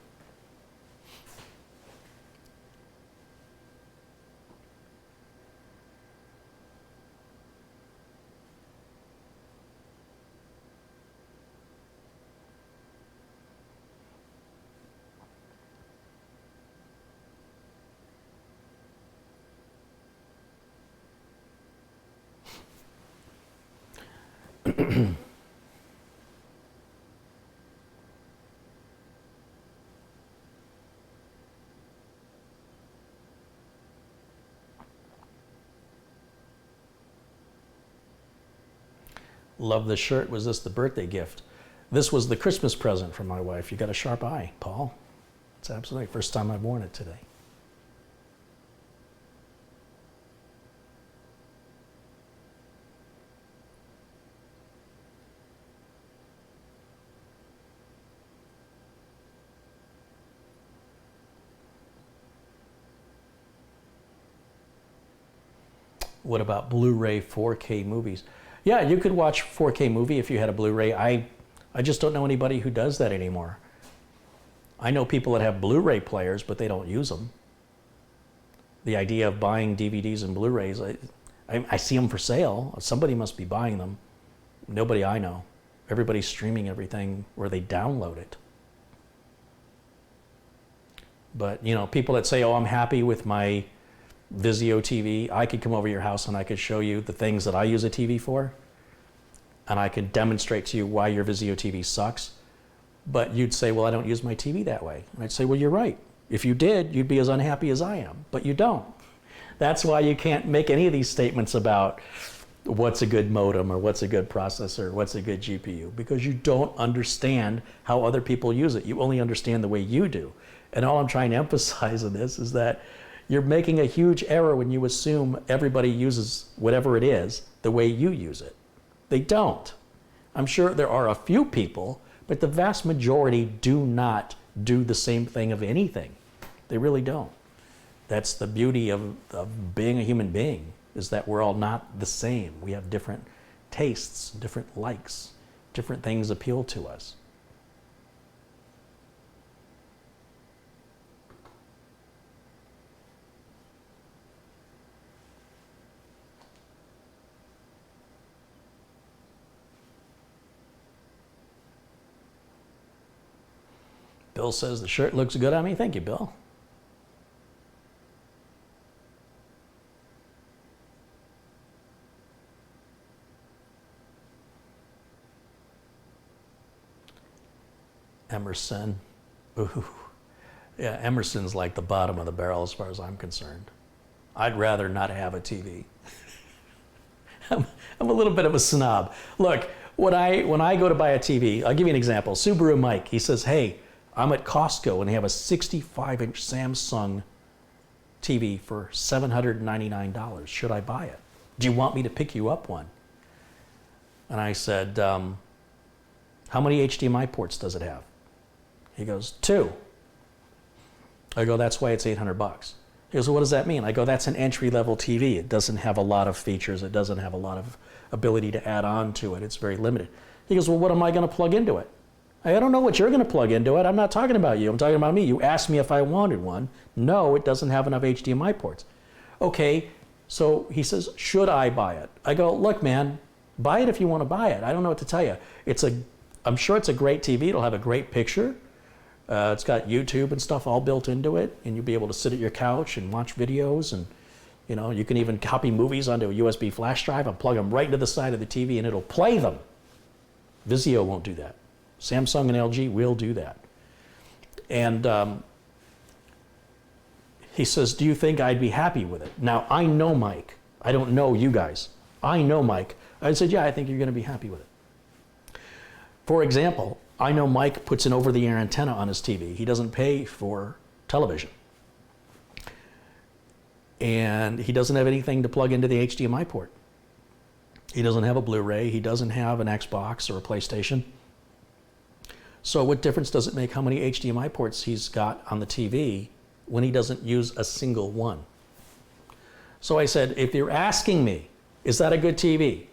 Love the shirt. Was this the birthday gift? This was the Christmas present from my wife. You got a sharp eye, Paul. It's absolutely first time I've worn it today. What about Blu-ray 4K movies? Yeah, you could watch 4K movie if you had a Blu-ray. I just don't know anybody who does that anymore. I know people that have Blu-ray players, but they don't use them. The idea of buying DVDs and Blu-rays, I see them for sale. Somebody must be buying them. Nobody I know. Everybody's streaming everything where they download it. But, you know, people that say, oh, I'm happy with my Vizio TV, I could come over to your house and I could show you the things that I use a TV for, and I could demonstrate to you why your Vizio TV sucks. But you'd say, well, I don't use my TV that way. And I'd say, well, you're right. If you did, you'd be as unhappy as I am, but you don't. That's why you can't make any of these statements about what's a good modem or what's a good processor, or what's a good GPU, because you don't understand how other people use it. You only understand the way you do. And all I'm trying to emphasize in this is that you're making a huge error when you assume everybody uses whatever it is the way you use it. They don't. I'm sure there are a few people, but the vast majority do not do the same thing of anything. They really don't. That's the beauty of being a human being, is that we're all not the same. We have different tastes, different likes, different things appeal to us. Bill says the shirt looks good on me. Thank you, Bill. Emerson. Ooh. Yeah, Emerson's like the bottom of the barrel as far as I'm concerned. I'd rather not have a TV. I'm a little bit of a snob. Look, when I go to buy a TV, I'll give you an example. Subaru Mike, he says, hey, I'm at Costco and they have a 65-inch Samsung TV for $799. Should I buy it? Do you want me to pick you up one? And I said, how many HDMI ports does it have? He goes, 2. I go, that's why it's $800. He goes, well, what does that mean? I go, that's an entry-level TV. It doesn't have a lot of features. It doesn't have a lot of ability to add on to it. It's very limited. He goes, well, what am I going to plug into it? I don't know what you're going to plug into it. I'm not talking about you. I'm talking about me. You asked me if I wanted one. No, it doesn't have enough HDMI ports. Okay, so he says, should I buy it? I go, look, man, buy it if you want to buy it. I don't know what to tell you. I'm sure it's a great TV. It'll have a great picture. It's got YouTube and stuff all built into it, and you'll be able to sit at your couch and watch videos, and you know, you can even copy movies onto a USB flash drive and plug them right into the side of the TV and it'll play them. Vizio won't do that. Samsung and LG will do that. And he says, do you think I'd be happy with it? Now, I know Mike. I don't know you guys. I know Mike. I said, yeah, I think you're going to be happy with it. For example, I know Mike puts an over-the-air antenna on his TV. He doesn't pay for television. And he doesn't have anything to plug into the HDMI port. He doesn't have a Blu-ray. He doesn't have an Xbox or a PlayStation. So what difference does it make how many HDMI ports he's got on the TV when he doesn't use a single one? So I said, if you're asking me, is that a good TV?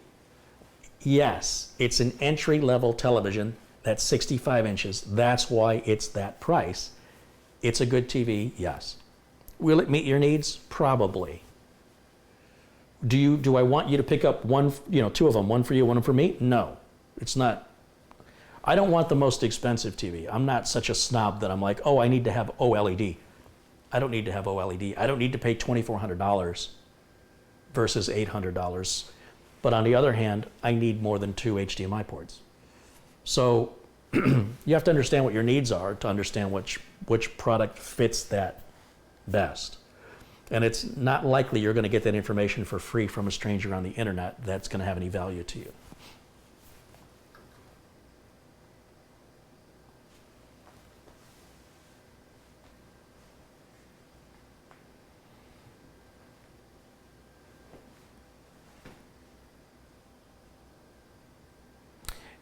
Yes, it's an entry-level television that's 65 inches. That's why it's that price. It's a good TV, yes. Will it meet your needs? Probably. Do I want you to pick up one, two of them, one for you, one for me? No, it's not. I don't want the most expensive TV. I'm not such a snob that I'm like, oh, I need to have OLED. I don't need to have OLED. I don't need to pay $2,400 versus $800. But on the other hand, I need more than 2 HDMI ports. So you have to understand what your needs are to understand which product fits that best. And it's not likely you're going to get that information for free from a stranger on the internet that's going to have any value to you.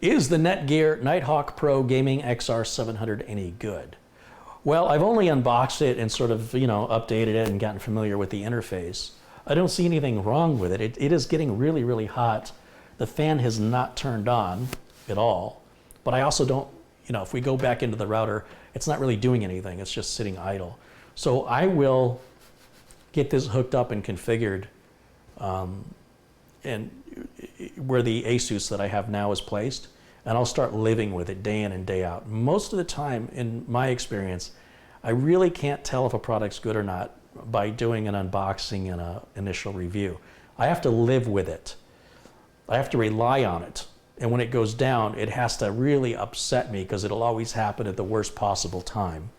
Is the NETGEAR Nighthawk Pro Gaming XR700 any good? Well, I've only unboxed it and sort of, updated it and gotten familiar with the interface. I don't see anything wrong with it. It is getting really, really hot. The fan has not turned on at all, but I also don't, if we go back into the router, it's not really doing anything. It's just sitting idle. So I will get this hooked up and configured and where the Asus that I have now is placed, and I'll start living with it day in and day out. Most of the time, in my experience, I really can't tell if a product's good or not by doing an unboxing and an initial review. I have to live with it. I have to rely on it. And when it goes down, it has to really upset me because it'll always happen at the worst possible time.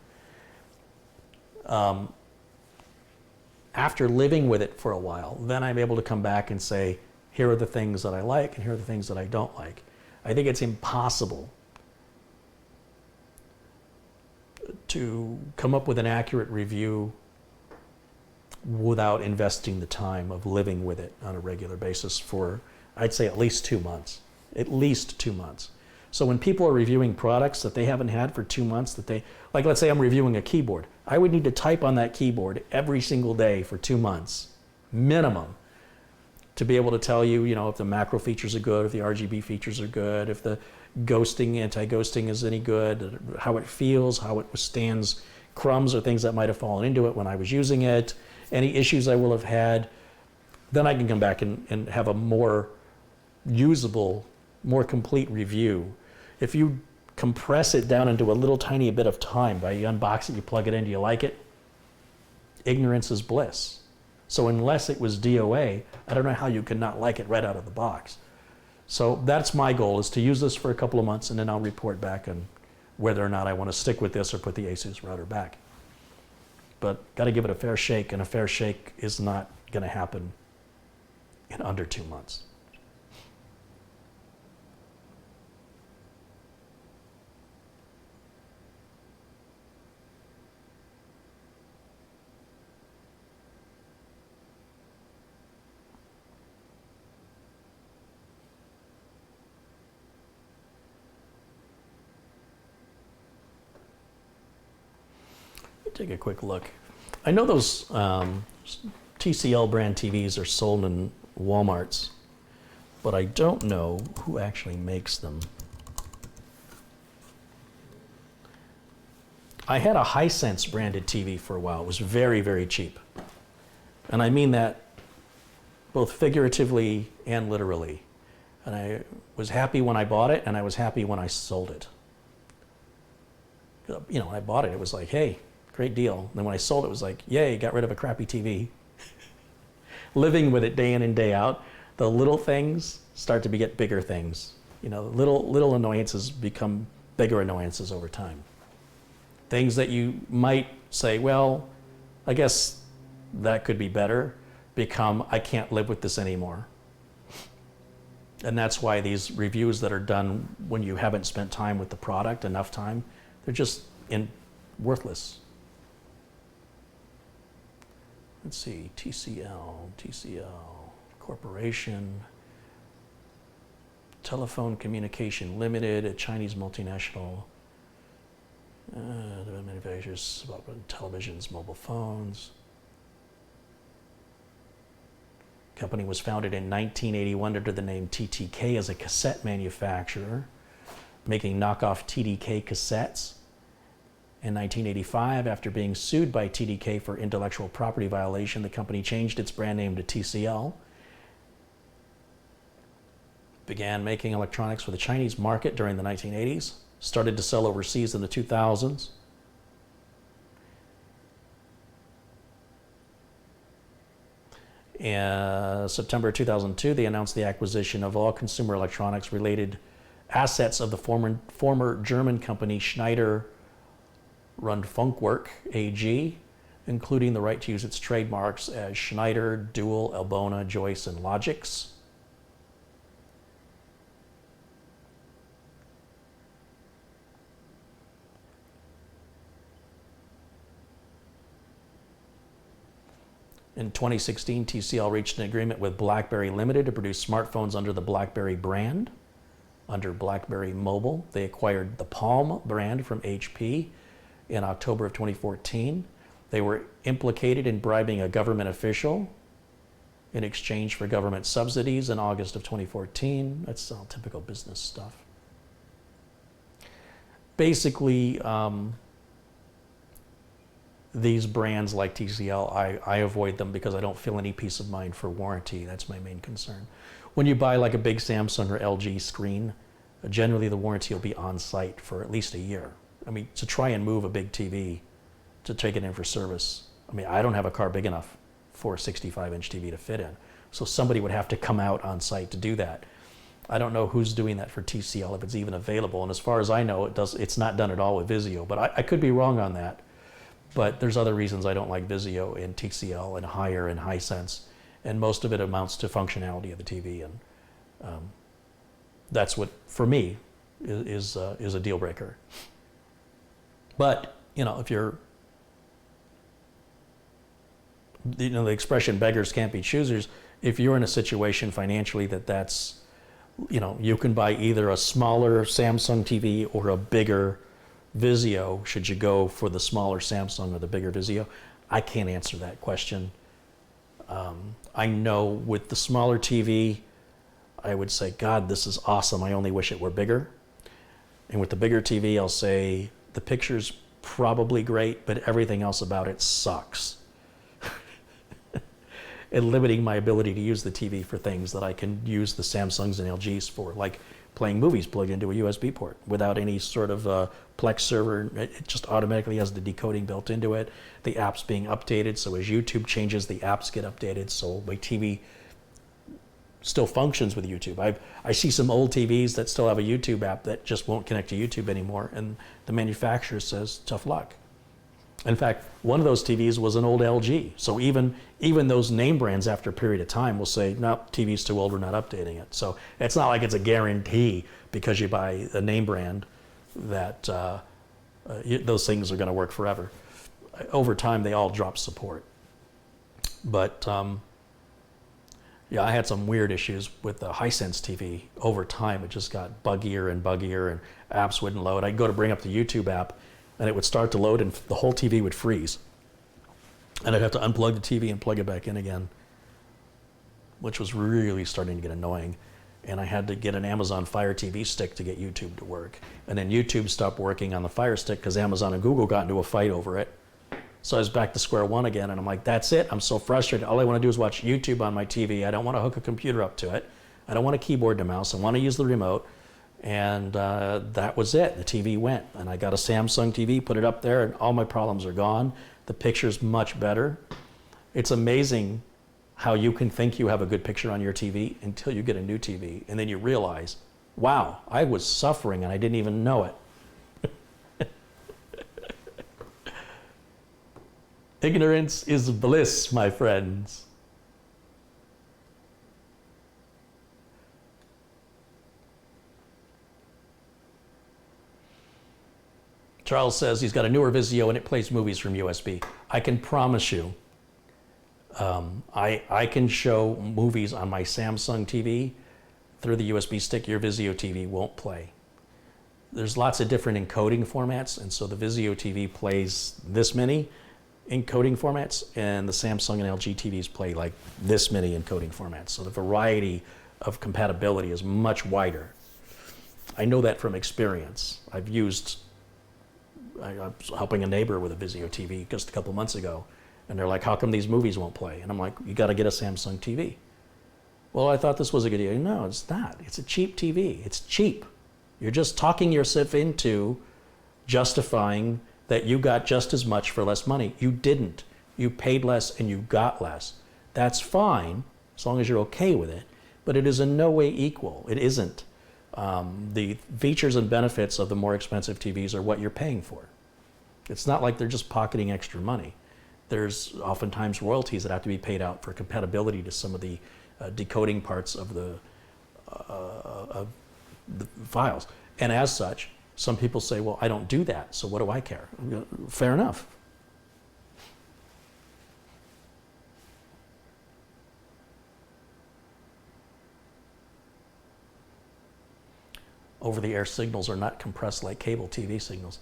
After living with it for a while, then I'm able to come back and say, here are the things that I like and here are the things that I don't like. I think it's impossible to come up with an accurate review without investing the time of living with it on a regular basis for, I'd say, at least 2 months. At least 2 months. So when people are reviewing products that they haven't had for 2 months, like let's say I'm reviewing a keyboard, I would need to type on that keyboard every single day for 2 months, minimum, to be able to tell you, if the macro features are good, if the RGB features are good, if the ghosting, anti-ghosting is any good, how it feels, how it withstands crumbs or things that might have fallen into it when I was using it, any issues I will have had. Then I can come back and have a more usable, more complete review. If you compress it down into a little tiny bit of time, by you unbox it, you plug it in, do you like it? Ignorance is bliss. So unless it was DOA, I don't know how you could not like it right out of the box. So that's my goal, is to use this for a couple of months, and then I'll report back on whether or not I want to stick with this or put the Asus router back. But got to give it a fair shake, and a fair shake is not going to happen in under 2 months. Take a quick look. I know those TCL brand TVs are sold in Walmarts, but I don't know who actually makes them. I had a Hisense branded TV for a while. It was very, very cheap. And I mean that both figuratively and literally. And I was happy when I bought it, and I was happy when I sold it. When I bought it, it was like, hey, great deal. And then when I sold it, it was like, yay, got rid of a crappy TV. Living with it day in and day out, the little things start to get bigger things. Little annoyances become bigger annoyances over time. Things that you might say, well, I guess that could be better, become, I can't live with this anymore. And that's why these reviews that are done when you haven't spent time with the product, enough time, they're just worthless. Let's see, TCL Corporation, Telephone Communication Limited, a Chinese multinational, manufactures televisions, mobile phones. Company was founded in 1981 under the name TTK as a cassette manufacturer, making knockoff TDK cassettes. In 1985, after being sued by TDK for intellectual property violation, the company changed its brand name to TCL. Began making electronics for the Chinese market during the 1980s. Started to sell overseas in the 2000s. In September 2002, they announced the acquisition of all consumer electronics related assets of the former German company Schneider Rundfunkwerk AG, including the right to use its trademarks as Schneider, Dual, Elbona, Joyce, and Logix. In 2016, TCL reached an agreement with BlackBerry Limited to produce smartphones under the BlackBerry brand. under BlackBerry Mobile. They acquired the Palm brand from HP in October of 2014. They were implicated in bribing a government official in exchange for government subsidies in August of 2014. That's all typical business stuff. Basically, these brands like TCL, I avoid them because I don't feel any peace of mind for warranty. That's my main concern. When you buy like a big Samsung or LG screen, generally the warranty will be on site for at least a year. I mean, to try and move a big TV to take it in for service, I mean, I don't have a car big enough for a 65-inch TV to fit in. So somebody would have to come out on site to do that. I don't know who's doing that for TCL, if it's even available. And as far as I know, it's not done at all with Vizio, but I could be wrong on that. But there's other reasons I don't like Vizio in TCL and Haier and Hisense. And most of it amounts to functionality of the TV. And that's what, for me, is a deal breaker. But, you know, if you're, you know, the expression beggars can't be choosers, if you're in a situation financially that's, you know, you can buy either a smaller Samsung TV or a bigger Vizio, should you go for the smaller Samsung or the bigger Vizio? I can't answer that question. I know with the smaller TV, I would say, God, this is awesome. I only wish it were bigger. And with the bigger TV, I'll say the picture's probably great, but everything else about it sucks. And limiting my ability to use the TV for things that I can use the Samsungs and LGs for, like playing movies plugged into a USB port without any sort of Plex server. It just automatically has the decoding built into it. The app's being updated, so as YouTube changes, the apps get updated, so my TV still functions with YouTube. I see some old TVs that still have a YouTube app that just won't connect to YouTube anymore, and the manufacturer says, tough luck. In fact, one of those TVs was an old LG. So even those name brands after a period of time will say, no, TV's too old, we're not updating it. So it's not like it's a guarantee because you buy a name brand that those things are going to work forever. Over time, they all drop support. But yeah, I had some weird issues with the Hisense TV. Over time, it just got buggier and buggier and apps wouldn't load. I'd go to bring up the YouTube app and it would start to load and the whole TV would freeze. And I'd have to unplug the TV and plug it back in again, which was really starting to get annoying. And I had to get an Amazon Fire TV stick to get YouTube to work. And then YouTube stopped working on the Fire Stick because Amazon and Google got into a fight over it. So I was back to square one again, and I'm like, that's it. I'm so frustrated. All I want to do is watch YouTube on my TV. I don't want to hook a computer up to it. I don't want a keyboard and mouse. I want to use the remote. And that was it. The TV went. And I got a Samsung TV, put it up there, and all my problems are gone. The picture's much better. It's amazing how you can think you have a good picture on your TV until you get a new TV. And then you realize, wow, I was suffering and I didn't even know it. Ignorance is bliss, my friends. Charles says he's got a newer Vizio and it plays movies from USB. I can promise you, I can show movies on my Samsung TV through the USB stick. Your Vizio TV won't play. There's lots of different encoding formats, and so the Vizio TV plays this many encoding formats, and the Samsung and LG TVs play like this many encoding formats. So the variety of compatibility is much wider. I know that from experience. I was helping a neighbor with a Vizio TV just a couple months ago, and they're like, how come these movies won't play? And I'm like, you got to get a Samsung TV. Well, I thought this was a good deal. No, it's not. It's a cheap TV. It's cheap. You're just talking yourself into justifying that you got just as much for less money. You didn't. You paid less and you got less. That's fine, as long as you're okay with it, but it is in no way equal. It isn't. The features and benefits of the more expensive TVs are what you're paying for. It's not like they're just pocketing extra money. There's oftentimes royalties that have to be paid out for compatibility to some of the decoding parts of the files. And as such, some people say, well, I don't do that, so what do I care? Fair enough. over-the-air signals are not compressed like cable TV signals.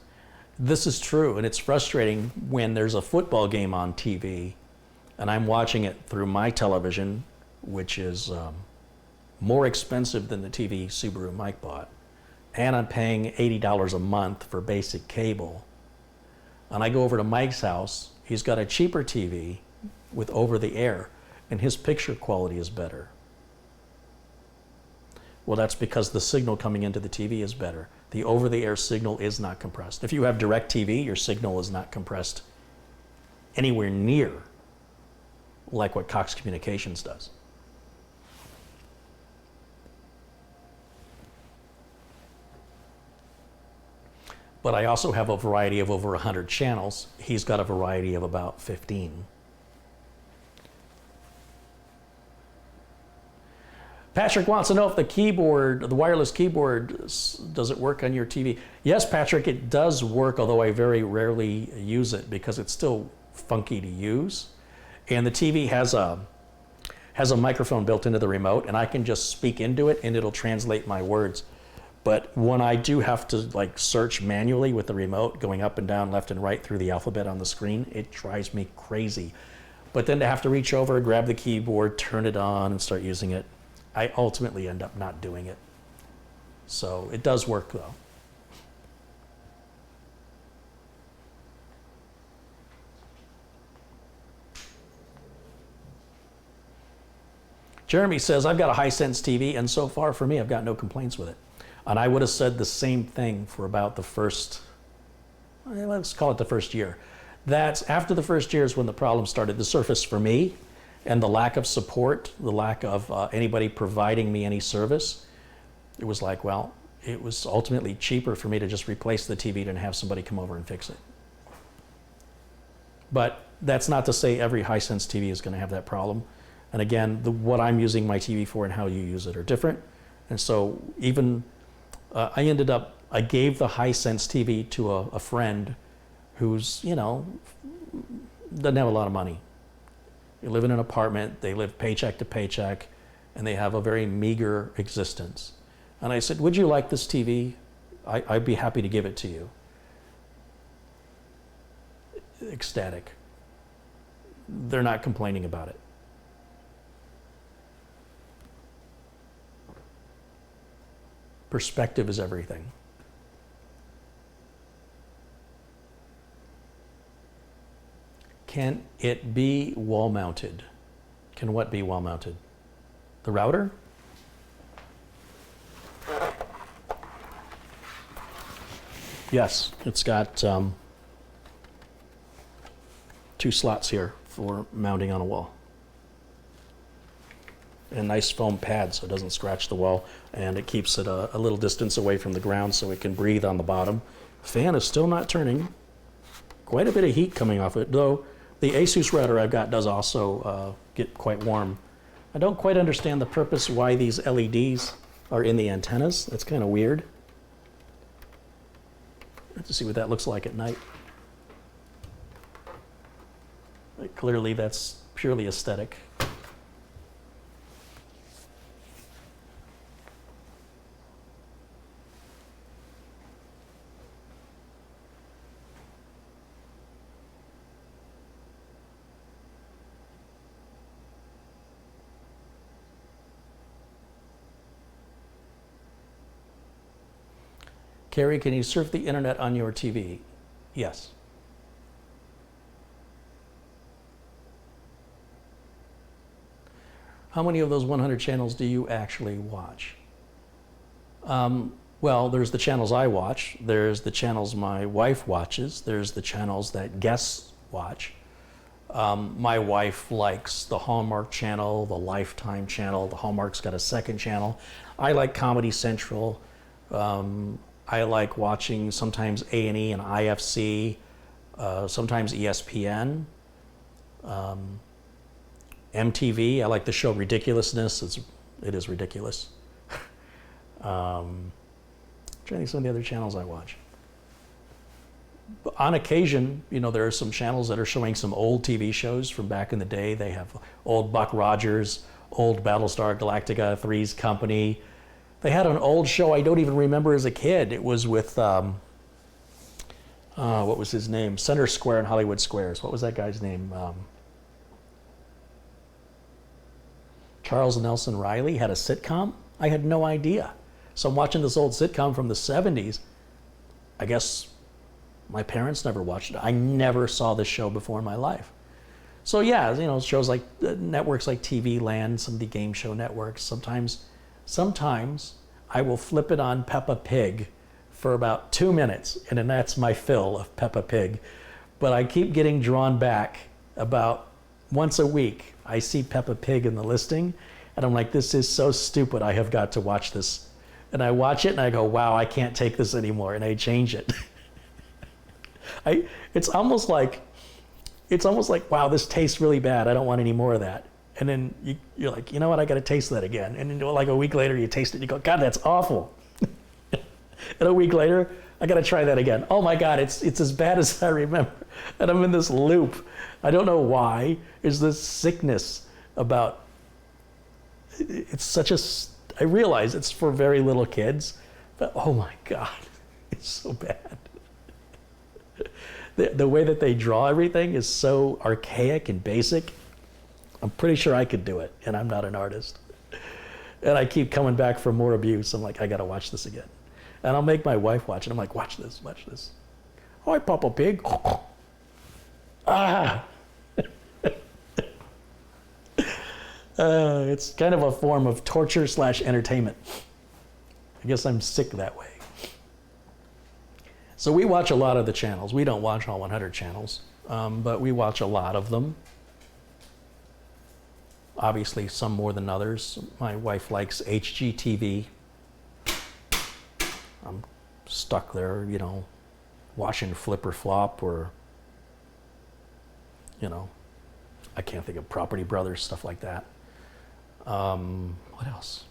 This is true, and it's frustrating when there's a football game on TV and I'm watching it through my television, which is more expensive than the TV Subaru Mike bought, and I'm paying $80 a month for basic cable. And I go over to Mike's house, he's got a cheaper TV with over-the-air, and his picture quality is better. Well, that's because the signal coming into the TV is better. The over-the-air signal is not compressed. If you have DirecTV, your signal is not compressed anywhere near like what Cox Communications does. But I also have a variety of over 100 channels. He's got a variety of about 15. Patrick wants to know if the keyboard, the wireless keyboard, does it work on your TV? Yes, Patrick, it does work, although I very rarely use it because it's still funky to use. And the TV has a microphone built into the remote, and I can just speak into it and it'll translate my words. But when I do have to like search manually with the remote, going up and down, left and right through the alphabet on the screen, it drives me crazy. But then to have to reach over, grab the keyboard, turn it on, and start using it, I ultimately end up not doing it. So it does work though. Jeremy says, I've got a Hisense TV, and so far for me, I've got no complaints with it. And I would have said the same thing for about the first, let's call it the first year. That's after the first year is when the problem started to surface for me, and the lack of support, the lack of anybody providing me any service. It was like, well, it was ultimately cheaper for me to just replace the TV than have somebody come over and fix it. But that's not to say every Hisense TV is going to have that problem. And again, what I'm using my TV for and how you use it are different. And so even, I gave the Hisense TV to a friend who's, doesn't have a lot of money. They live in an apartment, they live paycheck to paycheck, and they have a very meager existence. And I said, would you like this TV? I'd be happy to give it to you. Ecstatic. They're not complaining about it. Perspective is everything. Can it be wall mounted? Can what be wall mounted? The router? Yes, it's got 2 slots here for mounting on a wall. And a nice foam pad so it doesn't scratch the wall, and it keeps it a little distance away from the ground so it can breathe on the bottom. Fan is still not turning. Quite a bit of heat coming off it, though the Asus router I've got does also get quite warm. I don't quite understand the purpose why these LEDs are in the antennas. That's kind of weird. Let's see what that looks like at night. Clearly that's purely aesthetic. Carey, can you surf the internet on your TV? Yes. How many of those 100 channels do you actually watch? Well, there's the channels I watch. There's the channels my wife watches. There's the channels that guests watch. My wife likes the Hallmark channel, the Lifetime channel. The Hallmark's got a second channel. I like Comedy Central. I like watching sometimes A&E and IFC, sometimes ESPN, MTV. I like the show Ridiculousness. It is ridiculous. I'm trying to think some of the other channels I watch. But on occasion, there are some channels that are showing some old TV shows from back in the day. They have old Buck Rogers, old Battlestar Galactica, Three's Company. They had an old show I don't even remember as a kid. It was with, what was his name? Center Square and Hollywood Squares. What was that guy's name? Charles Nelson Riley had a sitcom. I had no idea. So I'm watching this old sitcom from the 70s. I guess my parents never watched it. I never saw this show before in my life. So yeah, you know, shows like networks like TV Land, some of the game show networks. Sometimes I will flip it on Peppa Pig for about 2 minutes, and then that's my fill of Peppa Pig. But I keep getting drawn back. About once a week, I see Peppa Pig in the listing, and I'm like, this is so stupid, I have got to watch this. And I watch it and I go, wow, I can't take this anymore, and I change it. It's almost like, wow, this tastes really bad, I don't want any more of that. And then you're like, you know what, I gotta taste that again. And then like a week later you taste it and you go, God, that's awful. And a week later, I gotta try that again. Oh my God, it's as bad as I remember. And I'm in this loop. I don't know why. There's this sickness about, it's such a, I realize it's for very little kids, but oh my God, it's so bad. The way that they draw everything is so archaic and basic. I'm pretty sure I could do it, and I'm not an artist. And I keep coming back for more abuse. I'm like, I gotta watch this again. And I'll make my wife watch it. I'm like, watch this, watch this. Hi, Papa Pig. Ah. It's kind of a form of torture / entertainment. I guess I'm sick that way. So we watch a lot of the channels. We don't watch all 100 channels, but we watch a lot of them. Obviously, some more than others. My wife likes HGTV. I'm stuck there, you know, watching Flip or Flop, or, you know, I can't think of Property Brothers, stuff like that. What else?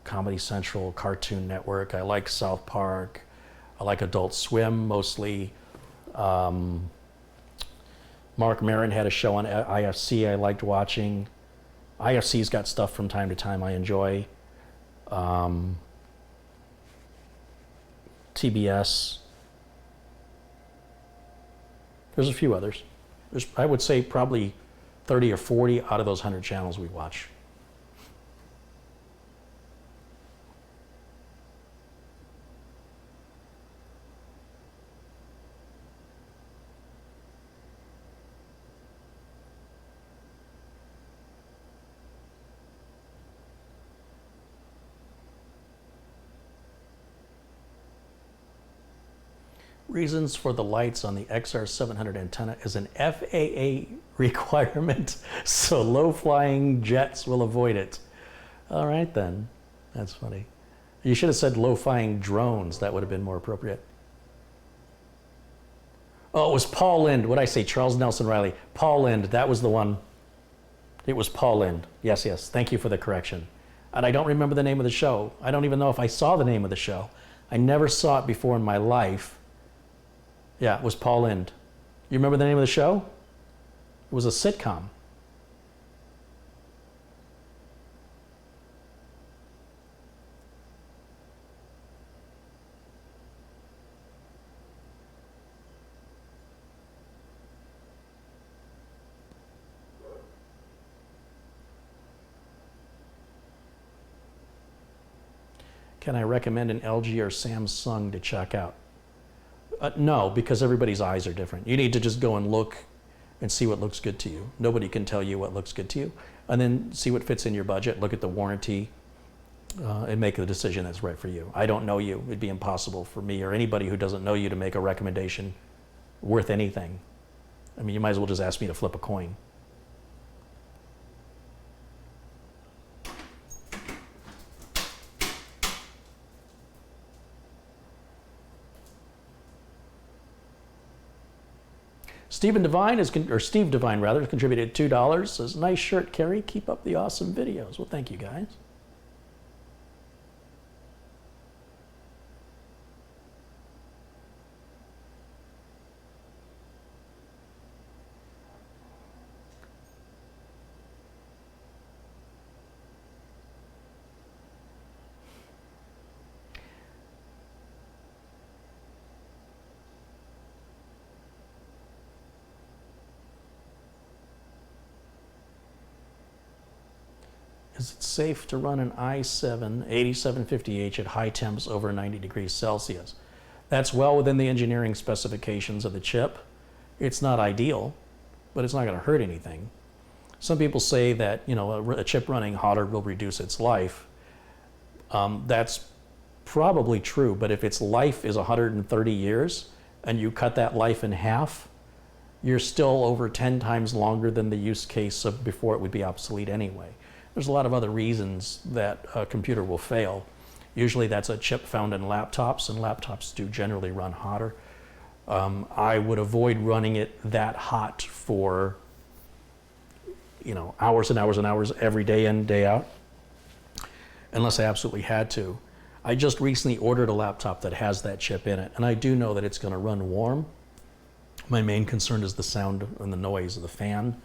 Comedy Central, Cartoon Network. I like South Park. I like Adult Swim mostly. Mark Maron had a show on IFC I liked watching. IFC's got stuff from time to time I enjoy. TBS. There's a few others. I would say probably 30 or 40 out of those 100 channels we watch. Reasons for the lights on the XR700 antenna is an FAA requirement, so low-flying jets will avoid it. All right then, that's funny. You should have said low-flying drones. That would have been more appropriate. Oh, it was Paul Lind. What did I say? Charles Nelson Riley. Paul Lind, that was the one. It was Paul Lind. Yes, yes. Thank you for the correction. And I don't remember the name of the show. I don't even know if I saw the name of the show. I never saw it before in my life. Yeah, it was Paul Lind. You remember the name of the show? It was a sitcom. Can I recommend an LG or Samsung to check out? No, because everybody's eyes are different. You need to just go and look and see what looks good to you. Nobody can tell you what looks good to you. And then see what fits in your budget, look at the warranty, and make the decision that's right for you. I don't know you. It'd be impossible for me or anybody who doesn't know you to make a recommendation worth anything. I mean, you might as well just ask me to flip a coin. Steve Devine has contributed $2. Says, nice shirt, Carey. Keep up the awesome videos. Well, thank you, guys. Is it safe to run an i7 8750H at high temps over 90 degrees Celsius? That's well within the engineering specifications of the chip. It's not ideal, but it's not going to hurt anything. Some people say that, you know, a chip running hotter will reduce its life. That's probably true, but if its life is 130 years and you cut that life in half, you're still over 10 times longer than the use case of before it would be obsolete anyway. There's a lot of other reasons that a computer will fail. Usually that's a chip found in laptops, and laptops do generally run hotter. I would avoid running it that hot for, you know, hours and hours and hours every day in, day out, unless I absolutely had to. I just recently ordered a laptop that has that chip in it, and I do know that it's going to run warm. My main concern is the sound and the noise of the fan.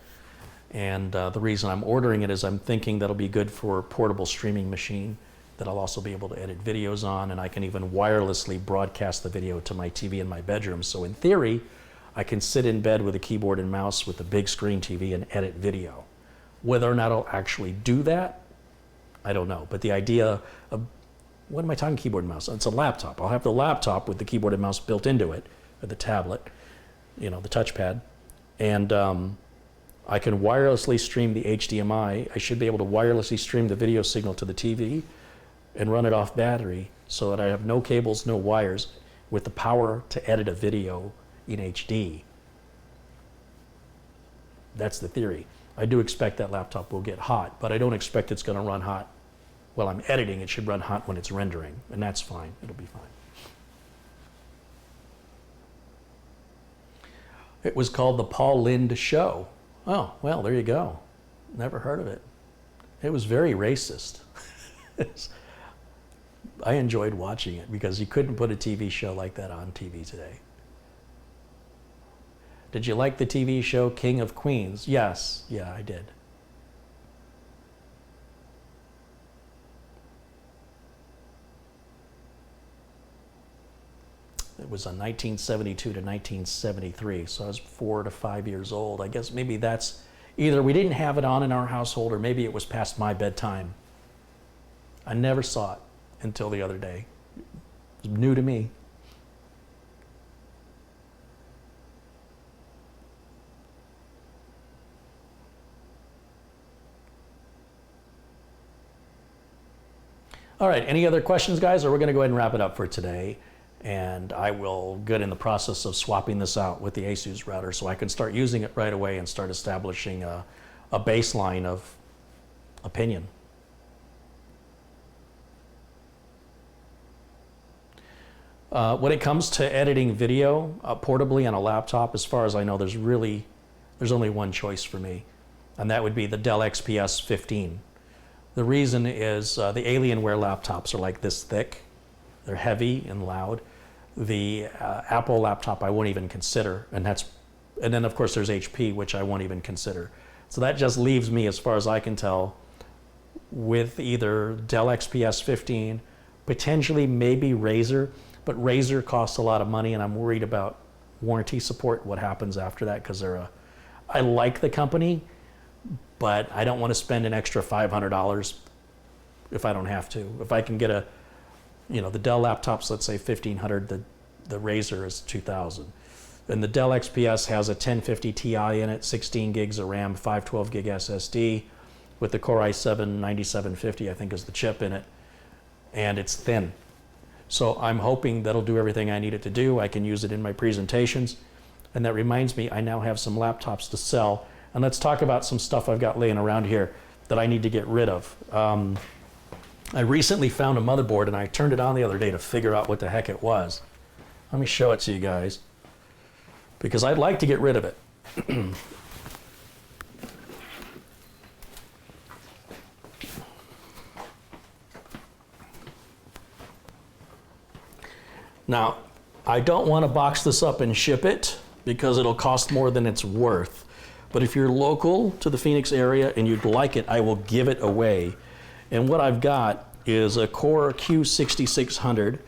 And the reason I'm ordering it is I'm thinking that'll be good for a portable streaming machine that I'll also be able to edit videos on, and I can even wirelessly broadcast the video to my TV in my bedroom. So in theory, I can sit in bed with a keyboard and mouse with a big screen TV and edit video. Whether or not I'll actually do that, I don't know. But the idea of, what am I talking keyboard and mouse? It's a laptop. I'll have the laptop with the keyboard and mouse built into it, or the tablet, you know, the touchpad. And I can wirelessly stream the HDMI. I should be able to wirelessly stream the video signal to the TV and run it off battery so that I have no cables, no wires, with the power to edit a video in HD. That's the theory. I do expect that laptop will get hot, but I don't expect it's going to run hot while I'm editing. It should run hot when it's rendering, and that's fine. It'll be fine. It was called the Paul Lynde Show. Oh, well, there you go. Never heard of it. It was very racist. I enjoyed watching it because you couldn't put a TV show like that on TV today. Did you like the TV show King of Queens? Yes, yeah, I did. It was on 1972 to 1973, so I was 4 to 5 years old. I guess maybe that's either we didn't have it on in our household or maybe it was past my bedtime. I never saw it until the other day. It was new to me. All right, any other questions, guys? Or we're going to go ahead and wrap it up for today. And I will get in the process of swapping this out with the ASUS router so I can start using it right away and start establishing a baseline of opinion. When it comes to editing video portably on a laptop, as far as I know, there's only one choice for me, and that would be the Dell XPS 15. The reason is the Alienware laptops are like this thick. They're heavy and loud. The Apple laptop I won't even consider, and then of course there's HP, which I won't even consider. So that just leaves me, as far as I can tell, with either Dell XPS 15, potentially maybe Razer, but Razer costs a lot of money, and I'm worried about warranty support, what happens after that, because I like the company, but I don't want to spend an extra $500 if I don't have to. If I can get the Dell laptops, let's say $1,500, the Razer is $2,000. And the Dell XPS has a 1050 Ti in it, 16 gigs of RAM, 512 gig SSD, with the Core i7 9750, I think is the chip in it, and it's thin. So I'm hoping that'll do everything I need it to do. I can use it in my presentations. And that reminds me, I now have some laptops to sell. And let's talk about some stuff I've got laying around here that I need to get rid of. I recently found a motherboard, and I turned it on the other day to figure out what the heck it was. Let me show it to you guys, because I'd like to get rid of it. Now, I don't want to box this up and ship it because it'll cost more than it's worth. But if you're local to the Phoenix area and you'd like it, I will give it away. And what I've got is a Core Q6600.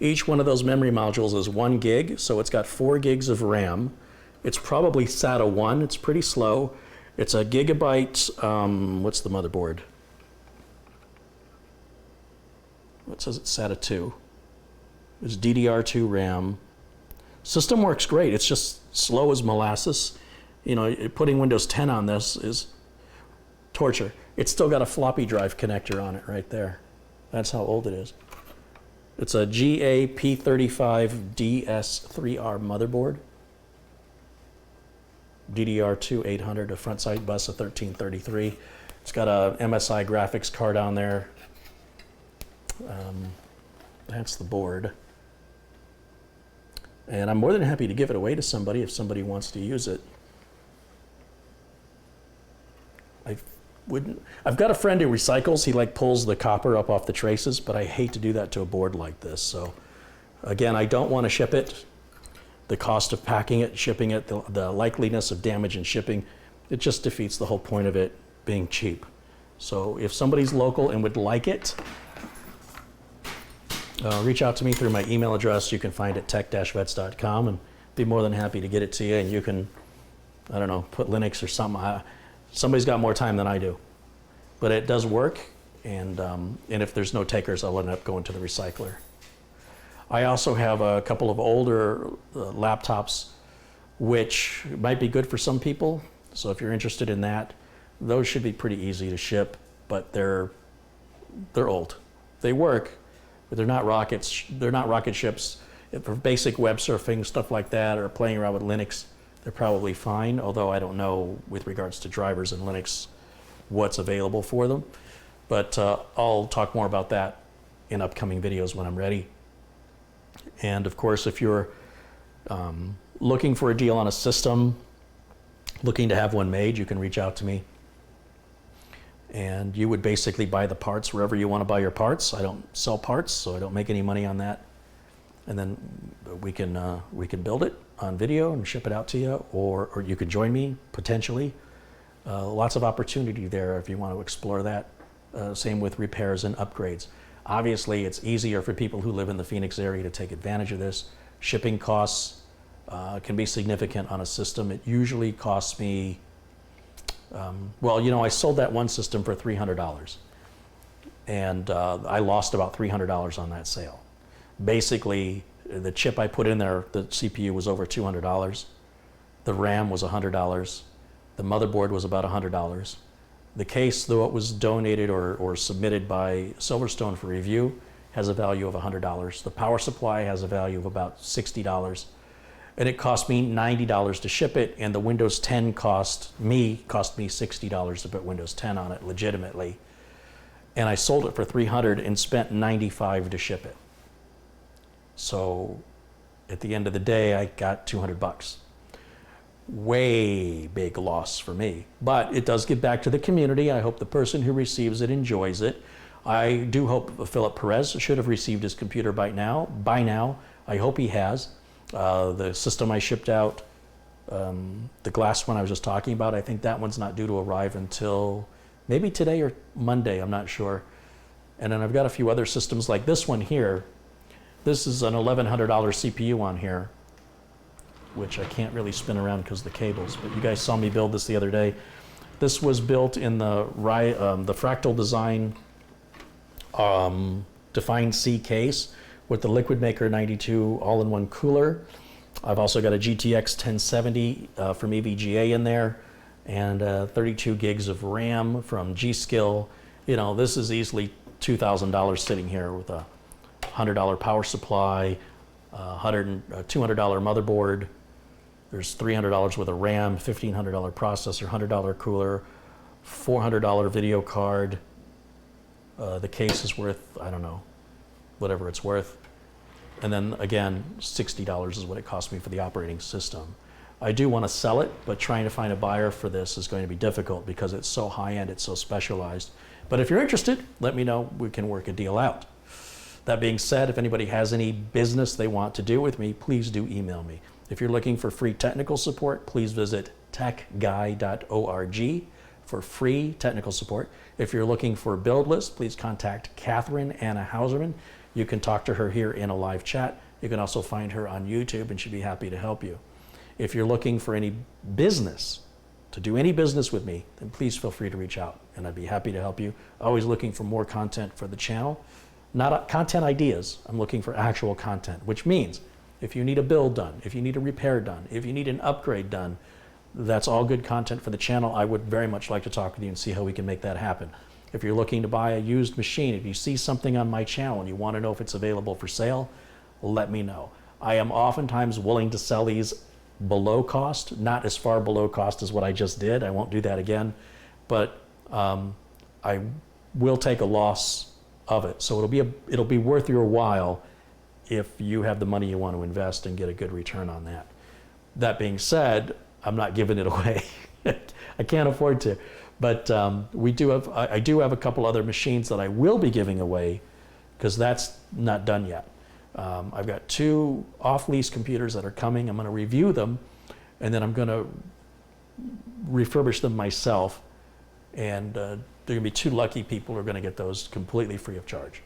Each one of those memory modules is 1 gig, so it's got 4 gigs of RAM. It's probably SATA 1, it's pretty slow. It's a Gigabyte, what's the motherboard? It says it's SATA 2. It's DDR2 RAM. System works great. It's just slow as molasses. You know, putting Windows 10 on this is torture. It's still got a floppy drive connector on it right there. That's how old it is. It's a GA-P35DS3R motherboard. DDR2 800, a front side bus of 1333. It's got a MSI graphics card on there. That's the board. And I'm more than happy to give it away to somebody if somebody wants to use it. I've got a friend who recycles. He like pulls the copper up off the traces, but I hate to do that to a board like this. So again, I don't want to ship it. The cost of packing it, shipping it, the likeliness of damage in shipping, it just defeats the whole point of it being cheap. So if somebody's local and would like it, reach out to me through my email address. You can find it tech-vets.com, and be more than happy to get it to you. And you can, I don't know, put Linux or something. Somebody's got more time than I do, but it does work. And if there's no takers, I'll end up going to the recycler. I also have a couple of older laptops, which might be good for some people. So if you're interested in that, those should be pretty easy to ship, but they're old. They work, but they're not rockets. They're not rocket ships. For basic web surfing, stuff like that, or playing around with Linux, they're probably fine, although I don't know with regards to drivers in Linux what's available for them. But I'll talk more about that in upcoming videos when I'm ready. And of course, if you're looking for a deal on a system, looking to have one made, you can reach out to me. And you would basically buy the parts wherever you want to buy your parts. I don't sell parts, so I don't make any money on that. And then we can build it on video and ship it out to you, or you could join me potentially. Lots of opportunity there if you want to explore that. Same with repairs and upgrades. Obviously, it's easier for people who live in the Phoenix area to take advantage of this. Shipping costs can be significant on a system. It usually costs me, well, you know, I sold that one system for $300, and I lost about $300 on that sale. Basically, the chip I put in there, the CPU was over $200. The RAM was $100. The motherboard was about $100. The case, though it was donated or submitted by Silverstone for review, has a value of $100. The power supply has a value of about $60. And it cost me $90 to ship it, and the Windows 10 cost me $60 to put Windows 10 on it legitimately. And I sold it for $300 and spent $95 to ship it. So at the end of the day, I got $200. Way big loss for me, but it does give back to the community. I hope the person who receives it enjoys it. I do hope Philip Perez should have received his computer by now. I hope he has. The system I shipped out, the glass one I was just talking about, I think that one's not due to arrive until maybe today or Monday, I'm not sure. And then I've got a few other systems like this one here. This is an $1,100 CPU on here, which I can't really spin around because of the cables, but you guys saw me build this the other day. This was built in the Fractal Design Define C case with the Liquid Maker 92 all-in-one cooler. I've also got a GTX 1070 from EVGA in there, and 32 gigs of RAM from G-Skill. You know, this is easily $2,000 sitting here with a $100 power supply, $200 motherboard. There's $300 worth of RAM, $1,500 processor, $100 cooler, $400 video card. The case is worth, I don't know, whatever it's worth. And then again, $60 is what it cost me for the operating system. I do want to sell it, but trying to find a buyer for this is going to be difficult because it's so high-end, it's so specialized. But if you're interested, let me know. We can work a deal out. That being said, if anybody has any business they want to do with me, please do email me. If you're looking for free technical support, please visit techguy.org for free technical support. If you're looking for a build list, please contact Catherine Anna Hauserman. You can talk to her here in a live chat. You can also find her on YouTube, and she'd be happy to help you. If you're looking for any business, to do any business with me, then please feel free to reach out, and I'd be happy to help you. Always looking for more content for the channel. Not content ideas, I'm looking for actual content, which means if you need a build done, if you need a repair done, if you need an upgrade done, that's all good content for the channel. I would very much like to talk with you and see how we can make that happen. If you're looking to buy a used machine, if you see something on my channel and you want to know if it's available for sale, let me know. I am oftentimes willing to sell these below cost, not as far below cost as what I just did. I won't do that again, but I will take a loss of it. So it'll be worth your while if you have the money you want to invest and get a good return on that. That being said, I'm not giving it away. I can't afford to. But I do have a couple other machines that I will be giving away because that's not done yet. I've got 2 off-lease computers that are coming. I'm going to review them, and then I'm going to refurbish them myself. And there are going to be 2 lucky people who are going to get those completely free of charge.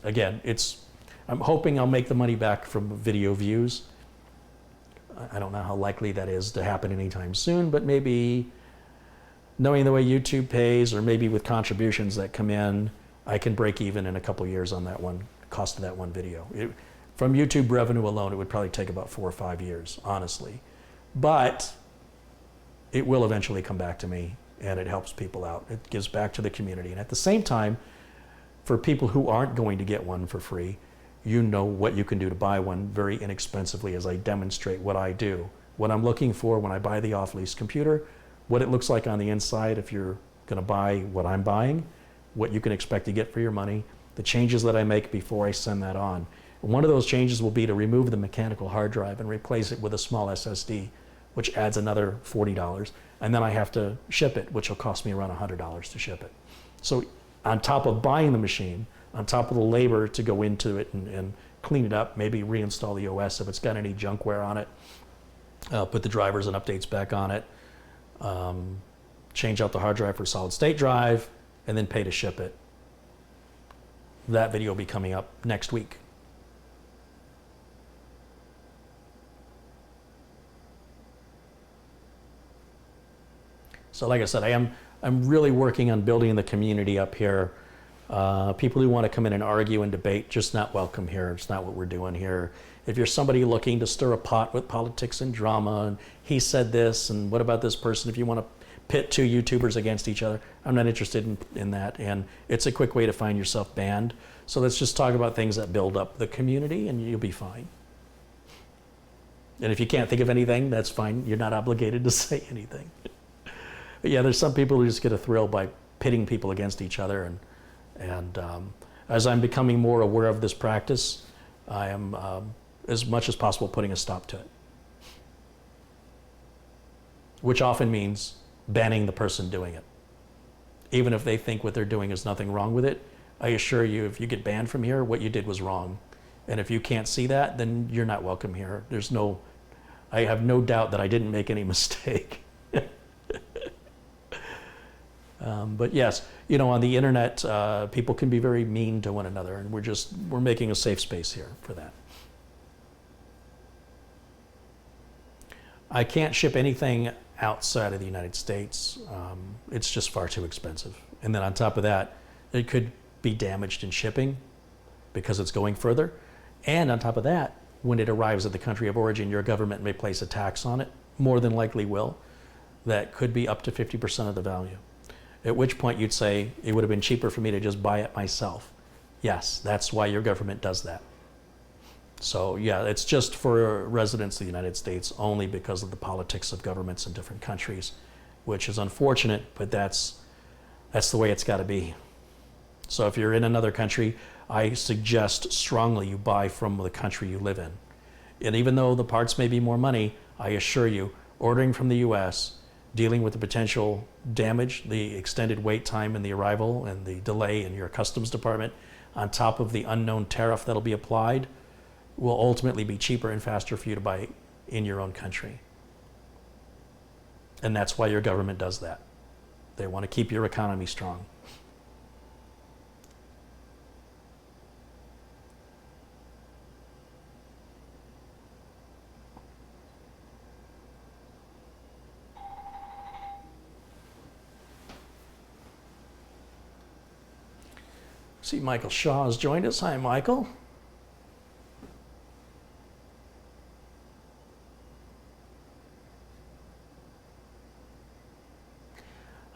Again, I'm hoping I'll make the money back from video views. I don't know how likely that is to happen anytime soon, but maybe knowing the way YouTube pays, or maybe with contributions that come in, I can break even in a couple years on that one, cost of that one video. From YouTube revenue alone, it would probably take about 4 or 5 years, honestly. But it will eventually come back to me, and it helps people out. It gives back to the community. And at the same time, for people who aren't going to get one for free, you know what you can do to buy one very inexpensively as I demonstrate what I do. What I'm looking for when I buy the off-lease computer, what it looks like on the inside if you're going to buy what I'm buying, what you can expect to get for your money, the changes that I make before I send that on. One of those changes will be to remove the mechanical hard drive and replace it with a small SSD, which adds another $40. And then I have to ship it, which will cost me around $100 to ship it. So on top of buying the machine, on top of the labor to go into it and clean it up, maybe reinstall the OS if it's got any junkware on it, put the drivers and updates back on it, change out the hard drive for a solid state drive, and then pay to ship it. That video will be coming up next week. So like I said, I'm really working on building the community up here. People who want to come in and argue and debate, just not welcome here. It's not what we're doing here. If you're somebody looking to stir a pot with politics and drama, and he said this, and what about this person, if you want to pit 2 YouTubers against each other, I'm not interested in that. And it's a quick way to find yourself banned. So let's just talk about things that build up the community, and you'll be fine. And if you can't think of anything, that's fine. You're not obligated to say anything. But yeah, there's some people who just get a thrill by pitting people against each other. And as I'm becoming more aware of this practice, I am, as much as possible, putting a stop to it. Which often means banning the person doing it. Even if they think what they're doing is nothing wrong with it, I assure you, if you get banned from here, what you did was wrong. And if you can't see that, then you're not welcome here. I have no doubt that I didn't make any mistake. But yes, you know, on the internet, people can be very mean to one another, and we're making a safe space here for that. I can't ship anything outside of the United States. It's just far too expensive. And then on top of that, it could be damaged in shipping because it's going further. And on top of that, when it arrives at the country of origin, your government may place a tax on it, more than likely will, that could be up to 50% of the value. At which point you'd say, it would have been cheaper for me to just buy it myself. Yes, that's why your government does that. So yeah, it's just for residents of the United States only because of the politics of governments in different countries, which is unfortunate, but that's the way it's got to be. So if you're in another country, I suggest strongly you buy from the country you live in. And even though the parts may be more money, I assure you, ordering from the US, dealing with the potential damage, the extended wait time in the arrival, and the delay in your customs department, on top of the unknown tariff that'll be applied, will ultimately be cheaper and faster for you to buy in your own country. And that's why your government does that. They want to keep your economy strong. See, Michael Shaw has joined us. Hi, Michael.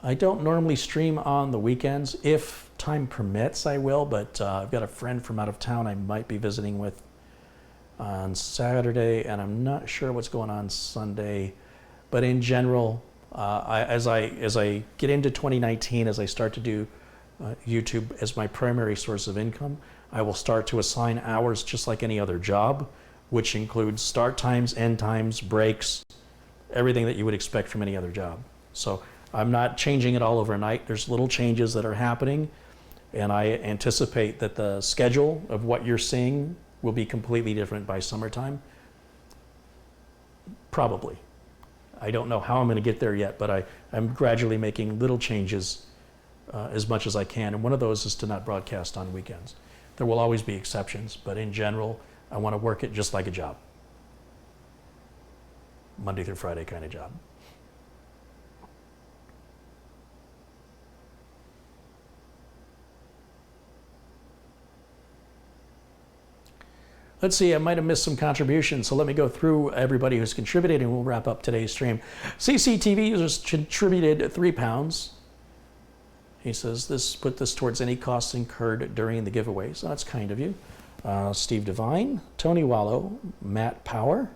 I don't normally stream on the weekends. If time permits, I will, but I've got a friend from out of town I might be visiting with on Saturday, and I'm not sure what's going on Sunday. But in general, as I get into 2019, as I start to do YouTube as my primary source of income, I will start to assign hours just like any other job, which includes start times, end times, breaks, everything that you would expect from any other job. So I'm not changing it all overnight. There's little changes that are happening, and I anticipate that the schedule of what you're seeing will be completely different by summertime. Probably. I don't know how I'm going to get there yet, but I'm gradually making little changes as much as I can, and one of those is to not broadcast on weekends. There will always be exceptions, but in general, I want to work it just like a job. Monday through Friday kind of job. Let's see, I might have missed some contributions, so let me go through everybody who's contributed and we'll wrap up today's stream. CCTV users contributed £3. He says, put this towards any costs incurred during the giveaway. So that's kind of you. Steve Devine, Tony Wallow, Matt Power.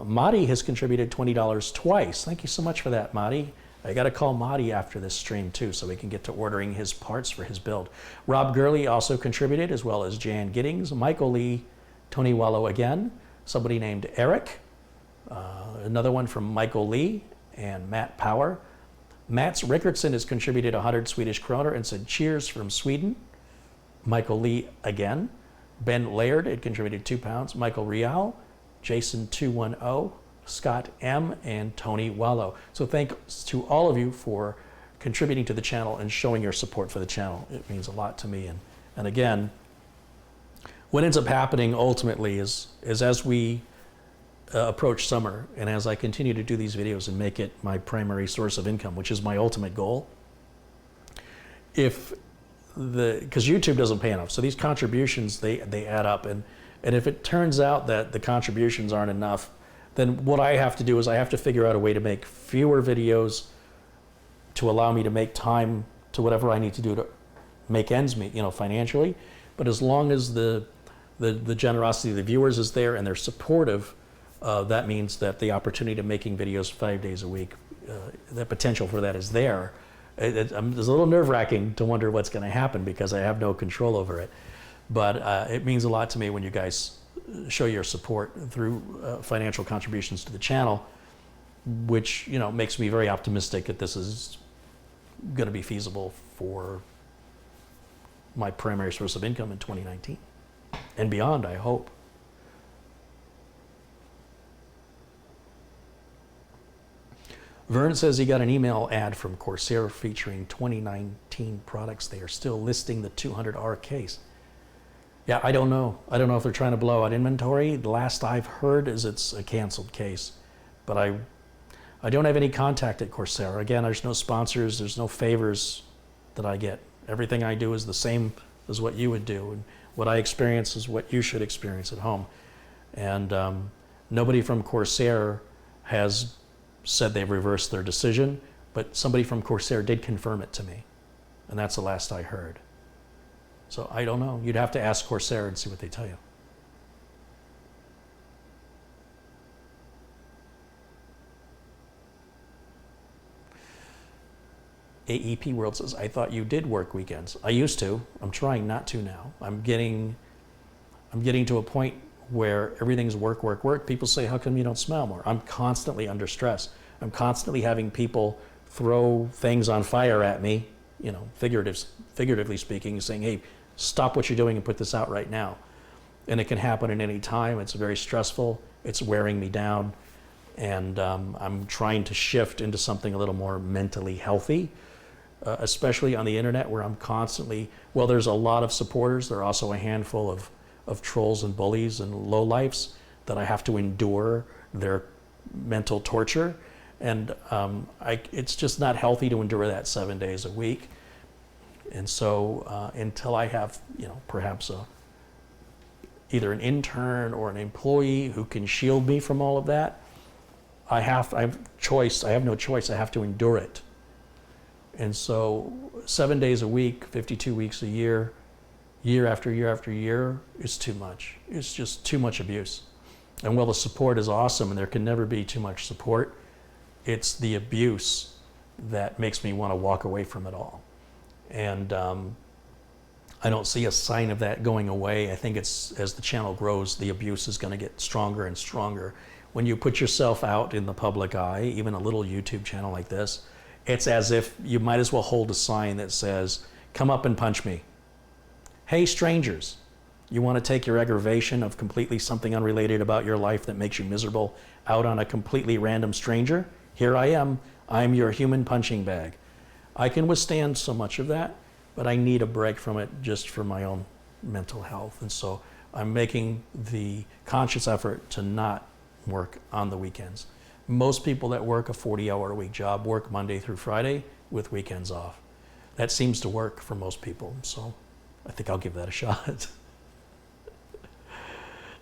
Madi has contributed $20 twice. Thank you so much for that, Madi. I got to call Madi after this stream too, so we can get to ordering his parts for his build. Rob Gurley also contributed, as well as Jan Giddings, Michael Lee, Tony Wallow again, somebody named Eric, another one from Michael Lee, and Matt Power. Mats Rickardson has contributed 100 Swedish kroner and said cheers from Sweden. Michael Lee again. Ben Laird had contributed £2. Michael Rial, Jason 210, Scott M, and Tony Wallow. So thanks to all of you for contributing to the channel and showing your support for the channel. It means a lot to me. And again, what ends up happening ultimately is as we approach summer, and as I continue to do these videos and make it my primary source of income, which is my ultimate goal, because YouTube doesn't pay enough, so these contributions, they add up, and if it turns out that the contributions aren't enough, then what I have to do is I have to figure out a way to make fewer videos to allow me to make time to whatever I need to do to make ends meet, financially. But as long as the generosity of the viewers is there and they're supportive, that means that the opportunity to making videos 5 days a week, the potential for that is there. It's a little nerve-wracking to wonder what's going to happen because I have no control over it. But it means a lot to me when you guys show your support through financial contributions to the channel, which makes me very optimistic that this is going to be feasible for my primary source of income in 2019 and beyond, I hope. Vern says he got an email ad from Corsair featuring 2019 products. They are still listing the 200R case. Yeah, I don't know. I don't know if they're trying to blow out inventory. The last I've heard is it's a canceled case. But I don't have any contact at Corsair. Again, there's no sponsors, there's no favors that I get. Everything I do is the same as what you would do. And what I experience is what you should experience at home. And nobody from Corsair has said they've reversed their decision, but somebody from Corsair did confirm it to me. And that's the last I heard. So I don't know. You'd have to ask Corsair and see what they tell you. AEP World says, I thought you did work weekends. I used to. I'm trying not to now. I'm getting to a point where everything's work, work, work. People say, how come you don't smile more? I'm constantly under stress. I'm constantly having people throw things on fire at me, figuratively speaking, saying, hey, stop what you're doing and put this out right now. And it can happen at any time. It's very stressful. It's wearing me down. And I'm trying to shift into something a little more mentally healthy, especially on the internet where I'm constantly, well, there's a lot of supporters. There are also a handful of trolls and bullies and lowlifes that I have to endure their mental torture. And it's just not healthy to endure that 7 days a week. And so until I have, perhaps either an intern or an employee who can shield me from all of that, I have choice. I have no choice. I have to endure it. And so 7 days a week, 52 weeks a year, year after year after year, is too much. It's just too much abuse. And while the support is awesome and there can never be too much support, it's the abuse that makes me want to walk away from it all. And I don't see a sign of that going away. I think it's, as the channel grows, the abuse is going to get stronger and stronger. When you put yourself out in the public eye, even a little YouTube channel like this, it's as if you might as well hold a sign that says, "Come up and punch me." Hey, strangers, you want to take your aggravation of completely something unrelated about your life that makes you miserable out on a completely random stranger? Here I am. I'm your human punching bag. I can withstand so much of that, but I need a break from it just for my own mental health. And so I'm making the conscious effort to not work on the weekends. Most people that work a 40-hour-a-week job work Monday through Friday with weekends off. That seems to work for most people, so I think I'll give that a shot.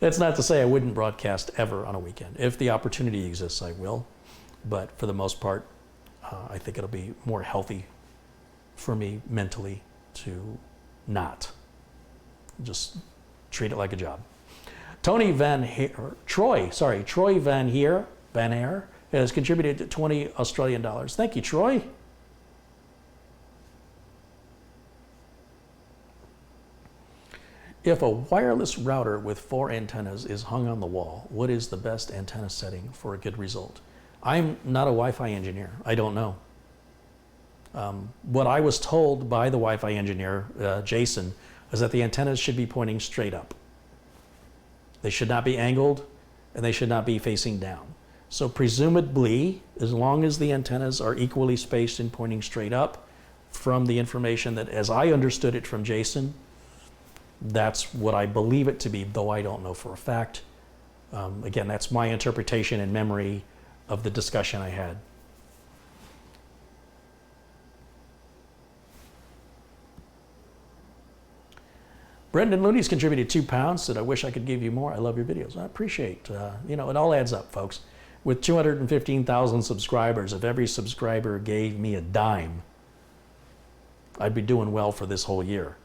That's not to say I wouldn't broadcast ever on a weekend. If the opportunity exists, I will. But for the most part, I think it'll be more healthy for me mentally to not. Just treat it like a job. Troy Van Air has contributed to 20 Australian dollars. Thank you, Troy. If a wireless router with 4 antennas is hung on the wall, what is the best antenna setting for a good result? I'm not a Wi-Fi engineer. I don't know. What I was told by the Wi-Fi engineer, Jensen, is that the antennas should be pointing straight up. They should not be angled, and they should not be facing down. So presumably, as long as the antennas are equally spaced and pointing straight up, from the information that, as I understood it from Jensen, that's what I believe it to be, though I don't know for a fact. Again, that's my interpretation and memory of the discussion I had. Brendan Looney's contributed £2, said, "I wish I could give you more. I love your videos." I appreciate, it all adds up, folks. With 215,000 subscribers, if every subscriber gave me a dime, I'd be doing well for this whole year.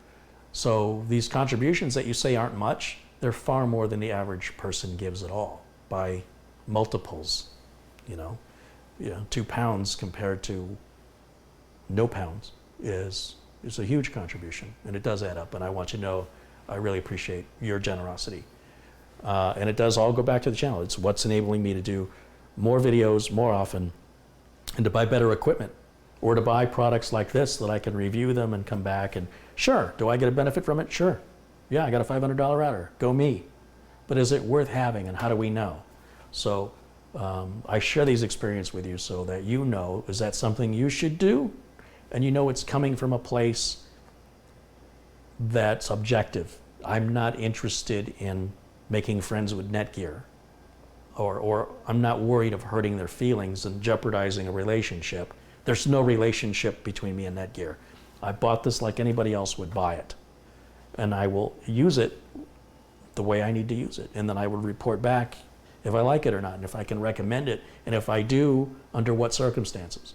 So these contributions that you say aren't much, they're far more than the average person gives at all, by multiples. £2 compared to no pounds is a huge contribution, and it does add up. And I want you to know I really appreciate your generosity. And it does all go back to the channel. It's what's enabling me to do more videos more often, and to buy better equipment, or to buy products like this that I can review them and come back and, sure, do I get a benefit from it? Sure. Yeah, I got a $500 router. Go me. But is it worth having, and how do we know? So I share these experiences with you so that you know, is that something you should do? And it's coming from a place that's objective. I'm not interested in making friends with NETGEAR, or I'm not worried of hurting their feelings and jeopardizing a relationship. There's no relationship between me and NETGEAR. I bought this like anybody else would buy it, and I will use it the way I need to use it, and then I will report back if I like it or not, and if I can recommend it, and if I do, under what circumstances.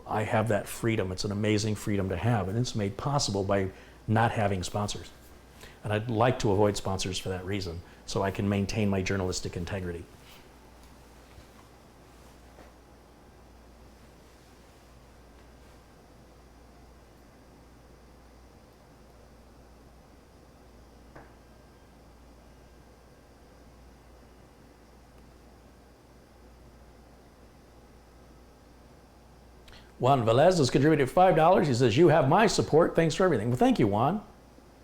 I have that freedom. It's an amazing freedom to have, and it's made possible by not having sponsors. And I'd like to avoid sponsors for that reason, so I can maintain my journalistic integrity. Juan Velez has contributed $5. He says, "You have my support. Thanks for everything." Well, thank you, Juan.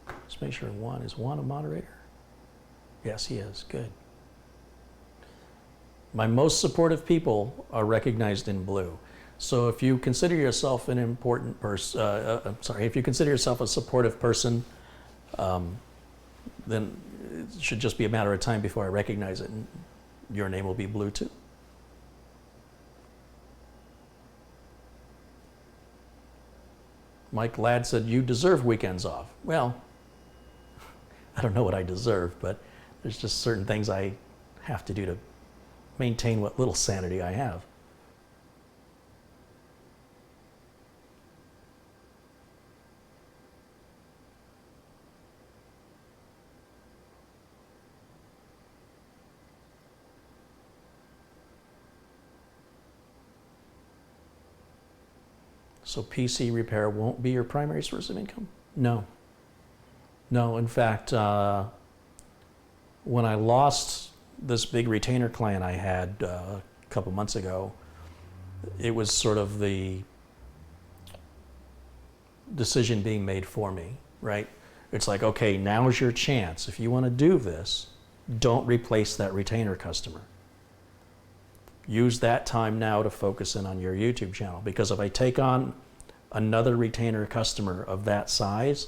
Let's make sure is Juan a moderator? Yes, he is. Good. My most supportive people are recognized in blue. So if you consider yourself an important person, if you consider yourself a supportive person, then it should just be a matter of time before I recognize it, and your name will be blue too. Mike Ladd said, you deserve weekends off. Well, I don't know what I deserve, but there's just certain things I have to do to maintain what little sanity I have. So PC repair won't be your primary source of income? No. No, in fact, when I lost this big retainer client I had a couple months ago, it was sort of the decision being made for me, right? It's like, okay, now's your chance. If you want to do this, don't replace that retainer customer. Use that time now to focus in on your YouTube channel, because if I take on another retainer customer of that size,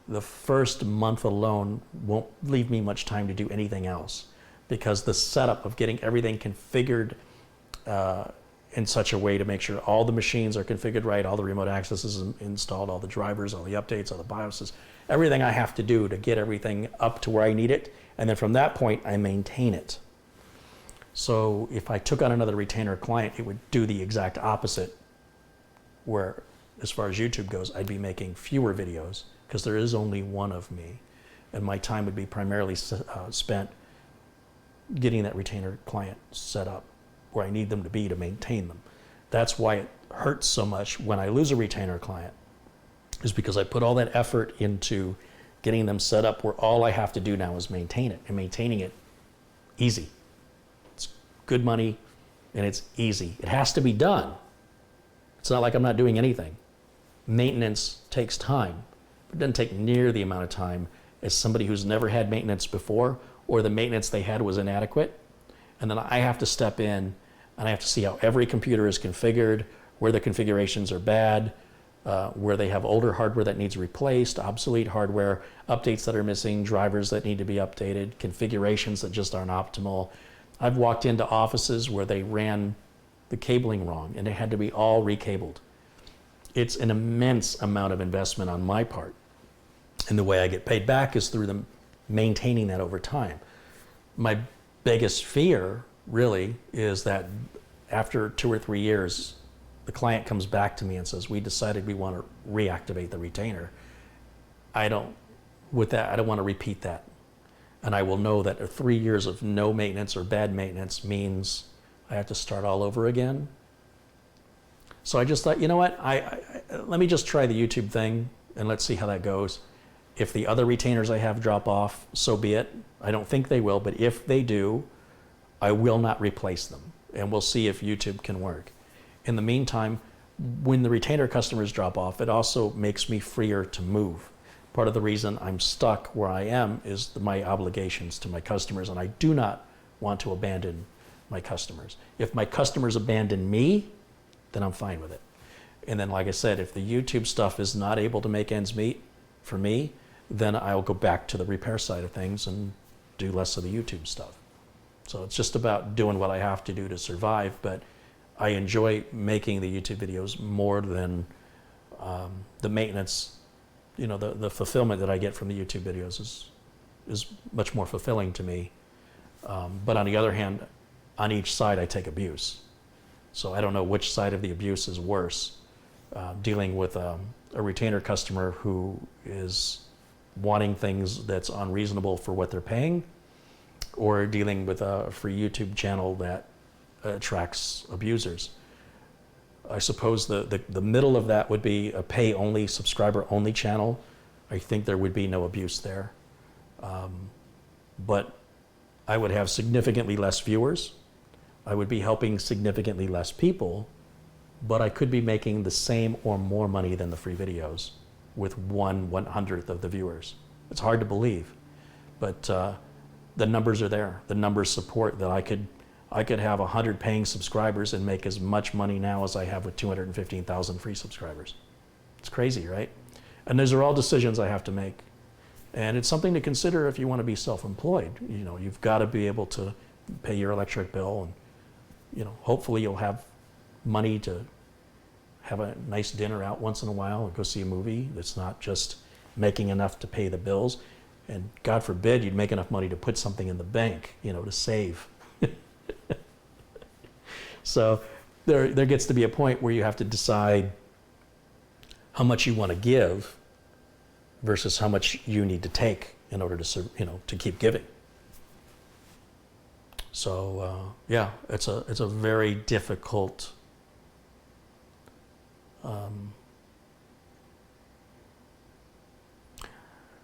the first month alone won't leave me much time to do anything else, because the setup of getting everything configured in such a way to make sure all the machines are configured right, all the remote access is installed, all the drivers, all the updates, all the BIOSes, everything I have to do to get everything up to where I need it, and then from that point I maintain it. So if I took on another retainer client, it would do the exact opposite, where as far as YouTube goes, I'd be making fewer videos because there is only one of me, and my time would be primarily spent getting that retainer client set up where I need them to be to maintain them. That's why it hurts so much when I lose a retainer client, is because I put all that effort into getting them set up where all I have to do now is maintain it, and maintaining it easy. It's good money and it's easy. It has to be done. It's not like I'm not doing anything. Maintenance takes time. It doesn't take near the amount of time as somebody who's never had maintenance before, or the maintenance they had was inadequate. And then I have to step in and I have to see how every computer is configured, where the configurations are bad, where they have older hardware that needs replaced, obsolete hardware, updates that are missing, drivers that need to be updated, configurations that just aren't optimal. I've walked into offices where they ran the cabling wrong and it had to be all recabled. It's an immense amount of investment on my part. And the way I get paid back is through them maintaining that over time. My biggest fear really is that after 2 or 3 years, the client comes back to me and says, we decided we want to reactivate the retainer. I don't want to repeat that. And I will know that 3 years of no maintenance or bad maintenance means I have to start all over again. So I just thought, you know what, let me just try the YouTube thing and let's see how that goes. If the other retainers I have drop off, so be it. I don't think they will, but if they do, I will not replace them. And we'll see if YouTube can work. In the meantime, when the retainer customers drop off, it also makes me freer to move. Part of the reason I'm stuck where I am is my obligations to my customers, and I do not want to abandon my customers. If my customers abandon me, then I'm fine with it. And then, like I said, if the YouTube stuff is not able to make ends meet for me, then I'll go back to the repair side of things and do less of the YouTube stuff. So it's just about doing what I have to do to survive, but I enjoy making the YouTube videos more than the maintenance. You know, the fulfillment that I get from the YouTube videos is much more fulfilling to me. But on the other hand, on each side I take abuse. So I don't know which side of the abuse is worse. Dealing with a retainer customer who is wanting things that's unreasonable for what they're paying, or dealing with a free YouTube channel that attracts abusers. I suppose the middle of that would be a pay-only, subscriber-only channel. I think there would be no abuse there. But I would have significantly less viewers. I would be helping significantly less people, but I could be making the same or more money than the free videos with 1/100th of the viewers. It's hard to believe, but the numbers are there. The numbers support that I could have 100 paying subscribers and make as much money now as I have with 215,000 free subscribers. It's crazy, right? And those are all decisions I have to make. And it's something to consider if you want to be self-employed. You know, you've got to be able to pay your electric bill, and, you know, hopefully you'll have money to have a nice dinner out once in a while and go see a movie that's not just making enough to pay the bills. And God forbid you'd make enough money to put something in the bank, to save. So there gets to be a point where you have to decide how much you want to give versus how much you need to take in order to keep giving. So yeah, it's a very difficult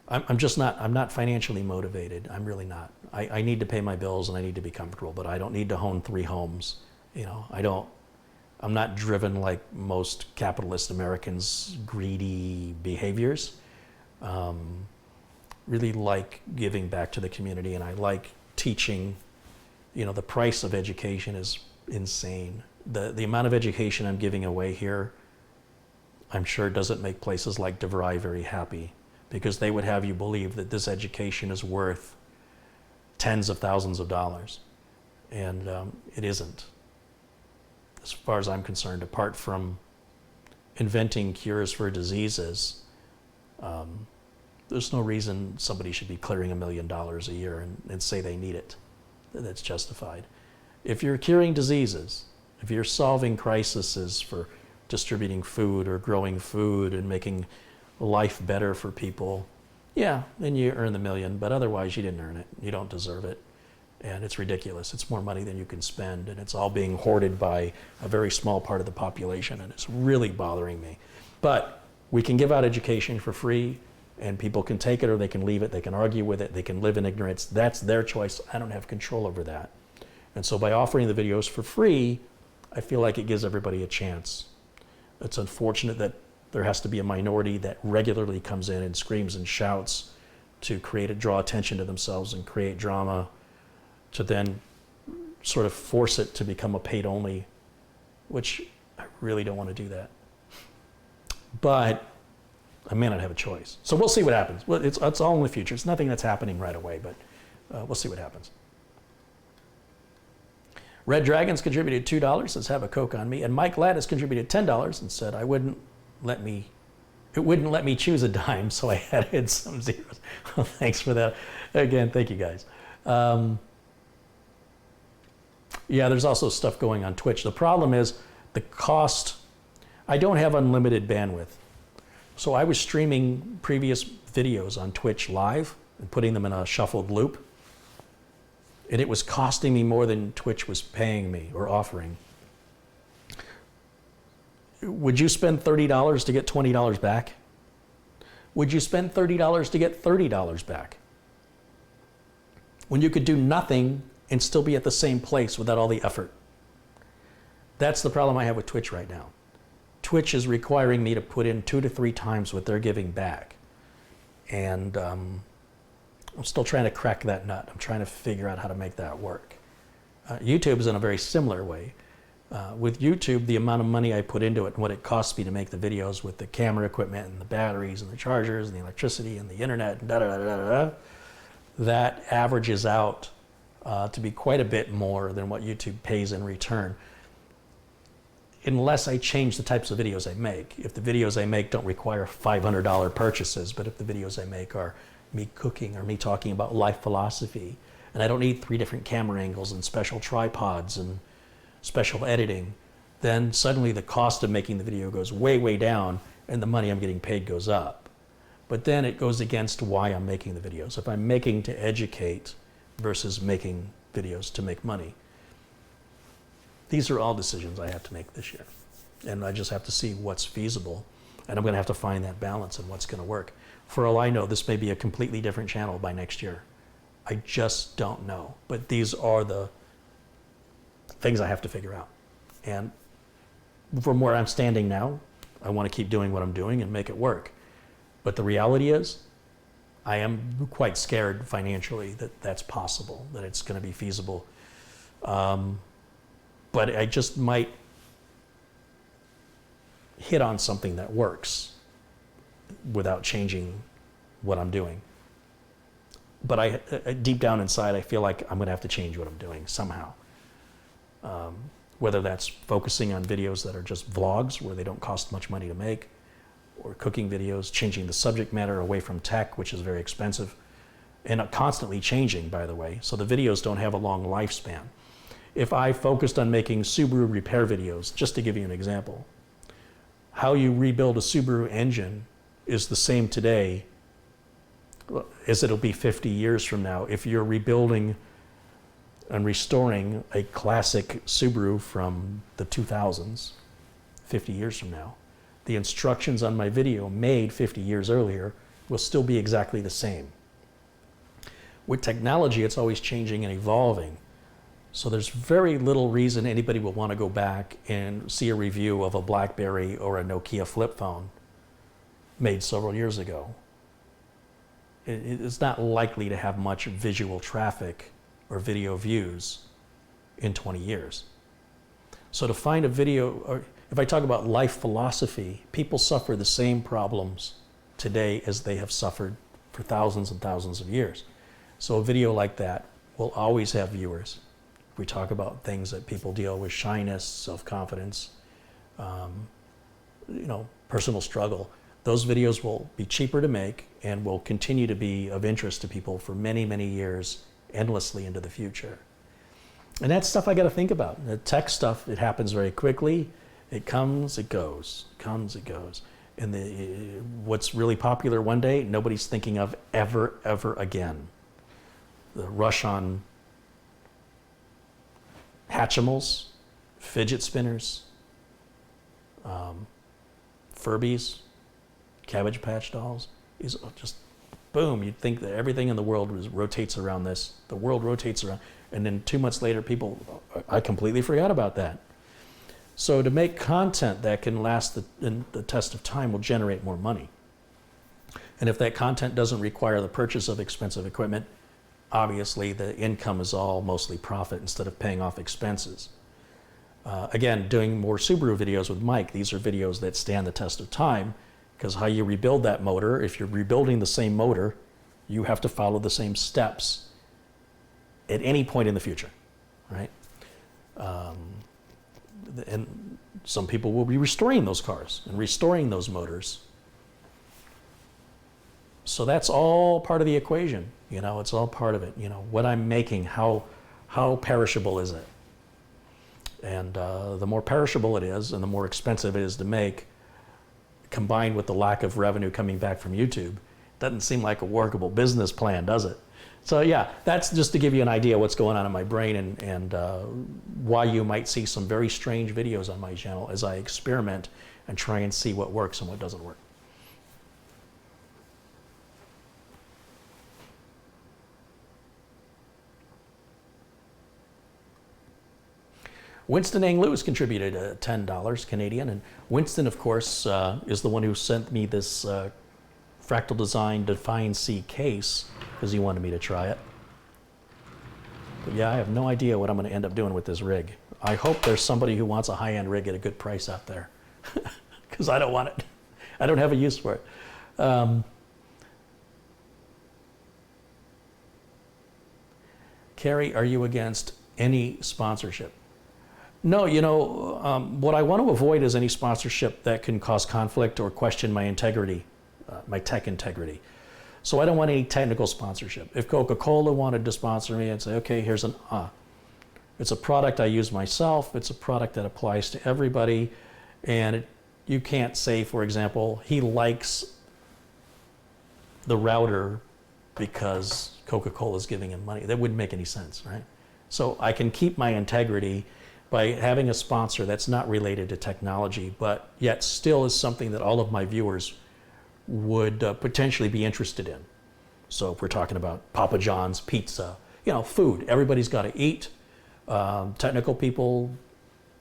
I'm not financially motivated. I'm really not. I need to pay my bills and I need to be comfortable, but I don't need to own 3 homes. I'm not driven like most capitalist Americans' greedy behaviors. Really like giving back to the community, and I like teaching. The price of education is insane. The amount of education I'm giving away here, I'm sure doesn't make places like DeVry very happy, because they would have you believe that this education is worth tens of thousands of dollars. And it isn't, as far as I'm concerned, apart from inventing cures for diseases. There's no reason somebody should be clearing $1 million a year and say they need it. That's justified. If you're curing diseases, if you're solving crises for distributing food or growing food and making life better for people, yeah, then you earn the $1 million, but otherwise you didn't earn it. You don't deserve it. And it's ridiculous. It's more money than you can spend, and it's all being hoarded by a very small part of the population, and it's really bothering me. But we can give out education for free, and people can take it or they can leave it. They can argue with it. They can live in ignorance. That's their choice. I don't have control over that. And so by offering the videos for free, I feel like it gives everybody a chance. It's unfortunate that there has to be a minority that regularly comes in and screams and shouts to draw attention to themselves and create drama, to then sort of force it to become a paid only, which I really don't want to do that. But I may not have a choice. So we'll see what happens. Well, it's all in the future. It's nothing that's happening right away, but we'll see what happens. Red Dragons contributed $2, says have a Coke on me. And Mike Ladd has contributed $10 and said it wouldn't let me choose a dime, so I added some zeros. Well, thanks for that. Again, thank you guys. Yeah, there's also stuff going on Twitch. The problem is the cost. I don't have unlimited bandwidth. So I was streaming previous videos on Twitch live and putting them in a shuffled loop. And it was costing me more than Twitch was paying me or offering. Would you spend $30 to get $20 back? Would you spend $30 to get $30 back? When you could do nothing and still be at the same place without all the effort. That's the problem I have with Twitch right now. Twitch is requiring me to put in 2 to 3 times what they're giving back. And I'm still trying to crack that nut. I'm trying to figure out how to make that work. YouTube is in a very similar way. With YouTube, the amount of money I put into it and what it costs me to make the videos with the camera equipment and the batteries and the chargers and the electricity and the internet and that averages out to be quite a bit more than what YouTube pays in return. Unless I change the types of videos I make. If the videos I make don't require $500 purchases, but if the videos I make are me cooking or me talking about life philosophy, and I don't need 3 different camera angles and special tripods and special editing, then suddenly the cost of making the video goes way, way down and the money I'm getting paid goes up. But then it goes against why I'm making the videos. If I'm making to educate versus making videos to make money, these are all decisions I have to make this year. And I just have to see what's feasible. And I'm going to have to find that balance and what's going to work. For all I know, this may be a completely different channel by next year. I just don't know. But these are the things I have to figure out. And from where I'm standing now, I want to keep doing what I'm doing and make it work. But the reality is, I am quite scared financially that that's possible, that it's going to be feasible. But I just might hit on something that works without changing what I'm doing. But I deep down inside, I feel like I'm going to have to change what I'm doing somehow. whether that's focusing on videos that are just vlogs where they don't cost much money to make, or cooking videos, changing the subject matter away from tech, which is very expensive, and constantly changing, by the way, so the videos don't have a long lifespan. If I focused on making Subaru repair videos, just to give you an example, how you rebuild a Subaru engine is the same today as it'll be 50 years from now if you're rebuilding and restoring a classic Subaru from the 2000s, 50 years from now. The instructions on my video made 50 years earlier will still be exactly the same. With technology, it's always changing and evolving. So there's very little reason anybody will want to go back and see a review of a BlackBerry or a Nokia flip phone made several years ago. It's not likely to have much visual traffic or video views in 20 years. So to find a video, or if I talk about life philosophy, people suffer the same problems today as they have suffered for thousands and thousands of years. So a video like that will always have viewers. We talk about things that people deal with: shyness, self-confidence, personal struggle. Those videos will be cheaper to make and will continue to be of interest to people for many, many years, endlessly into the future. And that's stuff I got to think about. The tech stuff, it happens very quickly. It comes, it goes, comes, it goes. And what's really popular one day, nobody's thinking of ever, ever again. The rush on Hatchimals, fidget spinners, Furbies, Cabbage Patch Dolls, is just boom. You'd think that everything in the world rotates around this. The world rotates around, and then 2 months later, I completely forgot about that. So to make content that can last the test of time will generate more money. And if that content doesn't require the purchase of expensive equipment, obviously the income is all mostly profit instead of paying off expenses. Again, doing more Subaru videos with Mike, these are videos that stand the test of time, because how you rebuild that motor, if you're rebuilding the same motor, you have to follow the same steps at any point in the future, right? And some people will be restoring those cars and restoring those motors. So that's all part of the equation, it's all part of it. What I'm making, how perishable is it? And the more perishable it is and the more expensive it is to make, combined with the lack of revenue coming back from YouTube, doesn't seem like a workable business plan, does it? So yeah, that's just to give you an idea what's going on in my brain and why you might see some very strange videos on my channel as I experiment and try and see what works and what doesn't work. Winston Anglu has contributed $10 Canadian, and Winston, of course, is the one who sent me this Fractal Design Define C case because he wanted me to try it. But yeah, I have no idea what I'm going to end up doing with this rig. I hope there's somebody who wants a high-end rig at a good price out there, because I don't want it. I don't have a use for it. Carey, are you against any sponsorship? No, what I want to avoid is any sponsorship that can cause conflict or question my integrity, my tech integrity. So I don't want any technical sponsorship. If Coca-Cola wanted to sponsor me, I'd say, okay, here's it's a product I use myself. It's a product that applies to everybody. And you can't say, for example, he likes the router because Coca-Cola is giving him money. That wouldn't make any sense, right? So I can keep my integrity by having a sponsor that's not related to technology, but yet still is something that all of my viewers would potentially be interested in. So if we're talking about Papa John's pizza, food, everybody's got to eat. Technical people,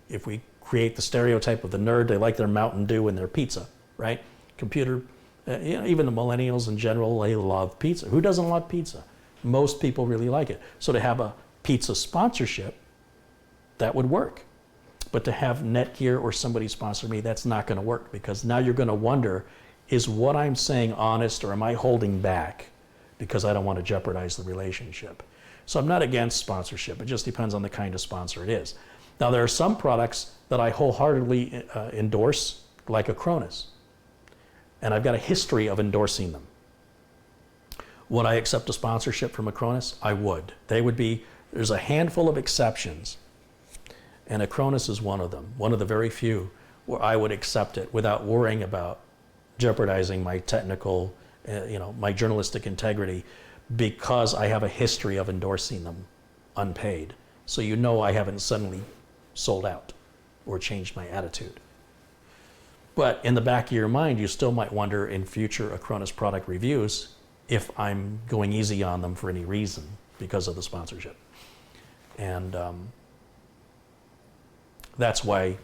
if we create the stereotype of the nerd, they like their Mountain Dew and their pizza, right? Computer, even the millennials in general, they love pizza. Who doesn't love pizza? Most people really like it. So to have a pizza sponsorship, that would work. But to have NETGEAR or somebody sponsor me, that's not going to work, because now you're going to wonder, is what I'm saying honest, or am I holding back because I don't want to jeopardize the relationship? So I'm not against sponsorship. It just depends on the kind of sponsor it is. Now, there are some products that I wholeheartedly endorse, like Acronis, and I've got a history of endorsing them. Would I accept a sponsorship from Acronis? I would. There's a handful of exceptions, and Acronis is one of them, one of the very few where I would accept it without worrying about jeopardizing my technical, my journalistic integrity, because I have a history of endorsing them unpaid. So I haven't suddenly sold out or changed my attitude. But in the back of your mind, you still might wonder in future Acronis product reviews if I'm going easy on them for any reason because of the sponsorship. And that's why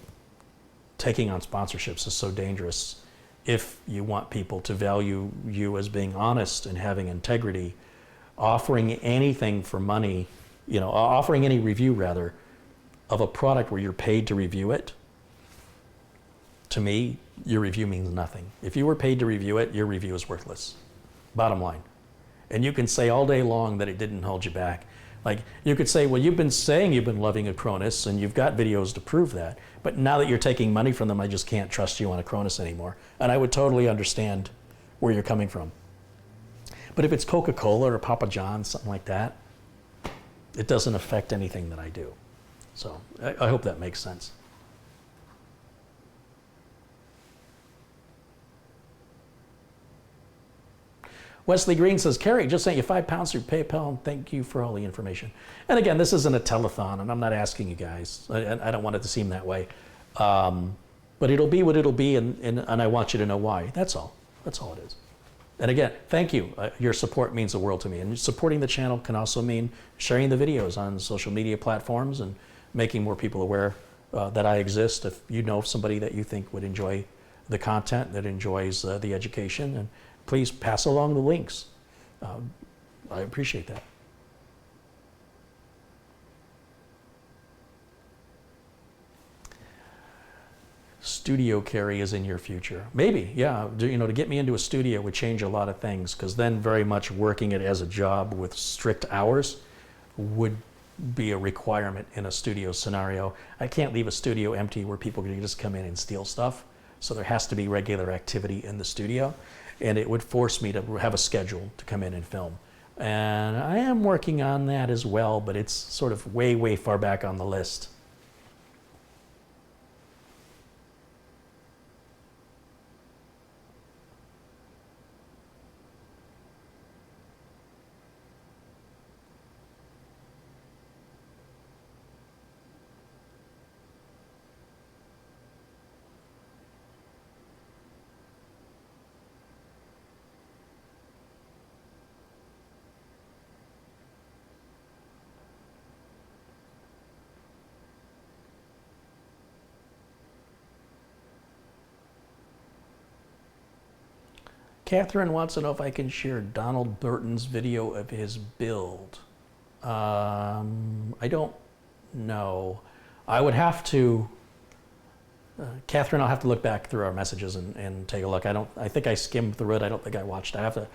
taking on sponsorships is so dangerous. If you want people to value you as being honest and having integrity, offering anything for money, offering any review rather, of a product where you're paid to review it, to me, your review means nothing. If you were paid to review it, your review is worthless. Bottom line. And you can say all day long that it didn't hold you back. Like, you could say, well, you've been saying you've been loving Acronis and you've got videos to prove that, but now that you're taking money from them, I just can't trust you on Acronis anymore. And I would totally understand where you're coming from. But if it's Coca-Cola or Papa John's, something like that, it doesn't affect anything that I do. So I hope that makes sense. Wesley Green says, Carey, just sent you £5 through PayPal, and thank you for all the information. And again, this isn't a telethon, and I'm not asking you guys. I don't want it to seem that way. But it'll be what it'll be, and I want you to know why. That's all. That's all it is. And again, thank you. Your support means the world to me. And supporting the channel can also mean sharing the videos on social media platforms and making more people aware that I exist. If you know somebody that you think would enjoy the content, that enjoys the education, and please pass along the links. I appreciate that. Studio Carey is in your future. Maybe, yeah. To get me into a studio would change a lot of things, because then very much working it as a job with strict hours would be a requirement in a studio scenario. I can't leave a studio empty where people can just come in and steal stuff. So there has to be regular activity in the studio, and it would force me to have a schedule to come in and film. And I am working on that as well, but it's sort of way, way far back on the list. Catherine wants to know if I can share Donald Burton's video of his build. I don't know. I would have to, Catherine, I'll have to look back through our messages and take a look. I think I skimmed through it. I don't think I watched. I have to,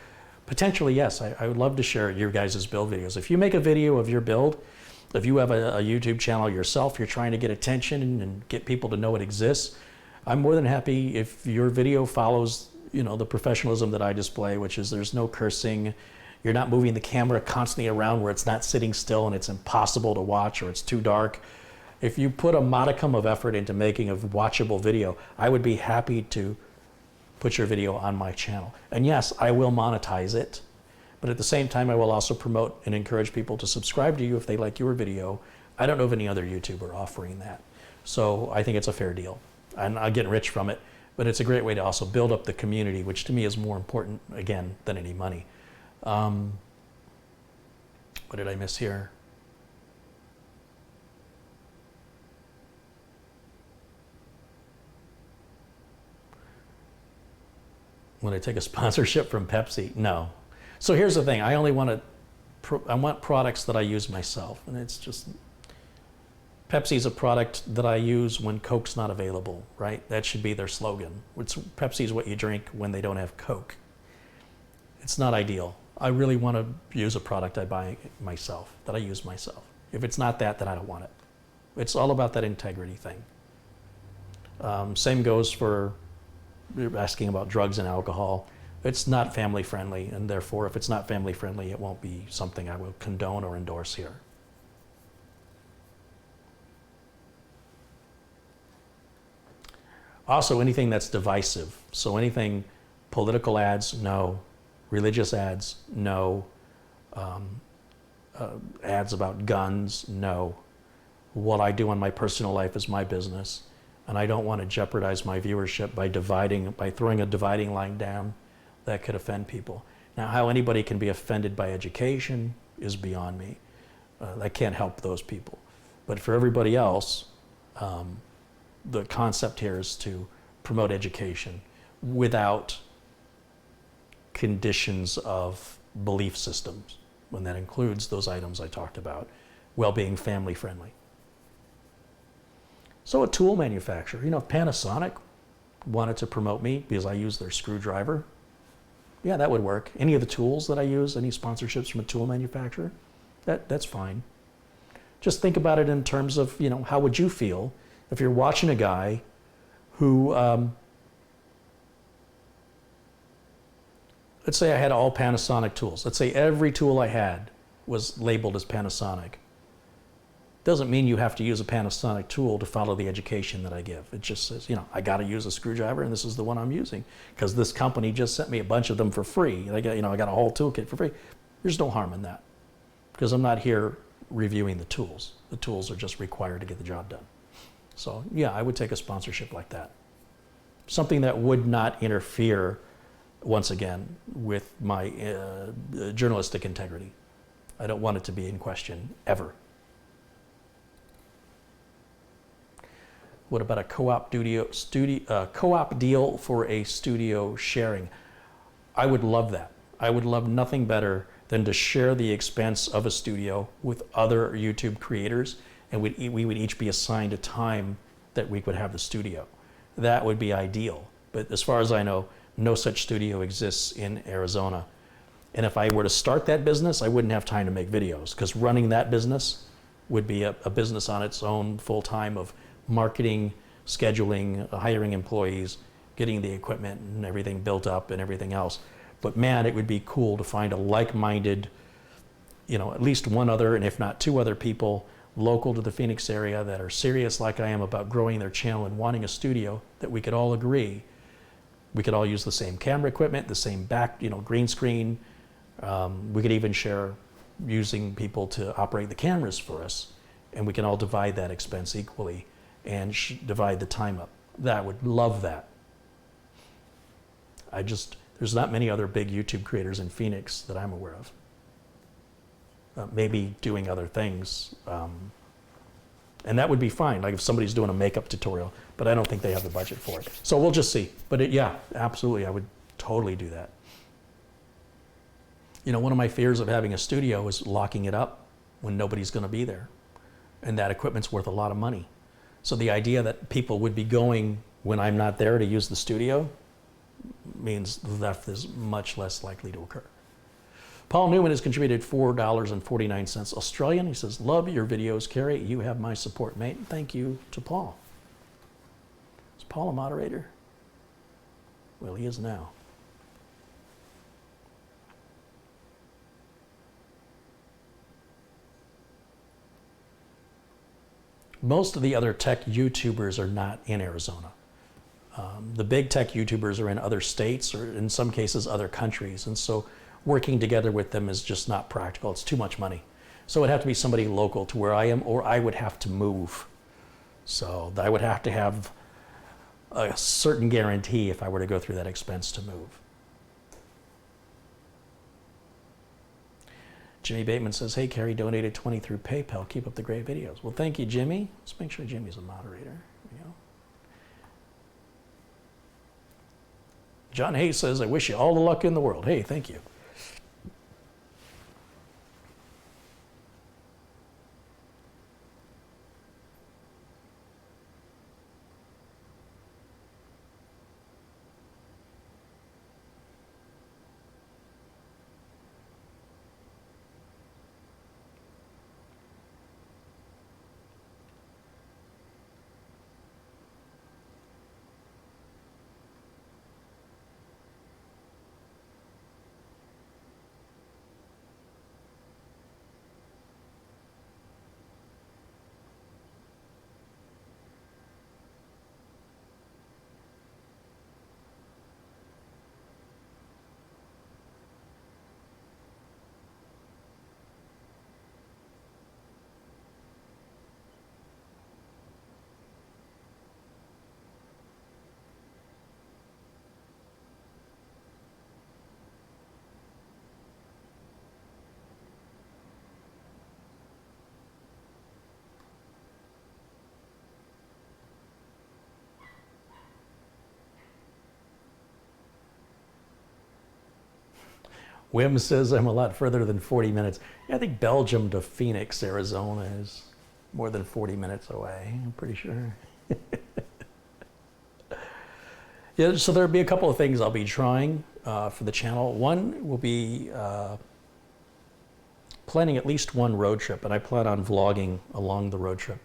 potentially, yes, I would love to share your guys' build videos. If you make a video of your build, if you have a YouTube channel yourself, you're trying to get attention and get people to know it exists, I'm more than happy if your video follows the professionalism that I display, which is there's no cursing, you're not moving the camera constantly around where it's not sitting still and it's impossible to watch or it's too dark. If you put a modicum of effort into making a watchable video, I would be happy to put your video on my channel. And yes, I will monetize it, but at the same time, I will also promote and encourage people to subscribe to you if they like your video. I don't know of any other YouTuber offering that. So I think it's a fair deal. I'm not getting rich from it, but it's a great way to also build up the community, which to me is more important, again, than any money. What did I miss here? When I take a sponsorship from Pepsi? No. So here's the thing. I want products that I use myself, and it's just, Pepsi's a product that I use when Coke's not available, right? That should be their slogan. Pepsi's what you drink when they don't have Coke. It's not ideal. I really want to use a product I buy myself, that I use myself. If it's not that, then I don't want it. It's all about that integrity thing. Same goes for asking about drugs and alcohol. It's not family friendly, and therefore, if it's not family friendly, it won't be something I will condone or endorse here. Also, anything that's divisive. So anything, political ads, no. Religious ads, no. Ads about guns, no. What I do in my personal life is my business, and I don't want to jeopardize my viewership by throwing a dividing line down that could offend people. Now, how anybody can be offended by education is beyond me. I can't help those people. But for everybody else, the concept here is to promote education without conditions of belief systems, when that includes those items I talked about, while being family friendly. So a tool manufacturer, if Panasonic wanted to promote me because I use their screwdriver, yeah, that would work. Any of the tools that I use, any sponsorships from a tool manufacturer, that's fine. Just think about it in terms of, how would you feel if you're watching a guy who, let's say I had all Panasonic tools. Let's say every tool I had was labeled as Panasonic. Doesn't mean you have to use a Panasonic tool to follow the education that I give. It just says, I got to use a screwdriver, and this is the one I'm using because this company just sent me a bunch of them for free. And I got a whole toolkit for free. There's no harm in that because I'm not here reviewing the tools. The tools are just required to get the job done. So yeah, I would take a sponsorship like that. Something that would not interfere, once again, with my journalistic integrity. I don't want it to be in question ever. What about a co-op deal for a studio sharing? I would love that. I would love nothing better than to share the expense of a studio with other YouTube creators, and we would each be assigned a time that we could have the studio. That would be ideal. But as far as I know, no such studio exists in Arizona. And if I were to start that business, I wouldn't have time to make videos, because running that business would be a business on its own, full-time, of marketing, scheduling, hiring employees, getting the equipment and everything built up and everything else. But man, it would be cool to find a like-minded, at least one other, and if not two other people local to the Phoenix area that are serious like I am about growing their channel and wanting a studio, that we could all agree. We could all use the same camera equipment, the same back, green screen. We could even share using people to operate the cameras for us, and we can all divide that expense equally and divide the time up. I would love that. There's not many other big YouTube creators in Phoenix that I'm aware of. Maybe doing other things. And that would be fine, like if somebody's doing a makeup tutorial, but I don't think they have the budget for it. So we'll just see. But yeah, absolutely, I would totally do that. One of my fears of having a studio is locking it up when nobody's going to be there. And that equipment's worth a lot of money. So the idea that people would be going when I'm not there to use the studio means theft is much less likely to occur. Paul Newman has contributed $4.49 Australian. He says, love your videos, Carey. You have my support, mate. Thank you to Paul. Is Paul a moderator? Well, he is now. Most of the other tech YouTubers are not in Arizona. The big tech YouTubers are in other states, or in some cases other countries, and so working together with them is just not practical. It's too much money. So it would have to be somebody local to where I am, or I would have to move. So I would have to have a certain guarantee if I were to go through that expense to move. Jimmy Bateman says, hey, Carey, donated 20 through PayPal. Keep up the great videos. Well, thank you, Jimmy. Let's make sure Jimmy's a moderator. There we go. John Hayes says, I wish you all the luck in the world. Hey, thank you. Wim says I'm a lot further than 40 minutes. Yeah, I think Belgium to Phoenix, Arizona is more than 40 minutes away, I'm pretty sure. Yeah, so there'll be a couple of things I'll be trying for the channel. One will be planning at least one road trip, and I plan on vlogging along the road trip.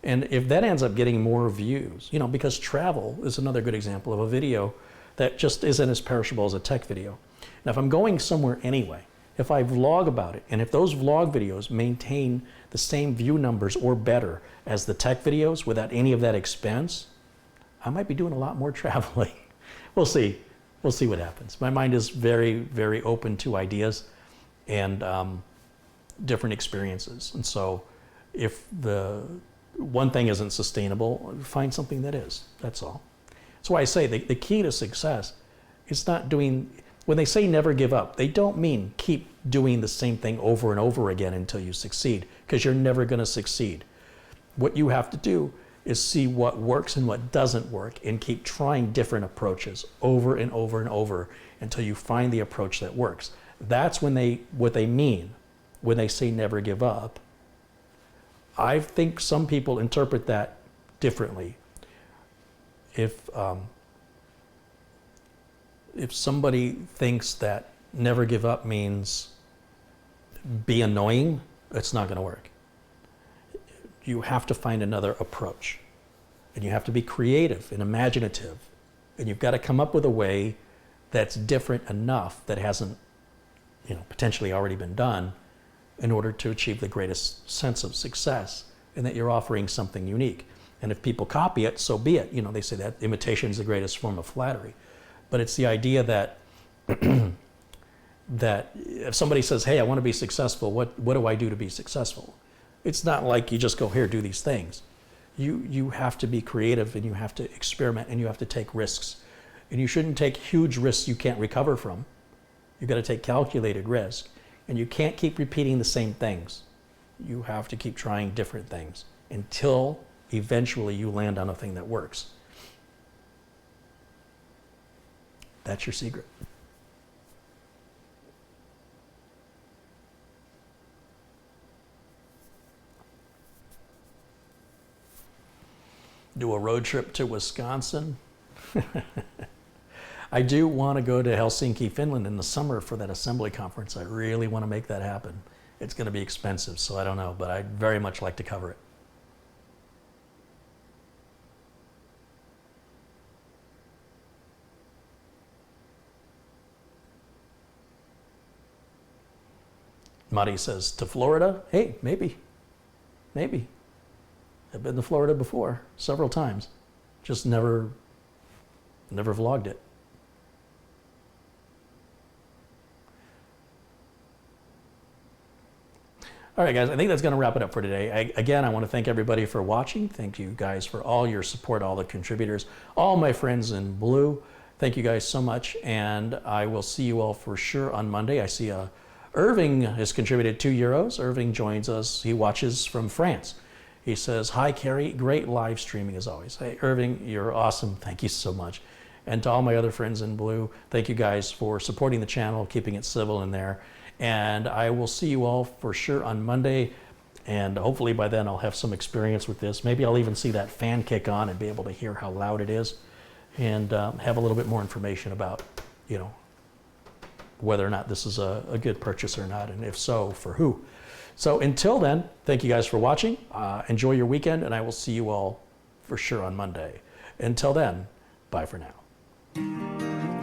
And if that ends up getting more views, you know, because travel is another good example of a video that just isn't as perishable as a tech video. Now, if I'm going somewhere anyway, if I vlog about it, and if those vlog videos maintain the same view numbers or better as the tech videos without any of that expense, I might be doing a lot more traveling. We'll see. We'll see what happens. My mind is very, very open to ideas and different experiences. And so if the one thing isn't sustainable, find something that is. That's all. That's why I say the key to success is not doing, when they say never give up, they don't mean keep doing the same thing over and over again until you succeed, because you're never going to succeed. What you have to do is see what works and what doesn't work and keep trying different approaches over and over and over until you find the approach that works. That's when what they mean when they say never give up. I think some people interpret that differently. If somebody thinks that never give up means be annoying, it's not going to work. You have to find another approach, and you have to be creative and imaginative, and you've got to come up with a way that's different enough that hasn't, you know, potentially already been done in order to achieve the greatest sense of success, and that you're offering something unique. And if people copy it, so be it. You know, they say that imitation is the greatest form of flattery. But it's the idea that that if somebody says, hey, I want to be successful, what do I do to be successful? It's not like you just go, here, do these things. You have to be creative, and you have to experiment, and you have to take risks. And you shouldn't take huge risks you can't recover from. You've got to take calculated risk. And you can't keep repeating the same things. You have to keep trying different things until eventually you land on a thing that works. That's your secret. Do a road trip to Wisconsin. I do want to go to Helsinki, Finland in the summer for that assembly conference. I really want to make that happen. It's going to be expensive, so I don't know, but I'd very much like to cover it. Muddy says, to Florida? Hey, maybe. Maybe. I've been to Florida before, several times. Just never vlogged it. All right, guys, I think that's going to wrap it up for today. Again, I want to thank everybody for watching. Thank you guys for all your support, all the contributors, all my friends in blue. Thank you guys so much, and I will see you all for sure on Monday. I see Irving has contributed €2. Irving joins us. He watches from France. He says, hi, Carey. Great live streaming as always. Hey, Irving, you're awesome. Thank you so much. And to all my other friends in blue, thank you guys for supporting the channel, keeping it civil in there. And I will see you all for sure on Monday. And hopefully by then I'll have some experience with this. Maybe I'll even see that fan kick on and be able to hear how loud it is, and have a little bit more information about, you know, whether or not this is a good purchase or not, and if so, for who. So until then, thank you guys for watching. Enjoy your weekend, and I will see you all for sure on Monday. Until then, bye for now.